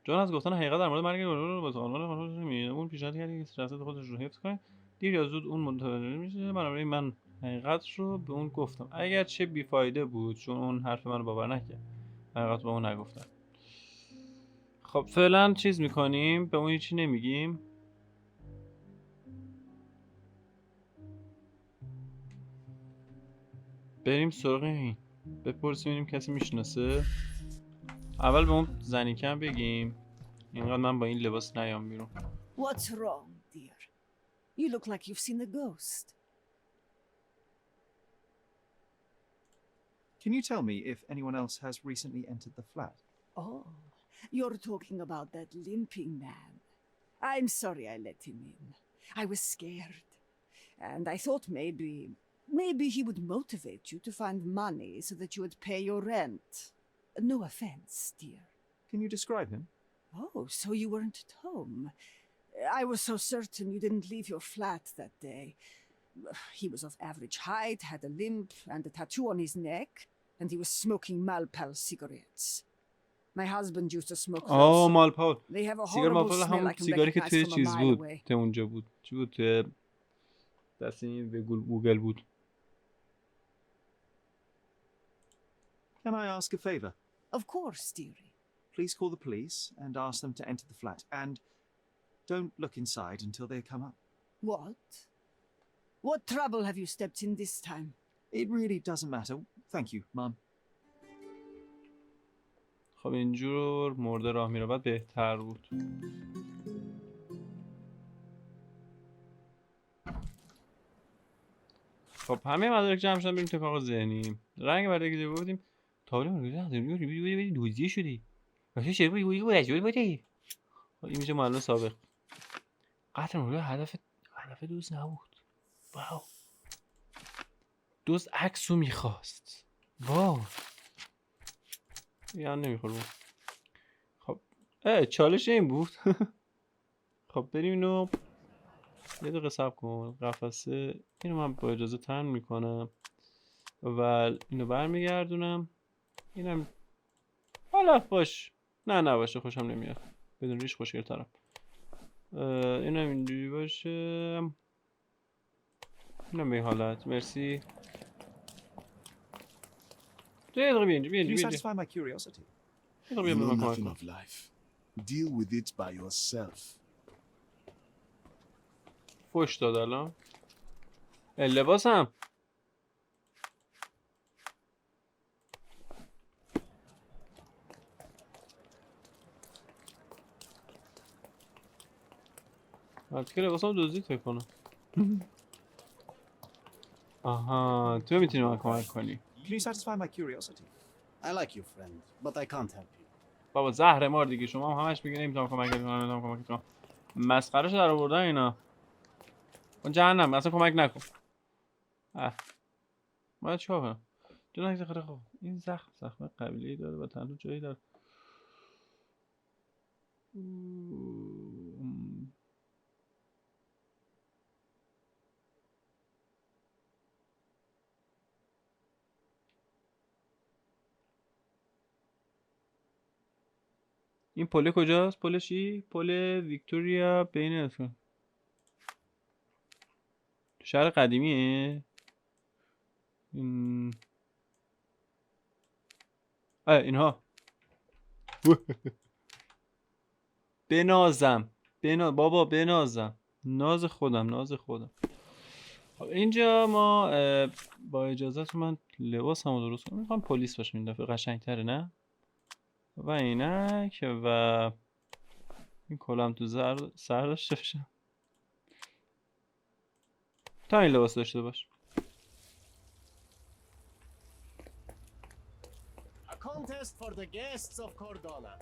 جان از گفتن حقیقت در مورد مرگ رو با قانون نمیده. اون پیشنهاد کرد که شخصیت خودش رو حفظ کنه. دیر یا زود اون متوجه میشه. بنابراین من حقیقت رو به اون گفتم. اگر چه بیفایده بود چون اون حرف منو باور نکرد. حقیقت به اون نگفتم. خب فعلا چیز میکنیم. به اون هیچی نمیگیم. بریم سراغ این. بپرسیم ببینیم کسی میشناسه. اول به اون زنیکم بگیم. اینقدر من با این لباس نیام بیرون. What's wrong, dear? You look like you've seen a ghost. Can you tell me if anyone else has recently entered the flat? Oh, you're talking about that limping man. I'm sorry I let him in. I was scared. And I thought maybe he would motivate you to find money so that you would pay your rent. No offense, dear. Can you describe him? Oh, so you weren't at home. I was so certain you didn't leave your flat that day. He was of average height, had a limp and a tattoo on his neck, and he was smoking Malpal cigarettes. My husband used to smoke those. مالپال. They have a سیگار horrible مالپال smell همون I can سیگاری که recognize توی from a چیز mile بود. away. توی اونجا بود. چی بود؟ توی دست این به گوگل بود. Can I ask a favor? Of course, dearie. Please call the police and ask them to enter the flat. And don't look inside until they come up. What? What trouble have you stepped in this time? It really doesn't matter. Thank you, Mum. خب اینجور مرده راه میرود بهتر بود. خب همه مدارک جمع شدن بریم تو کاغذ ذهنی. رنگ برای که بودیم تابلو مرده دوزی شدی. واسه چه بودی؟ این میشه معلم سابق. قتل مرده هدف دوست نبود. واو. دوست عکس رو میخواست. واو. یا نمیخوره. خب چالش این بود. خب بریم اینو یه دقیقه صبر کن. قفسه اینو من با اجازه تن میکنم و اینو برمیگردونم. اینم حالا باش. نه نباشه خوشم نمیاد. بدون ریش خوشگل ترم. اینم اینجوری باشه. اینم به این حالت. مرسی. یه دقیقه بیا اینجا. satisfy my curiosity. You know nothing of life. Deal with it by yourself. فوش داد الان. لباسم. البته که لباسم دزدید فکر کنم. آها تو میتونی من کمک کنی. Can you satisfy my curiosity? I like you, friend, but I can't help you. بابا زهر مار دیگه، شما هم همش میگین نمیتونم کمک کنم، نمیتونم کمک کنم. مسخرهشو در آوردن اینا. اون جهنم اصلا کمک نکن. باید چیکار کنم؟ جنگ زخره. خب این زخم قبیله‌ای داره و تنها جایی داره. این پل کجاست؟ پل چی؟ پل ویکتوریا بین تو شهر قدیمیه. اینها بنازم بابا بنازم، ناز خودم. خب اینجا ما با اجازهتون من لباس همو درست کنم. میخوام پلیس باشم این دفعه، قشنگتره نه؟ و اینک و این کلم تو سر داشته باشم تا این لباس داشته باش. A contest for the guests of Cordona.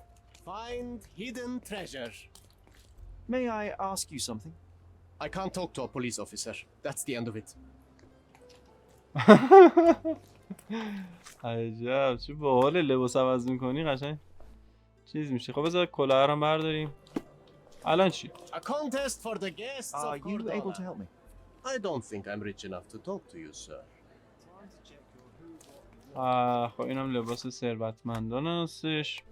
Find hidden treasure. May I ask you something? I can't talk to a police officer. That's the end of it. عجب چه باحال، لباس عوض میکنی قشنگ چیز میشه. خب بذار کلاه رو برداریم. الان چی؟ A contest for the guests of Are you able to Cordona. help me? I don't think I'm rich enough to talk to you, sir. خب اینم لباس ثروتمندان هستش.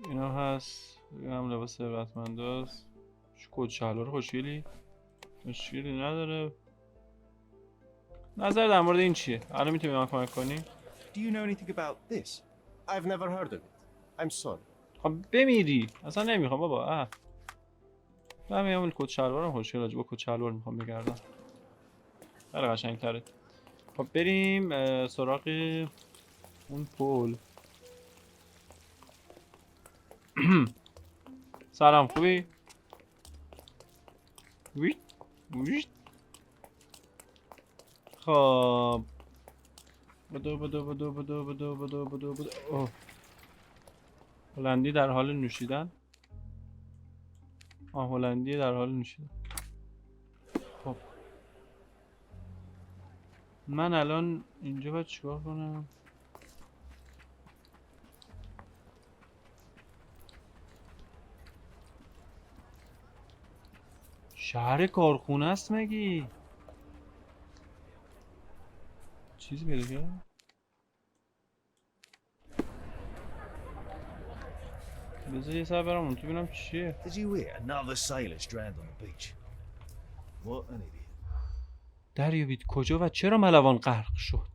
اینا هست، اینم لباس ثروتمندان هست. کت شلوار خوشگلی مشکلی نداره. نظر در مورد این چیه؟ الان میتونی من کمک کنی؟ Do you know anything about this? I've never heard of it. I'm sorry. خب بمیری اصلا نمیخوام بابا. من میگم کت شلوارم خوشگله، با کت شلوار میخوام بگردم، خیلی قشنگ‌تره. خب بریم سراغ اون پل. سلام خوبی؟ خب بدو. هلندی در حال نوشیدن. هلندی در حال نوشیدن. خب من الان اینجا باید چیکار کنم؟ شهر کارخونه است مگی؟ چیزی پیدا کردم؟ بذار یه سر برم اون تو ببینم چیه. Did you hear another sailor's drowned on the beach? What an idiot. دریابید کجا و چرا ملوان غرق شد؟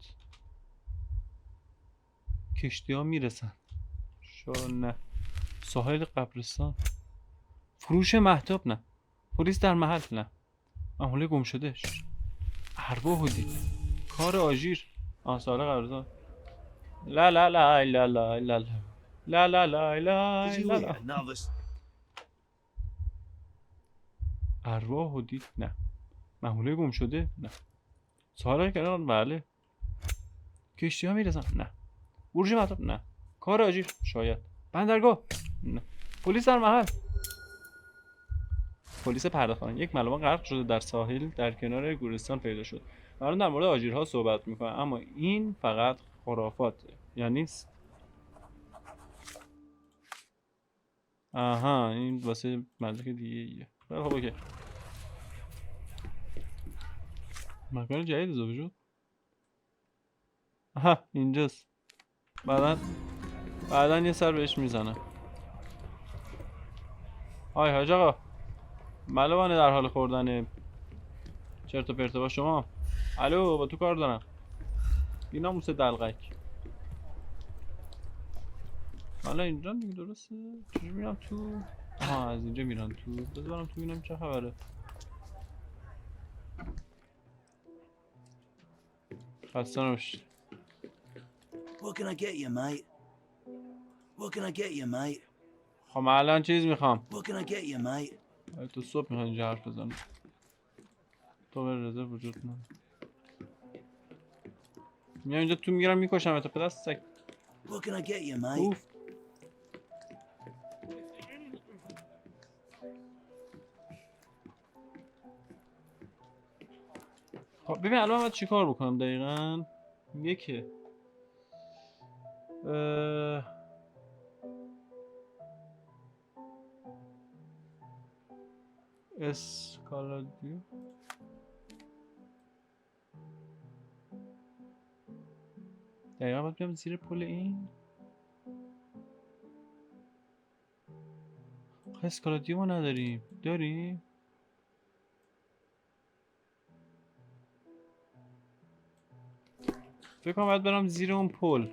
کشتی ها میرسن. نه. ساحل قبرستان. فروش مهرداد نه. پلیس در محل نه. محموله گم شده. ارواح بودی. کار آژیر. ساحل قبرستان. لا لا لا لا لا لا لا لا لا لا لا لا لا. ارواح بودی نه. محموله گم شده نه. ساحل کنار بله. کشتی ها میرسن نه. برج مهرداد نه. کار آژیر شاید. بندرگاه نه. پلیس در محل. پلیس پرداختن. یک ملوان غرق شده در ساحل در کنار گورستان پیدا شد. الان در مورد آژیرها صحبت میکنه اما این فقط خرافاته. یعنی این واسه مدرک دیگه ایه. خب اوکی. مکان جدید اضافه شد. اینجاست. بعداً یه سر بهش میزنم. حاج آقا ملوانه در حال خوردن چرت و پرت با شما. الو با تو کار دارم. اینا موسه دلغک. حالا اینجا دیگه درسته؟ چجوری میرم تو؟ از اینجا میرم تو. بذار برم تو ببینم چه خبره. خسته نباشید. What can I get you, mate? What can I get you, mate? خب من الان چیز میخوام. What can I get you, mate? تو صبح میخوای اینجا حرف بزنم. تو به رزرو وجود نداره. میام اینجا تو میگیرم میکشم تا پدر سگ. What can I get you, mate? اوف. خب ببین الان باید چیکار بکنم دقیقاً؟ یکه اسکالادیو دقیقا باید بیام زیر پل این اسکالادیو ما نداریم داریم؟ فکر کنم باید برم زیر اون پل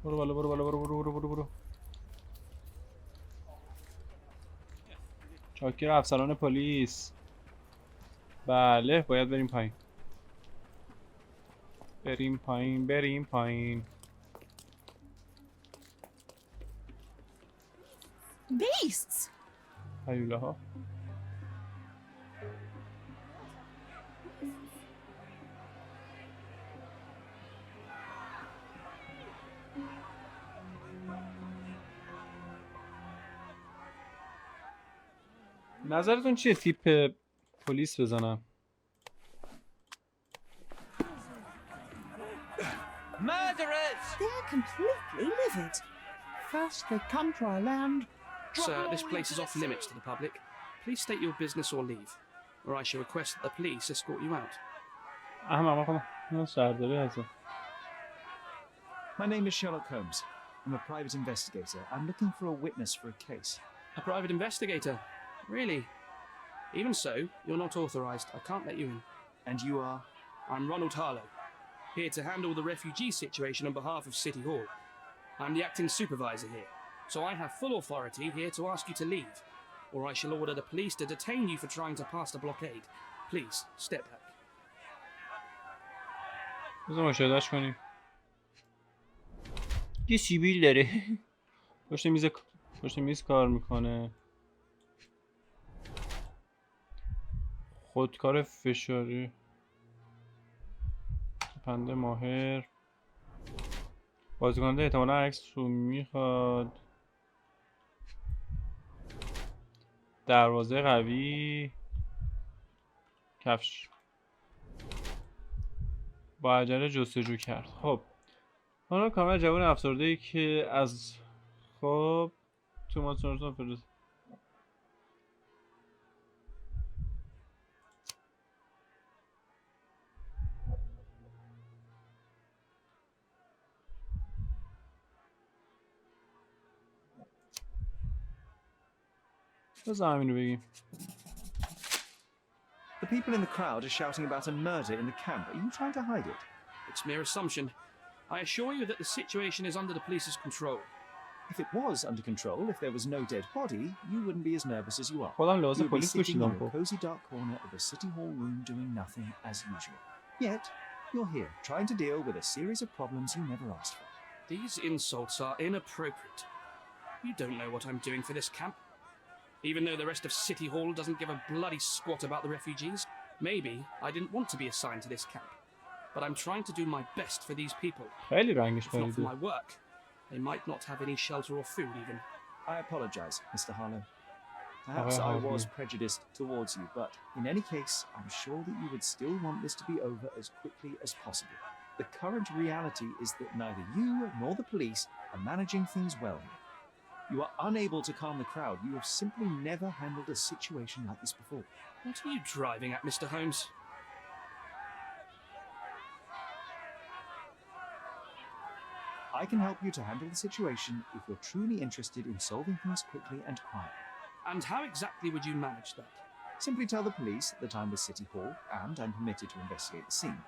برو بالا برو بالا برو چاکر افسران پلیس. بله باید بریم پایین. Beasts! هیوله ها. نظرتون چیه تیپ پلیس بزنم؟ Murderers! They're completely livid. First they come to our land. Sir, this place is off limits to the public. Please state your business or leave, or I shall request that the police escort you out. My name is Sherlock Holmes. I'm a private investigator. I'm looking for a witness for a case. A private investigator? Really? Even so, you're not authorized. I can't let you in. And you are? I'm Ronald Harlow, here to handle the refugee situation on behalf of City Hall. I'm the acting supervisor here, so I have full authority here to ask you to leave, or I shall order the police to detain you for trying to pass the blockade. Please, step back. بذار مشاهدهش کنیم. یه سیبیل داره. پشت میز کار میکنه. خودکار فشاری. پنده ماهر. بازیکننده احتمالا عکس رو میخواد. دروازه قوی. کفش. با عجله جستجو کرد. خب حالا کامل جوان افسرده‌ای که از خواب تو ماتورتون فرست. بذار همینو بگیم. The people in the crowd are shouting about a murder in the camp. Are you trying to hide it? It's mere assumption. I assure you that the situation is under the police's control. If it was under control, if there was no dead body, you wouldn't be as nervous as you are. خودم لحاظ You would be پلیس sitting in پوشیدم. a cozy dark corner of a city hall room doing nothing as usual. Yet, you're here, trying to deal with a series of problems you never asked for. These insults are inappropriate. You don't know what I'm doing for this camp. Even though the rest of City Hall doesn't give a bloody squat about the refugees, maybe I didn't want to be assigned to this camp. But I'm trying to do my best for these people. خیلی رنگش If not for پریده. my work, they might not have any shelter or food even. I apologize, Mr. Harlow. Perhaps I was prejudiced towards you, but in any case, I'm sure that you would still want this to be over as quickly as possible. The current reality is that neither you nor the police are managing things well here. You are unable to calm the crowd. You have simply never handled a situation like this before. What are you driving at, Mr. Holmes? I can help you to handle the situation if you're truly interested in solving things quickly and quietly. And how exactly would you manage that? Simply tell the police that I'm with City Hall and I'm permitted to investigate the scene.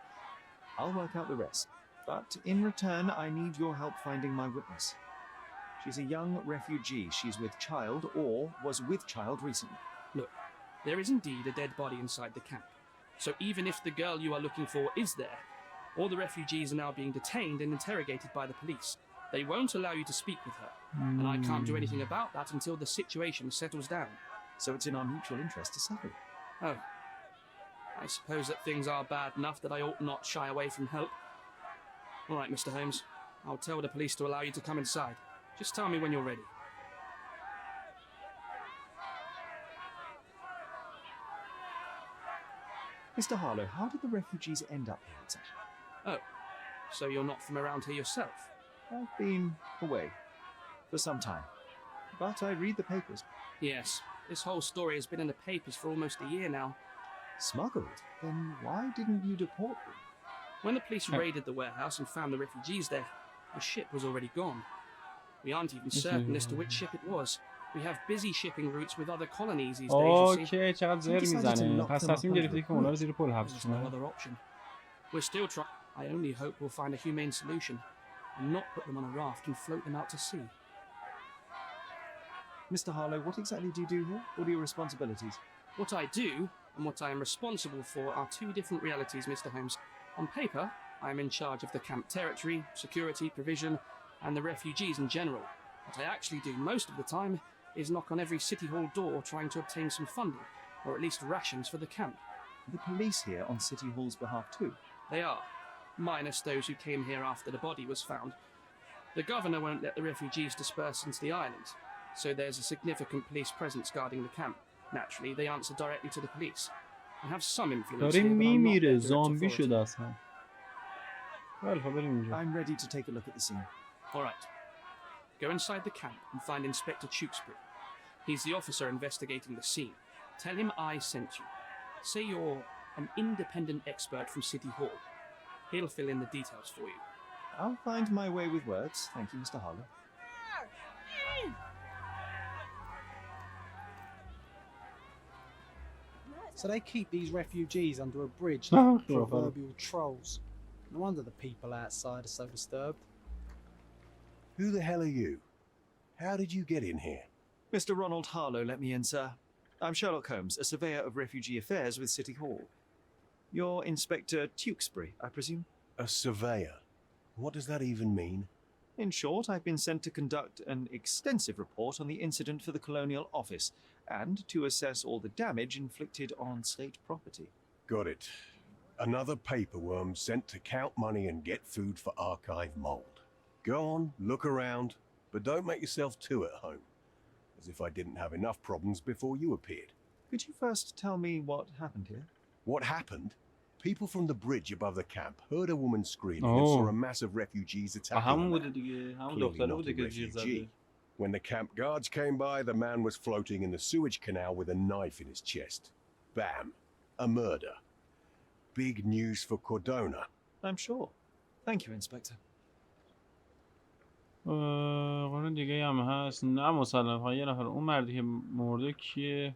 I'll work out the rest. But in return, I need your help finding my witness. She's a young refugee. She's with child or was with child recently. Look, there is indeed a dead body inside the camp. So even if the girl you are looking for is there, all the refugees are now being detained and interrogated by the police. They won't allow you to speak with her. And I can't do anything about that until the situation settles down. so it's in our mutual interest to settle it. Oh. I suppose that things are bad enough that I ought not shy away from help. All right, Mr. Holmes. I'll tell the police to allow you to come inside. Just tell me when you're ready. Mr. Harlow, how did the refugees end up here exactly? Oh, so you're not from around here yourself? I've been away for some time, but I read the papers. Yes, this whole story has been in the papers for almost a year now. Smuggled? Then why didn't you deport them? When the police raided the warehouse and found the refugees there, the ship was already gone. We aren't even certain as to which ship it was. We have busy shipping routes with other colonies these days, you see. اوکی چقدر زر میزنه. پس تصمیم گرفتی که اونا رو زیر پل حبس There's no کنه. other option. We're still trying. I only hope we'll find a humane solution and not put them on a raft and float them out to sea. Mr. Harlow, what exactly do you do here? What are your responsibilities? What I do and what I am responsible for are two different realities, Mr. Holmes. On paper, I am in charge of the camp territory, security, provision, and the refugees in general. What I actually do most of the time is knock on every city hall door trying to obtain some funding, or at least rations for the camp. The police here on City Hall's behalf too? They are, minus those who came here after the body was found. The governor won't let the refugees disperse into the island, so there's a significant police presence guarding the camp. Naturally, they answer directly to the police and have some influence داره here, but I'm not their میمیره direct زامبی authority. شده اصلا. خیلی خب بریم اینجا. I'm ready to take a look at the scene. All right. Go inside the camp and find Inspector Tewkesbury. He's the officer investigating the scene. Tell him I sent you. Say you're an independent expert from City Hall. He'll fill in the details for you. I'll find my way with words. Thank you, Mr. Harlow. So they keep these refugees under a bridge Oh, like sure, proverbial trolls. No wonder the people outside are so disturbed. Who the hell are you? How did you get in here? Mr. Ronald Harlow let me in, sir. I'm Sherlock Holmes, a surveyor of refugee affairs with City Hall. You're Inspector Tewkesbury, I presume? A surveyor? What does that even mean? In short, I've been sent to conduct an extensive report on the incident for the Colonial Office and to assess all the damage inflicted on state property. Got it. Another paperworm sent to count money and get food for archive mold. Go on, look around, but don't make yourself too at home. As if I didn't have enough problems before you appeared. Could you first tell me what happened here? What happened? People from the bridge above the camp heard a woman screaming and saw a mass of refugees attacking همون them. بوده دیگه. همون Clearly دختره not بوده a که جیغ زده. refugee. When the camp guards came by, the man was floating in the sewage canal with a knife in his chest. Bam. A murder. Big news for Cordona. I'm sure. Thank you, Inspector. قانون دیگه هم هست. نه مسلم فقط یه نفر. اون مردی که مرده کیه؟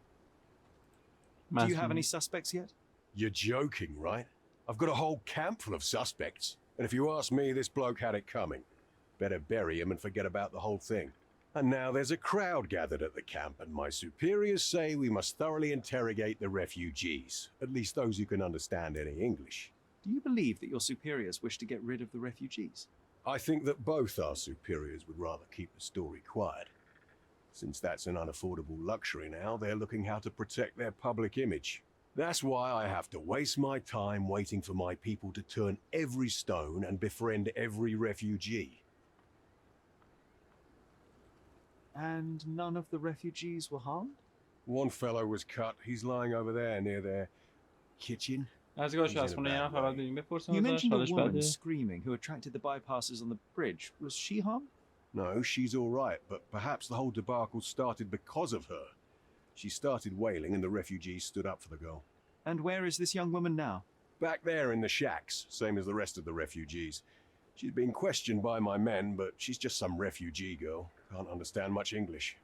Do you have any suspects yet? You're joking, right? I've got a whole camp full of suspects. And if you ask me, this bloke had it coming. Better bury him and forget about the whole thing. And now there's a crowd gathered at the camp, and my superiors say we must thoroughly interrogate the refugees, at least those who can understand any English. Do you believe that your superiors wish to get rid of the refugees? I think that both our superiors would rather keep the story quiet. Since that's an unaffordable luxury now, they're looking how to protect their public image. That's why I have to waste my time waiting for my people to turn every stone and befriend every refugee. And none of the refugees were harmed? One fellow was cut. He's lying over there near their kitchen. از گاهش از خونه یه نفر باید بریم بپرسیم You ازش mentioned a حالش woman بده. screaming who attracted the bypassers on the bridge. Was she harmed? No, she's all right, but perhaps the whole debacle started because of her. She started wailing and the refugees stood up for the girl. And where is this young woman now? Back there in the shacks, same as the rest of the refugees. She's been questioned by my men, but she's just some refugee girl. Can't understand much English.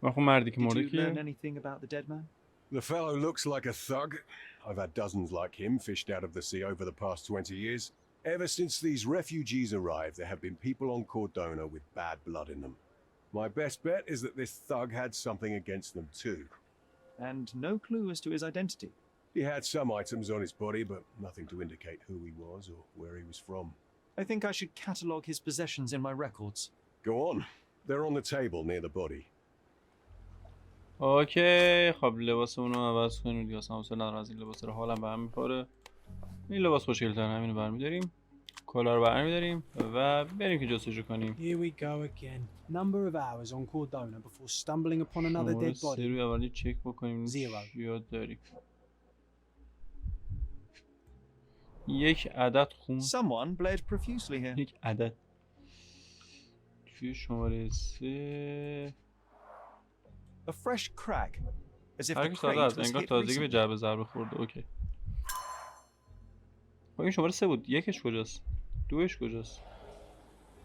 آخه مردی که Did مرده you learn کیه؟ anything about the dead man? The fellow looks like a thug. I've had dozens like him fished out of the sea over the past 20 years. Ever since these refugees arrived, there have been people on Cordona with bad blood in them. My best bet is that this thug had something against them too. And no clue as to his identity? He had some items on his body, but nothing to indicate who he was or where he was from. I think I should catalogue his possessions in my records. Go on. They're on the table near the body. اوکی خب لباسمون رو عوض کنیم دیگه، اصلا حوصله ندارم از این لباس رو، حالم به هم میخوره. این لباس خوشگل‌تره، همین رو برمی‌داریم، کلاه رو برمی‌داریم و بریم که جستجو کنیم. Here we go again. Number of hours on Cordona before stumbling upon another شماره dead body. سری اولی چک بکنیم. Zero. یاد داریم. یک عدد خون. Someone bled profusely here. یک عدد. توی شماره 3 A fresh crack as if the هرکش تازه crate است، was انگار hit تازگی به recently. جعبه ضربه خورده. اوکی. خب این شماره 3 بود. یکش کجاست؟ دوش کجاست؟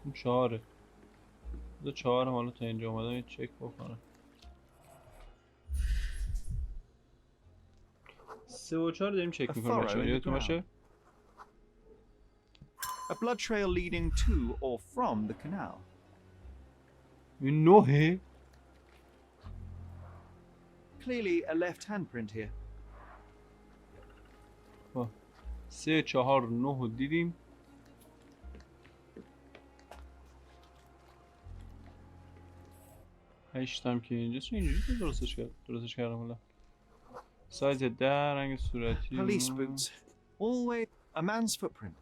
این 4. دو 4 حالا تا اینجا اومدم یه چک بکنم. 3 و 4 داریم چک میکنیم بچه‌ها، یادتون باشه. A blood trail leading to or from the canal. این 9. Clearly a left handprint here. 3 4 9 رو دیدیم. هشتم که اینجاست. چه اینجوری درستش کردم حالا. سایز 10 رنگ صورتی. Police boots. Always a man's footprint.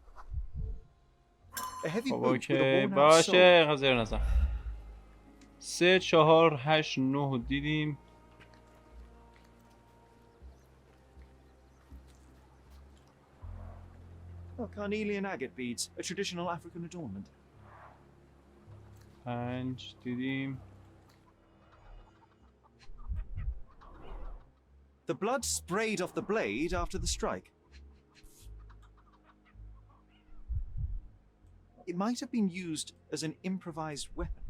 A heavy خب boot with a اوکی worn out باشه، sole. قضیه نزن. 3 4 8 9 رو دیدیم. Oh, carnelian agate beads, a traditional African adornment. 5 دیدیم. The blood sprayed off the blade after the strike. It might have been used as an improvised weapon.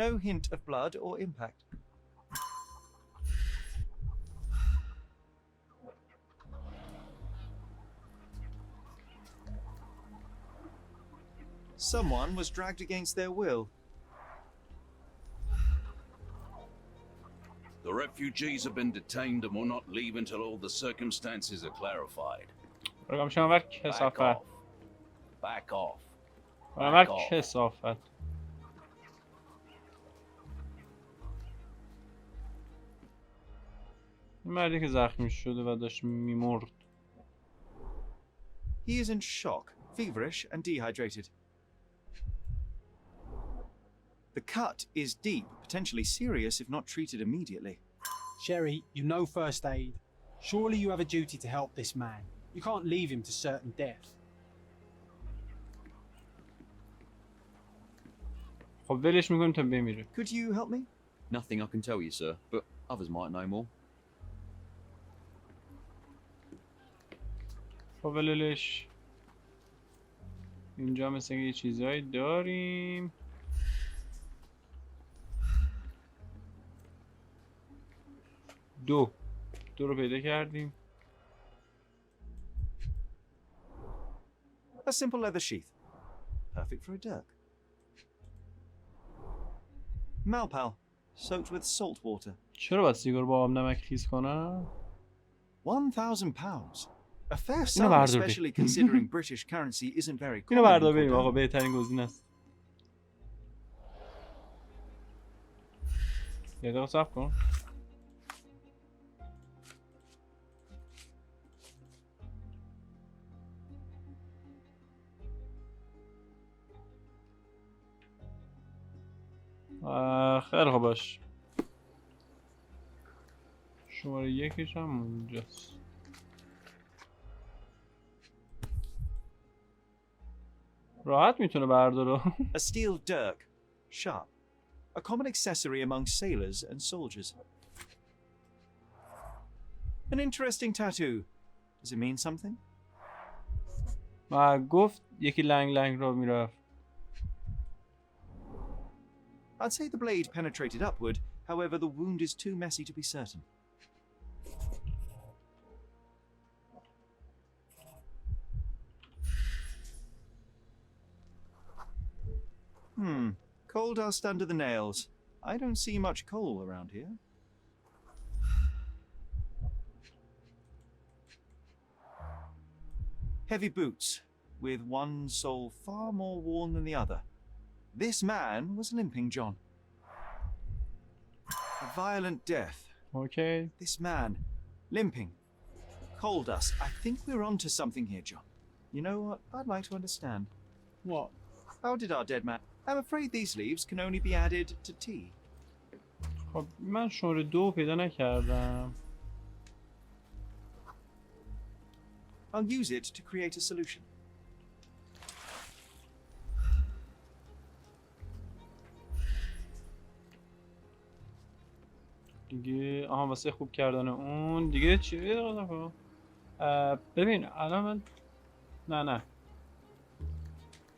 No hint of blood or impact. Someone was dragged against their will. The refugees have been detained and will not leave until all the circumstances are clarified. کثافت. Back off. کثافت. این مردی که زخمی شده و داشت میمرد. He is in shock, feverish and dehydrated. The cut is deep, potentially serious if not treated immediately. Sherry, you know first aid. Surely you have a duty to help this man. You can't leave him to certain death. خب ولش میکنیم تا بمیره. Could you help me? Nothing I can tell you, sir, but others might know more. خب ولش. اینجا مثل یه چیزایی داریم. دو رو پیدا کردیم. A simple leather sheath. Perfect for a dirk. Malpal, soaked with salt water. چرا باید سیگار با آب نمک خیس کنم؟ 1,000 pounds. A fair sum, especially considering British currency isn't very common. اینو بردار بریم آقا، بهترین گزینه است. یه دقیقه صبر کن. خیلی خوب باش. شماره یکیش هم اونجاست. راحت میتونه برداره. A steel dirk, sharp. A common accessory among sailors and soldiers. An interesting tattoo. Does it mean something? گفت یکی لنگ را میرفت. I'd say the blade penetrated upward, however the wound is too messy to be certain. Coal dust under the nails. I don't see much coal around here. Heavy boots, with one sole far more worn than the other. This man was limping John. A violent death. Okay. This man, limping. Coal dust. I think we're onto something here, John. You know what? I'd like to understand. What? How did our dead man... I'm afraid these leaves can only be added to tea. خب من شماره 2 پیدا نکردم. I'll use it to create a solution. دیگه آها واسه خوب کردن اون دیگه چی ببین الان من نه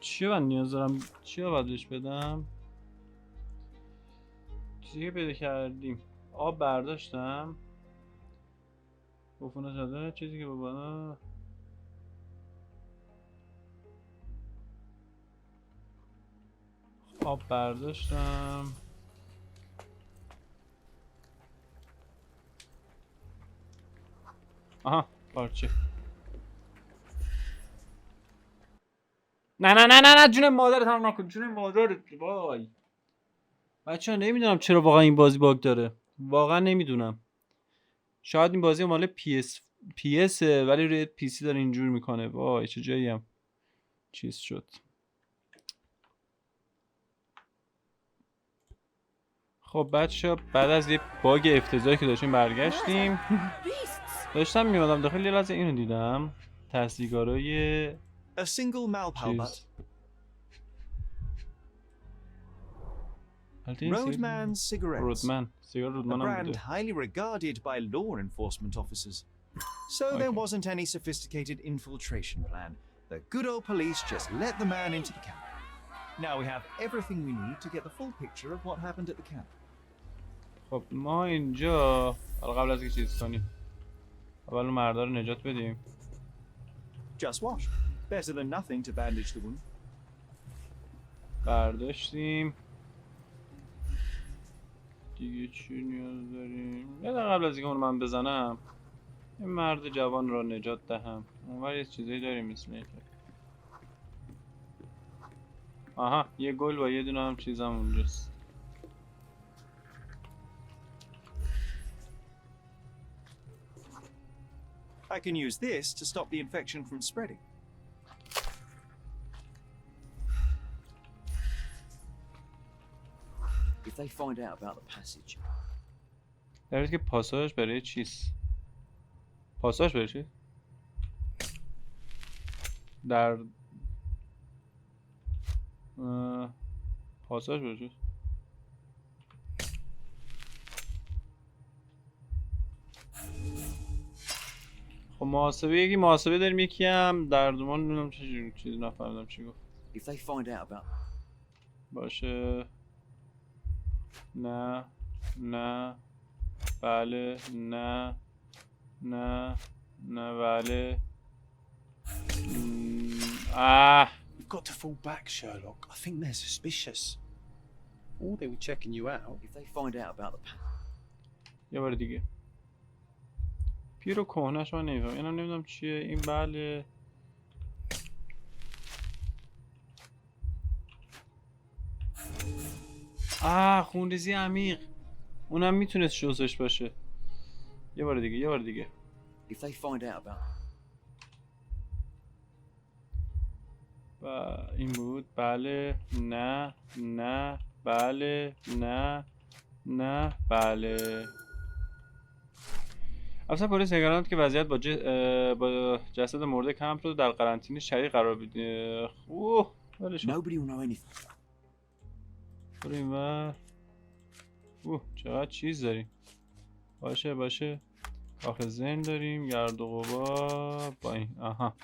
چی من نیاز دارم چی باید بهش بدم چیزی پیدا کردیم آب برداشتم عفونت شده چیزی که بابا آب برداشتم آها پارچه نه جون مادرت هم نکن جون مادرت وای بچه‌ها نمیدونم چرا واقعا این بازی باگ داره واقعا نمیدونم شاید این بازی مال PS ولی روی PC داره اینجور میکنه وای چه جایی هم چیز شد خب بچه‌ها بعد از یه باگ افتضاحی که داشتیم برگشتیم داشتم میادم داخل یه لحظه اینو دیدم تصدیحگارای A single malpalbat. Roadman cigarettes. A brand highly regarded by law enforcement officers. So there wasn't any sophisticated infiltration plan. The good old police just let the man into the camp. Now we have everything we need to get the full picture of what happened at the camp. خب ما اینجا قبل از اینکه چیز کنیم اول مهرداد رو نجات بدیم. Just wash. Better than nothing to bandage the wound. برداشتیم. دیگه چی نیاز داریم؟ یه قبل از اینکه اون من بزنم این مرد جوان رو نجات دهم. اونور یه چیزایی داریم مثل اینکه آها یه گل و یه دونه هم چیزم اونجاست. I can use this to stop the infection from spreading. If they find out about the passage. در که پاساژ برای چیست؟ پاساژ برای چی؟ در پاساژ برای چی؟ خب محاسبه داریم یکی هم دردمان نمیدونم چه چیزی نفهمیدم چی گفت. If they find out about باشه نه بله نه بله You've got to fall back, Sherlock. I think they're suspicious. Or they were checking you out. If they find out about the یه بار دیگه پیرو کهنه‌ش من نمیفهم اینم نمیدونم چیه این بله خونریزی عمیق اونم میتونست شوزش باشه یه بار دیگه If they find out about این بود بله نه بله نه بله افسر پلیس نگرانند که وضعیت با جسد مرده کمپ رو در قرنطینه شدید قرار بده. Nobody will know anything. برو اینور. چقدر چیز داریم. باشه. کاخ زن داریم. گرد و غبار با این. آها.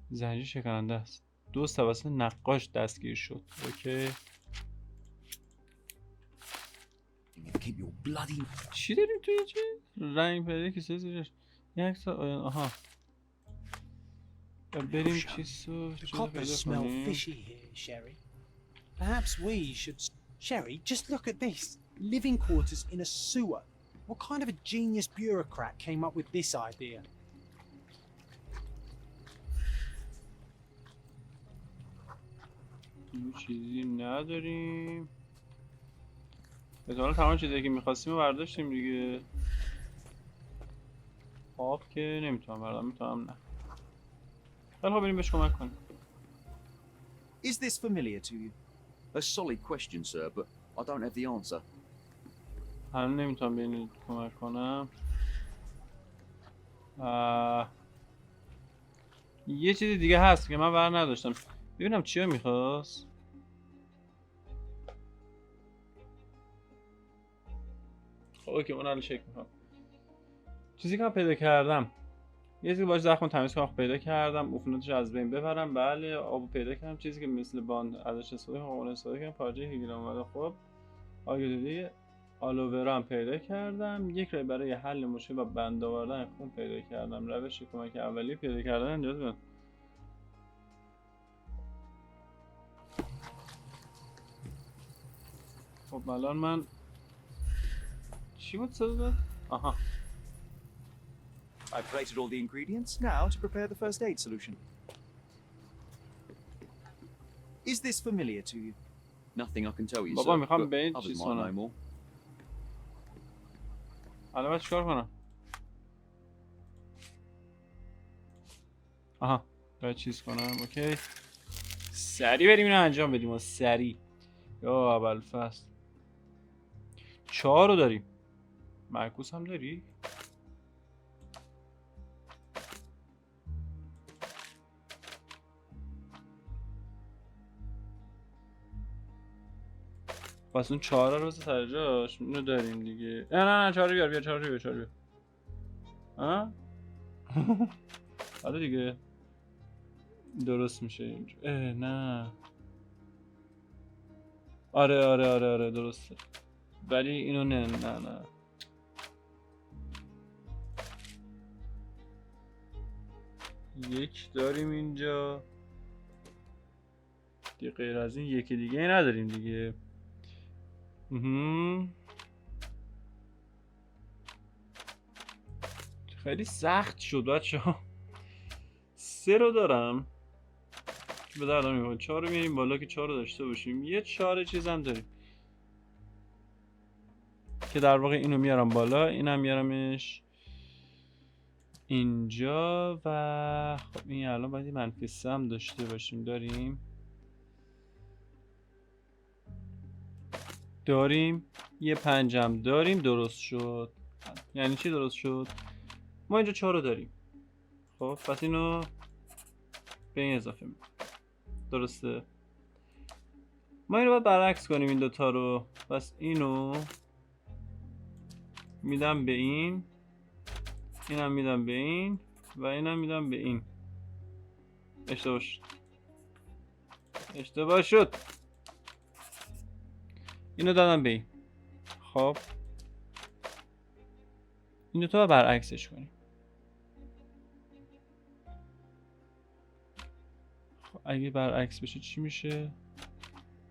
زنجیر شکننده است. دوست توسط نقاش دستگیر شد. اوکی. چی داریم توی چی؟ رنگ پیدا کسی زیرش. یک تا آها. بریم چیزو پیدا کنیم. Perhaps we should... Sherry, just look at this. Living quarters in a sewer. What kind of a genius bureaucrat came up with this idea? چیزی نداریم. احتمالا تمام چیزایی که میخواستیم رو برداشتیم دیگه. آب که نمیتونم بردارم، میتونم نه. خیلی خب بریم بهش کمک کنیم. Is this familiar to you? A solid question, sir, but I don't have the answer. هنوز نمیتونم به این کمک کنم. یه چیز دیگه هست که من بر نداشتم. ببینم چیا میخواست. خب اوکی اون الان چک میکنم. چیزی که من پیدا کردم یه چیزی باشه زخم تمیز کنم. پیدا کردم عفونتش از بین ببرم. بله آبو پیدا کردم. چیزی که مثل باند ازش استفاده کنم اون استفاده کنم. پارچه هیگل اومده. خب آگهی آلوورا هم پیدا کردم. یک راه برای حل مشکل با بند آوردن خون پیدا کردم. روش کمک اولیه پیدا کردن انجام بدم. خب الان من چی بود صدا داد؟ آها. I've created all the ingredients now to prepare the first aid solution. Is this familiar to you? Nothing I can tell you, بابا sir, میخوام but به این others چیز might know کنم. more. الان باید چیکار کنم؟ آها باید چیز کنم. اوکی سریع بریم اینو انجام بدیم. سریع یا اول فصل 4 رو داریم. معکوس هم داری؟ پس اون 4 رو بذار سر جاش. اینو داریم دیگه. نه 4 بیار بیا 4 بیار. ها؟ آره دیگه درست میشه اینجا. نه آره درسته. ولی اینو نه یک داریم اینجا دیگه. غیر از این یکی دیگه نداریم دیگه. خیلی سخت شد بچه‌ها. 3 رو دارم به درد نمیخوره. 4 رو میاریم بالا که 4 رو داشته باشیم. یه 4 چیز هم داریم که در واقع اینو میارم بالا. اینم میارمش اینجا و خب این الان باید منفی 3 هم داشته باشیم. داریم یه 5 هم داریم. درست شد. یعنی چی درست شد؟ ما اینجا 4 رو داریم. خب پس اینو به این اضافه میکنم. درسته. ما اینو باید برعکس کنیم این دوتا رو. پس اینو میدم به این. اینم میدم به این و اینم میدم به این. اشتباه شد. اینو دادم به این. خب این دوتا رو برعکسش کنیم. خب اگه برعکس بشه چی میشه؟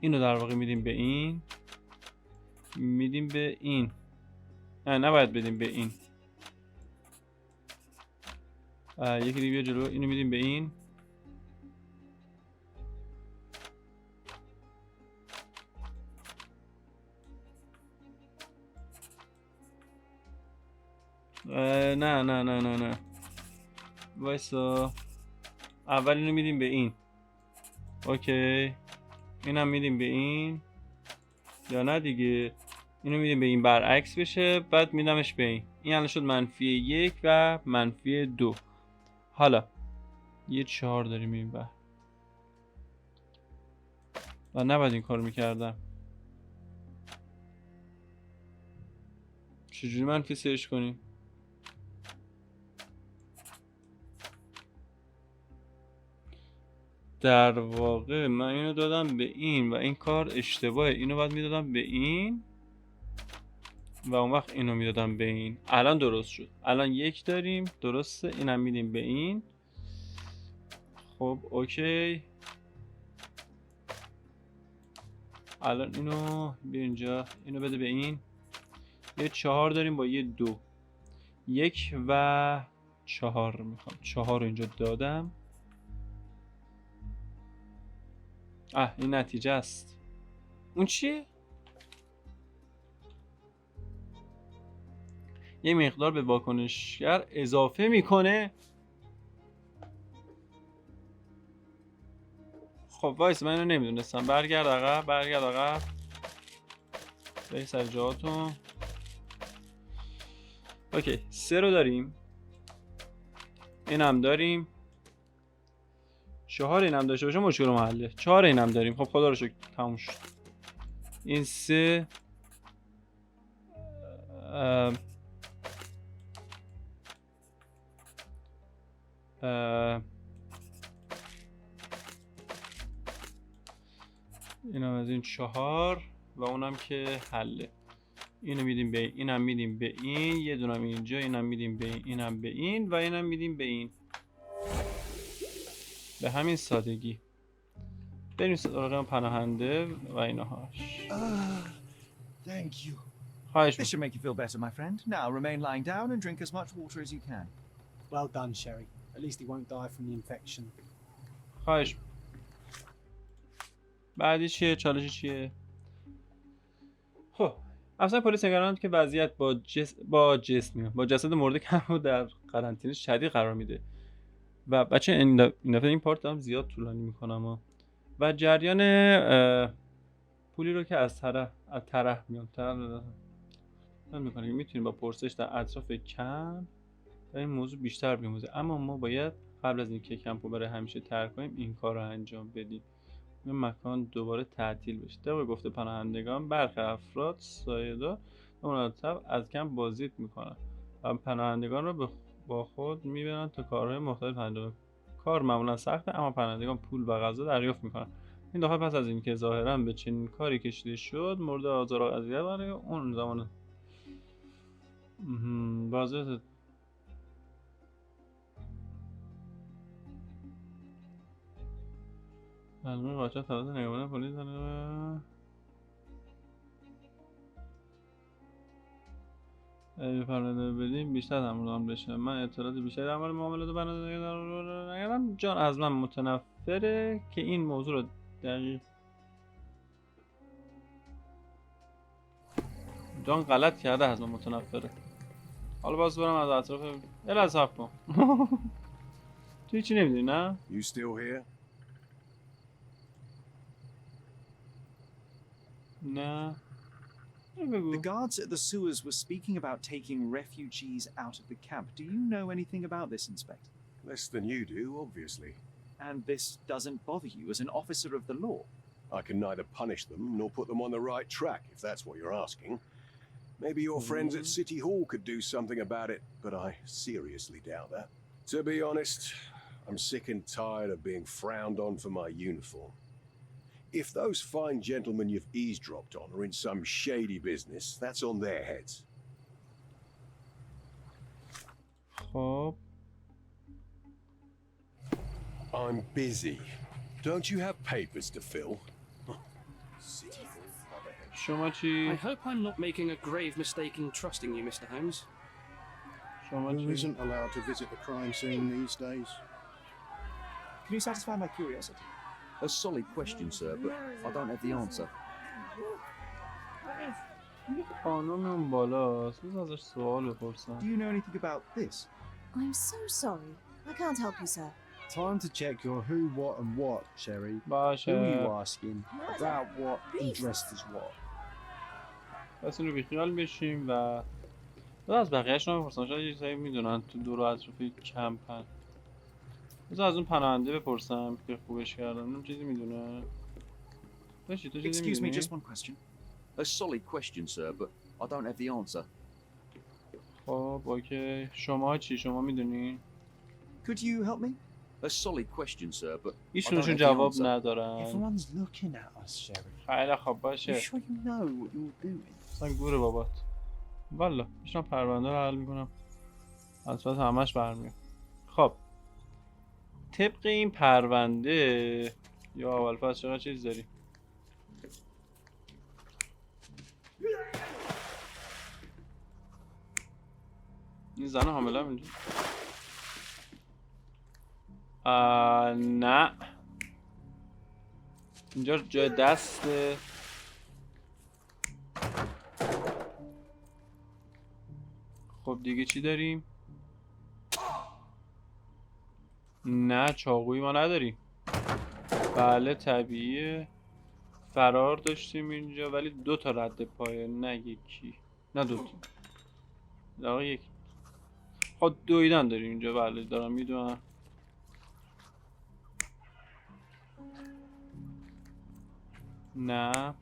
اینو در واقع میدیم به این. میدیم به این. نه نباید بدیم به این. یکی دیگه بیا جلو. اینو میدیم به این. نه وایسا. اول اینو میدیم به این. اوکی اینم میدیم به این. یا نه دیگه اینو میدیم به این برعکس بشه. بعد میدمش به این. این الان شد -1 و -2. حالا یه 4 داریم این بر و نباید این کار میکردم. چجوری منفی 3 کنیم؟ در واقع من اینو دادم به این و این کار اشتباهه. اینو باید میدادم به این و اون وقت اینو میدادم به این. الان درست شد. الان 1 داریم. درسته. اینم میدیم به این. خب اوکی. الان اینو بیا اینجا. اینو بده به این. یه 4 داریم با یه 2. 1 و 4 میخوام. 4 رو اینجا دادم. این نتیجه است. اون چیه؟ یه مقدار به واکنشگر اضافه میکنه. خب وایس، من اینو نمیدونستم. برگرد عقب. به سر جاتون. اوکی 3 رو داریم. اینم داریم. 4 اینم داشته باشه مشکل محله. 4 اینم داریم. خب خدا رو شکر تموم شد. این 3 اینم از این 4 و اونم که حله. اینو میدیم به این، اینم میدیم به این، یه دونم اینجا، اینم میدیم به این، اینم به این و اینم میدیم به این. به همین سادگی. بریم سراغ پناهنده و اینهاش. Thank you. خواهش This should make you feel better, my friend. Now remain lying down and drink as much water as you can. Well done, Sherry. At least he won't die from the infection. خواهش. بعدی چیه؟ چالش چیه؟ خب افسر پلیس نگرانند که وضعیت با جسد مرده کم در قرنطینه شدید قرار میده و بچه این دفعه این پارت هم زیاد طولانی میکنم و جریان پولی رو که از طرح میام میکنه. میتونیم با پرسش در اطراف کم در این موضوع بیشتر بیاموزیم، اما ما باید قبل از اینکه کمپ رو برای همیشه ترک کنیم این کار رو انجام بدیم. این مکان دوباره تعطیل بشه. طبق گفته پناهندگان برخی افراد سایه‌دار و مرتب از کمپ بازدید میکنن و پناهندگان را با خود میبرن تا کارهای مختلف انجام بدن. کار معمولا سخته اما پناهندگان پول و غذا دریافت میکنن. این دفعه پس از اینکه ظاهرا به چنین کاری کشیده شد مورد آزار و اذیت برای اون زمان واضح معلومه قاچاق توسط نگهبان پلیس پرونده بدیم بیشتر تمام بشه. من اطلاعات بیشتری در مورد معاملات پناهندگان ندارم. جان از من متنفره که این موضوع رو دقیق جان غلط کرده، از من متنفره. حالا باز برم از اطراف صبر کن. تو هیچی نمیدونی نه؟ You still here? نه. The guards at the sewers were speaking about taking refugees out of the camp. Do you know anything about this, Inspector? Less than you do, obviously. And this doesn't bother you as an officer of the law? I can neither punish them nor put them on the right track, if that's what you're asking. Maybe your friends at City Hall could do something about it, but I seriously doubt that. To be honest, I'm sick and tired of being frowned on for my uniform. If those fine gentlemen you've eavesdropped on are in some shady business, that's on their heads. خب I'm busy. Don't you have papers to fill? شما چی؟ I hope I'm not making a grave mistake in trusting you, Mr. Holmes. شما Who چی؟ isn't allowed to visit the crime scene these days? Can you satisfy my curiosity? A solid question, sir, but I don't have the answer. خانم اون بالاست. بذار ازش سوال بپرسم. Do you know anything about this? I'm so sorry. I can't help you, sir. Time to check your who, what, and what, Sherry. باشه. Who are you asking? About what and dressed as what? پس این رو بیخیال بشیم و بذار از بقیه‌اش رو بپرسم. شاید یه چیزایی میدونن تو دور و اطراف کمپن. بذار از اون پناهنده بپرسم که خوبش کردم. اون چیزی میدونه؟ باشی تو چیزی Excuse me, میدونی؟ just one question. A solid question, sir, but I don't have the answer. خب اوکی. شما چی؟ شما میدونی؟ Could you help me? A solid question, sir, but I don't ایشونشون have the جواب answer. ندارن. Everyone's looking at us, Sherry. خیلی خب You باشه. sure you know what you're doing? اصلا گوره بابات. والا میشنم پرونده رو حل میکنم. از همش برمیاد. خب طبق این پرونده یا اول فصل چقدر چیز داری؟ این زن حامله هم اینجا؟ نه اینجا جای دسته. خب دیگه چی داریم؟ نه چاقویی ما نداریم. بله طبیعیه. فرار داشتیم اینجا ولی 2 تا رد پایه نه یکی. نه 2 تا. آقا یک. خب دویدن داریم اینجا. بله دارم میدونم. نه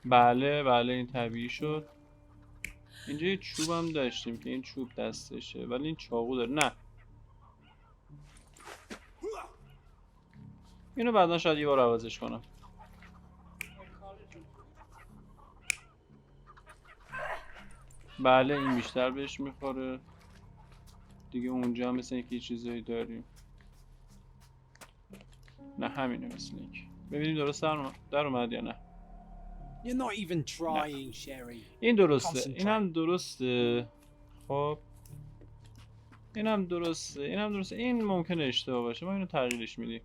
بله بله این طبیعی شد. اینجا یه چوب هم داشتیم که این چوب دستشه ولی این چاقو داره. نه اینو بعدا شاید یه بار عوضش کنم. بله این بیشتر بهش میخوره دیگه. اونجا هم مثل اینکه یه چیزایی داریم. نه همینه مثل اینکه. ببینیم درست در اومد یا نه. You're not even trying, Sherry. این درسته. این هم درسته. خب این هم درسته. این هم درسته. این ممکنه اشتباه باشه. ما اینو تغییرش میدیم.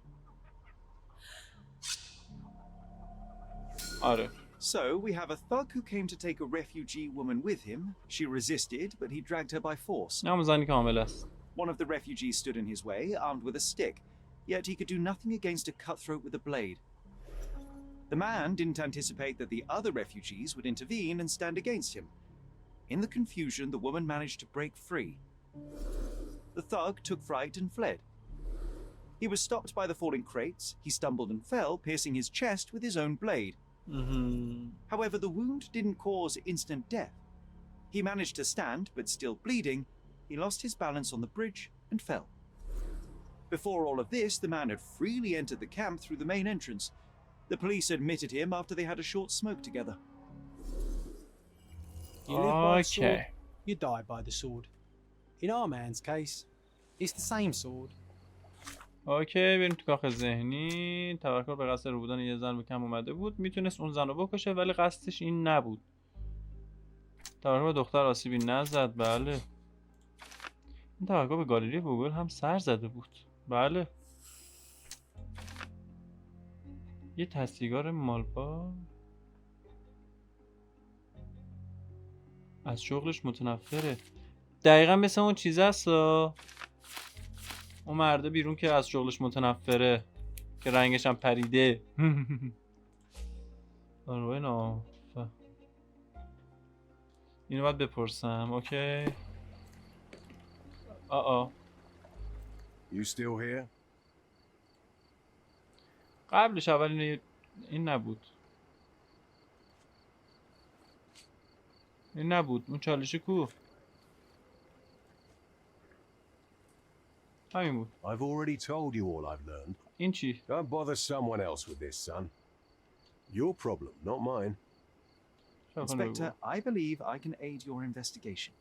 آره. So, we have a thug who came to take a refugee woman with him. She resisted, but he dragged her by force. نه زنی کامل است. One of the refugees stood in his way, armed with a stick, yet he could do nothing against a cutthroat with a blade. The man didn't anticipate that the other refugees would intervene and stand against him. In the confusion, the woman managed to break free. The thug took fright and fled. He was stopped by the falling crates. He stumbled and fell, piercing his chest with his own blade. However, the wound didn't cause instant death. He managed to stand, but still bleeding, he lost his balance on the bridge and fell. Before all of this, the man had freely entered the camp through the main entrance. The police admitted him after they had a short smoke together. You live by the sword, you die by the sword. In our man's case, it's the same sword. اوکی بریم تو کاخ ذهنی. توکل به قصد رو بودن یه زن به کم اومده بود. میتونست اون زن رو بکشه ولی قصدش این نبود. توکل به دختر آسیبی نزد. بله این توکل به گالری گوگل هم سر زده بود. بله یه تصدیگار مالبا از شغلش متنفره. دقیقا مثل اون چیز هست اون مرده بیرون که از شغلش متنفره که رنگش هم پریده. آره اینو باید بپرسم. اوکی You still here? قبلش اول این نبود. این نبود. اون چالش کو؟ همین بود. I've already told you all I've learned. این چی؟ Don't bother someone else with this, son. Your problem, not mine. Inspector, I believe I can aid your investigation.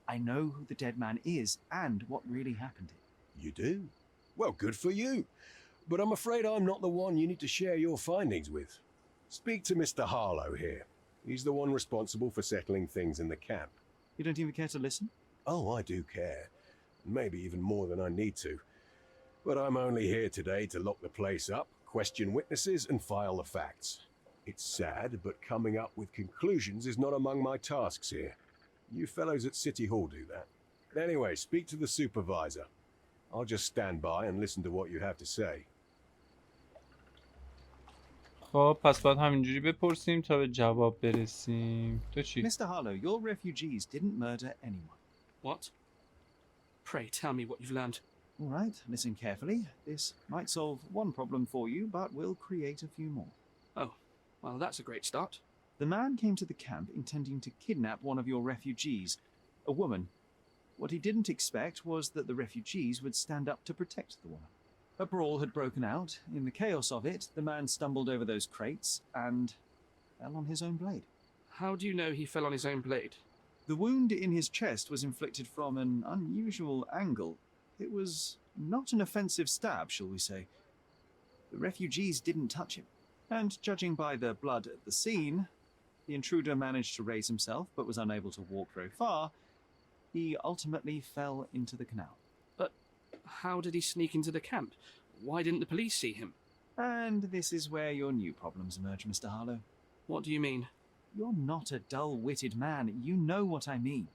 I know who the dead man is and what really happened. You do? Well, good for you. But I'm afraid I'm not the one you need to share your findings with. Speak to Mr. Harlow here. He's the one responsible for settling things in the camp. You don't even care to listen? Oh, I do care. Maybe even more than I need to. But I'm only here today to lock the place up, question witnesses, and file the facts. It's sad, but coming up with conclusions is not among my tasks here. You fellows at City Hall do that. Anyway, speak to the supervisor. I'll just stand by and listen to what you have to say. خب پس باید همینجوری بپرسیم تا به جواب برسیم. تو چی؟ Mr. Harlow, your refugees didn't murder anyone. What? Pray tell me what you've learned. All right, listen carefully. This might solve one problem for you, but will create a few more. Oh, well, that's a great start. The man came to the camp intending to kidnap one of your refugees, a woman. What he didn't expect was that the refugees would stand up to protect the woman. A brawl had broken out. In the chaos of it, the man stumbled over those crates and fell on his own blade. How do you know he fell on his own blade? The wound in his chest was inflicted from an unusual angle. It was not an offensive stab, shall we say. The refugees didn't touch him. And judging by the blood at the scene, the intruder managed to raise himself but was unable to walk very far. He ultimately fell into the canal. But how did he sneak into the camp? why didn't the police see him? And this is where your new problems emerge, Mr. Harlow. What do you mean? You're not a dull-witted man. You know what I mean.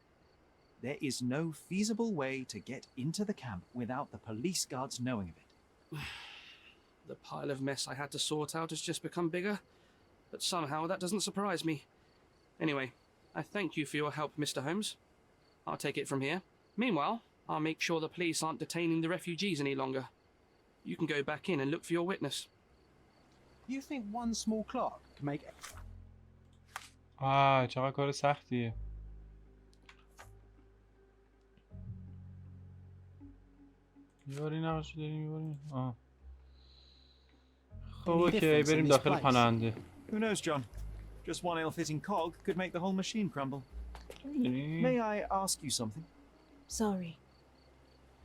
There is no feasible way to get into the camp without the police guards knowing of it. The pile of mess I had to sort out has just become bigger, but somehow that doesn't surprise me. Anyway, I thank you for your help, Mr. Holmes. I'll take it from here. Meanwhile, I'll make sure the police aren't detaining the refugees any longer. You can go back in and look for your witness. You think one small clock can make... چقدر کار سختیه. میباری نقاشی داری میباری؟ خب اوکی بریم داخل پناهنده. Who knows, John? Just one ill-fitting cog could make the whole machine crumble. May I ask you something? Sorry.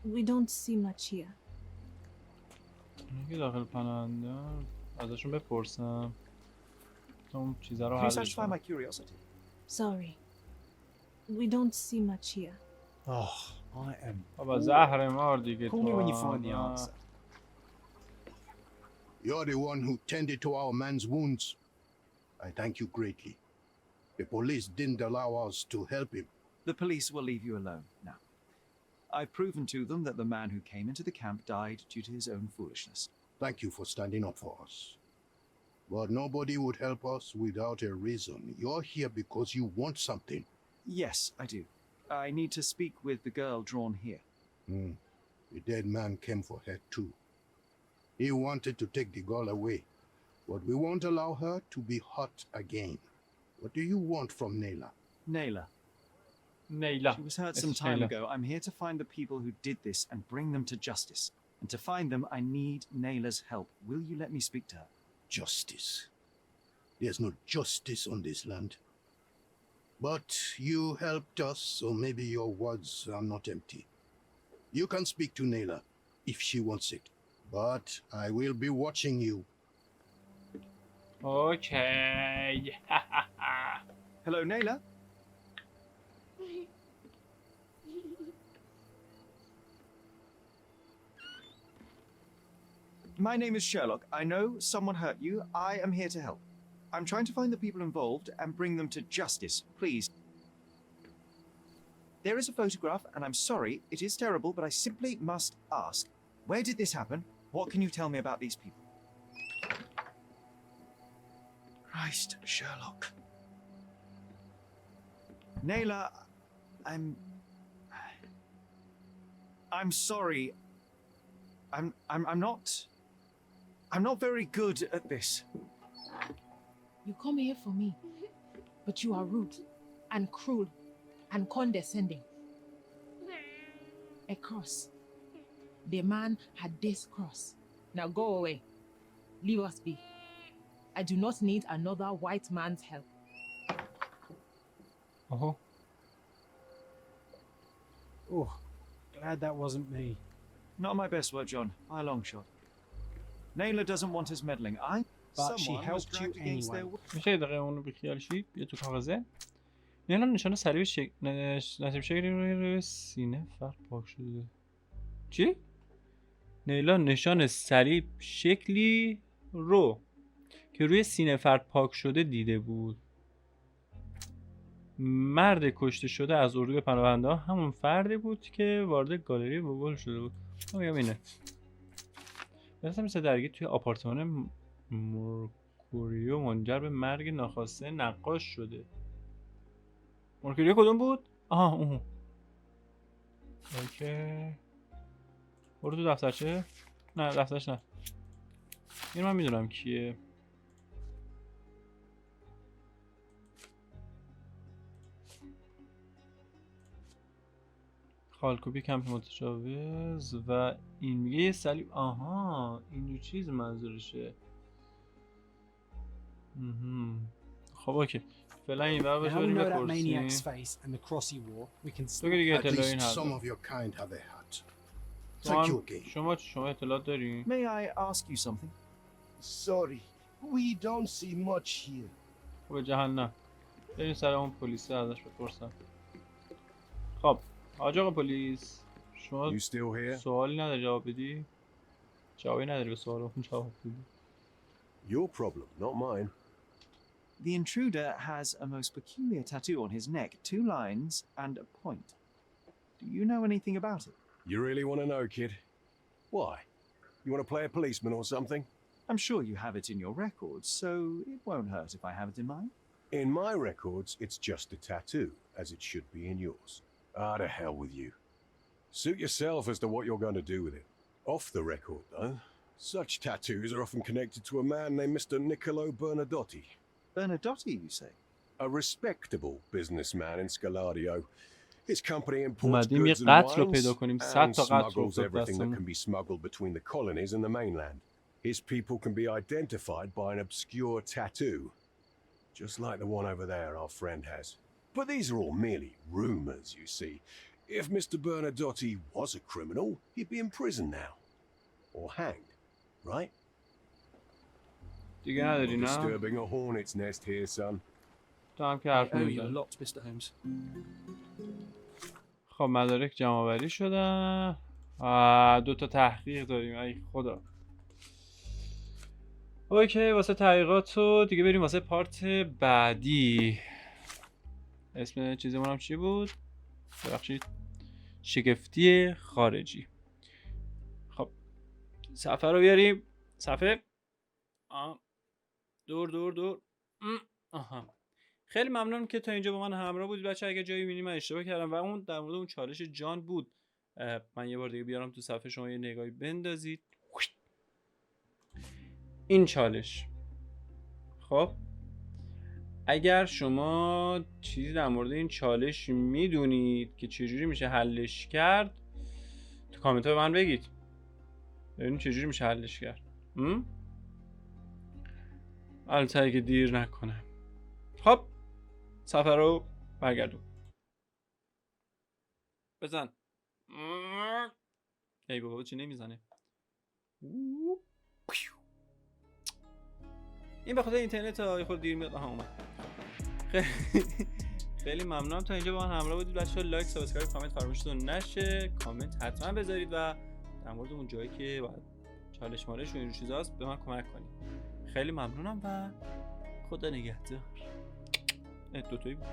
We don't see much here. میگه داخل پناهنده ازشون بپرسم. اون چیزا رو Can you حلش satisfy کنم. my curiosity? Sorry. We don't see much here. Oh, I am... بابا زهر مار دیگه Call me when you تو. find the answer. You're the one who tended to our man's wounds. I thank you greatly. The police didn't allow us to help him. The police will leave you alone now. I've proven to them that the man who came into the camp died due to his own foolishness. Thank you for standing up for us. But nobody would help us without a reason. You're here because you want something. Yes, I do. I need to speak with the girl drawn here. The dead man came for her too. He wanted to take the girl away, but we won't allow her to be hurt again. What do you want from Nayla? Nayla. Nayla. She was hurt some time ago. I'm here to find the people who did this and bring them to justice. And to find them, I need Nayla's help. Will you let me speak to her? Justice. There's no justice on this land. But you helped us, so maybe your words are not empty. You can speak to Nayla if she wants it. But I will be watching you. Okay. Hello, Nayla. My name is Sherlock. I know someone hurt you. I am here to help. I'm trying to find the people involved and bring them to justice. Please. There is a photograph, and I'm sorry, it is terrible, but I simply must ask. Where did this happen? What can you tell me about these people? Christ, Sherlock. Nayla, I'm sorry. I'm not very good at this. You come here for me, but you are rude and cruel and condescending. A cross. The man had this cross. Now go away. Leave us be. I do not need another white man's help. Oh. Oh, glad that wasn't me. Not my best work, John. By a long shot. Nayla doesn't want us meddling. But she helped you anyway. میشه دقیقه اونو بیخیال شید بیا تو کاغذه. نه نشانه صلیب نصیب شکلی روی سینه فرق پاک شده. چی؟ نیلا نشان صلیب شکلی رو که روی سینه فرد پاک شده دیده بود. مرد کشته شده از اردوی پناهنده همون فردی بود که وارد گالری وگل شده بود. میگم اینه. مثل درگیر توی آپارتمان مورکوریو منجر به مرگ ناخواسته نقاش شده. مورکوریو کدوم بود؟ آها اون. اوکی. برو تو دفترچه؟ نه دفترش نه. این من میدونم کیه. خالکوبی کمپ متجاوز و این میگه یه صلیب. آها اینجور چیز منظورشه. خب اوکی فعلا این ور باشه بریم بپرسیم. تو که دیگه اطلاع این هست. شما اطلاع داری؟ May I ask you something? Sorry, we don't see much here. خب جهنم بریم سر اون پلیسه ازش بپرسم. خب آقا پلیس شما سوالی نداری جواب بدی؟ جوابی نداری به سوالمون جواب بدی. Your problem, not mine. The intruder has a most peculiar tattoo on his neck, 2 lines and a point. Do you know anything about it? You really want to know, kid? Why? You want to play a policeman or something? I'm sure you have it in your records, so it won't hurt if I have it in mine. In my records, it's just a tattoo, as it should be in yours. Ah, to hell with you. Suit yourself as to what you're going to do with it. Off the record, though, such tattoos are often connected to a man named Mr. Niccolo Bernadotti. Bernadotti, you say? A respectable businessman in Scalario. His company imports اومدیم یه goods and قتل رو wines پیدا کنیم. 100 and تا قتل رو smuggles everything that دستمون. can be smuggled between the colonies and the mainland. His people can be identified by an obscure tattoo, just like the one over there our friend has. But these are all merely rumors, you see. If Mr. Bernadotti was a criminal, he'd be in prison now. Or hanged, right? دیگه نداری Not نه؟ disturbing a hornet's nest here, son. تو هم که حرف I owe you a نمیزنی. lot, Mr. Holmes. خب مدارک جمع آوری شدن. 2 تا تحقیق داریم. ای خدا. اوکی واسه تحقیقات رو دیگه بریم واسه پارت بعدی. اسم چیزمون هم چی بود؟ ببخشید. شگفتی خارجی. خب صفحه رو بیاریم. صفحه دور آها. خیلی ممنونم که تا اینجا با من همراه بودید بچه. اگه جایی می‌بینید من اشتباه کردم و اون در مورد اون چالش جان بود، من یه بار دیگه بیارم تو صفحه شما یه نگاهی بندازید. این چالش، خب اگر شما چیزی در مورد این چالش میدونید که چجوری میشه حلش کرد، تو کامنت ها به من بگید ببینید چجوری میشه حلش کرد. البته اگه دیر نکنه. خب صفحه رو برگردون. بزن. ای بابا چی نمیزنه؟ این به خاطر اینترنت ها خود دیر میاد. آها اومد. خیلی ممنونم تا اینجا با من همراه بودید بچه‌ها. لایک، سابسکرایب، کامنت فراموشتون نشه. کامنت حتما بذارید و در مورد اون جایی که باید چالش مالش و این چیزاست به من کمک کنید. خیلی ممنونم و خدا نگهدار. 2 تایی بود.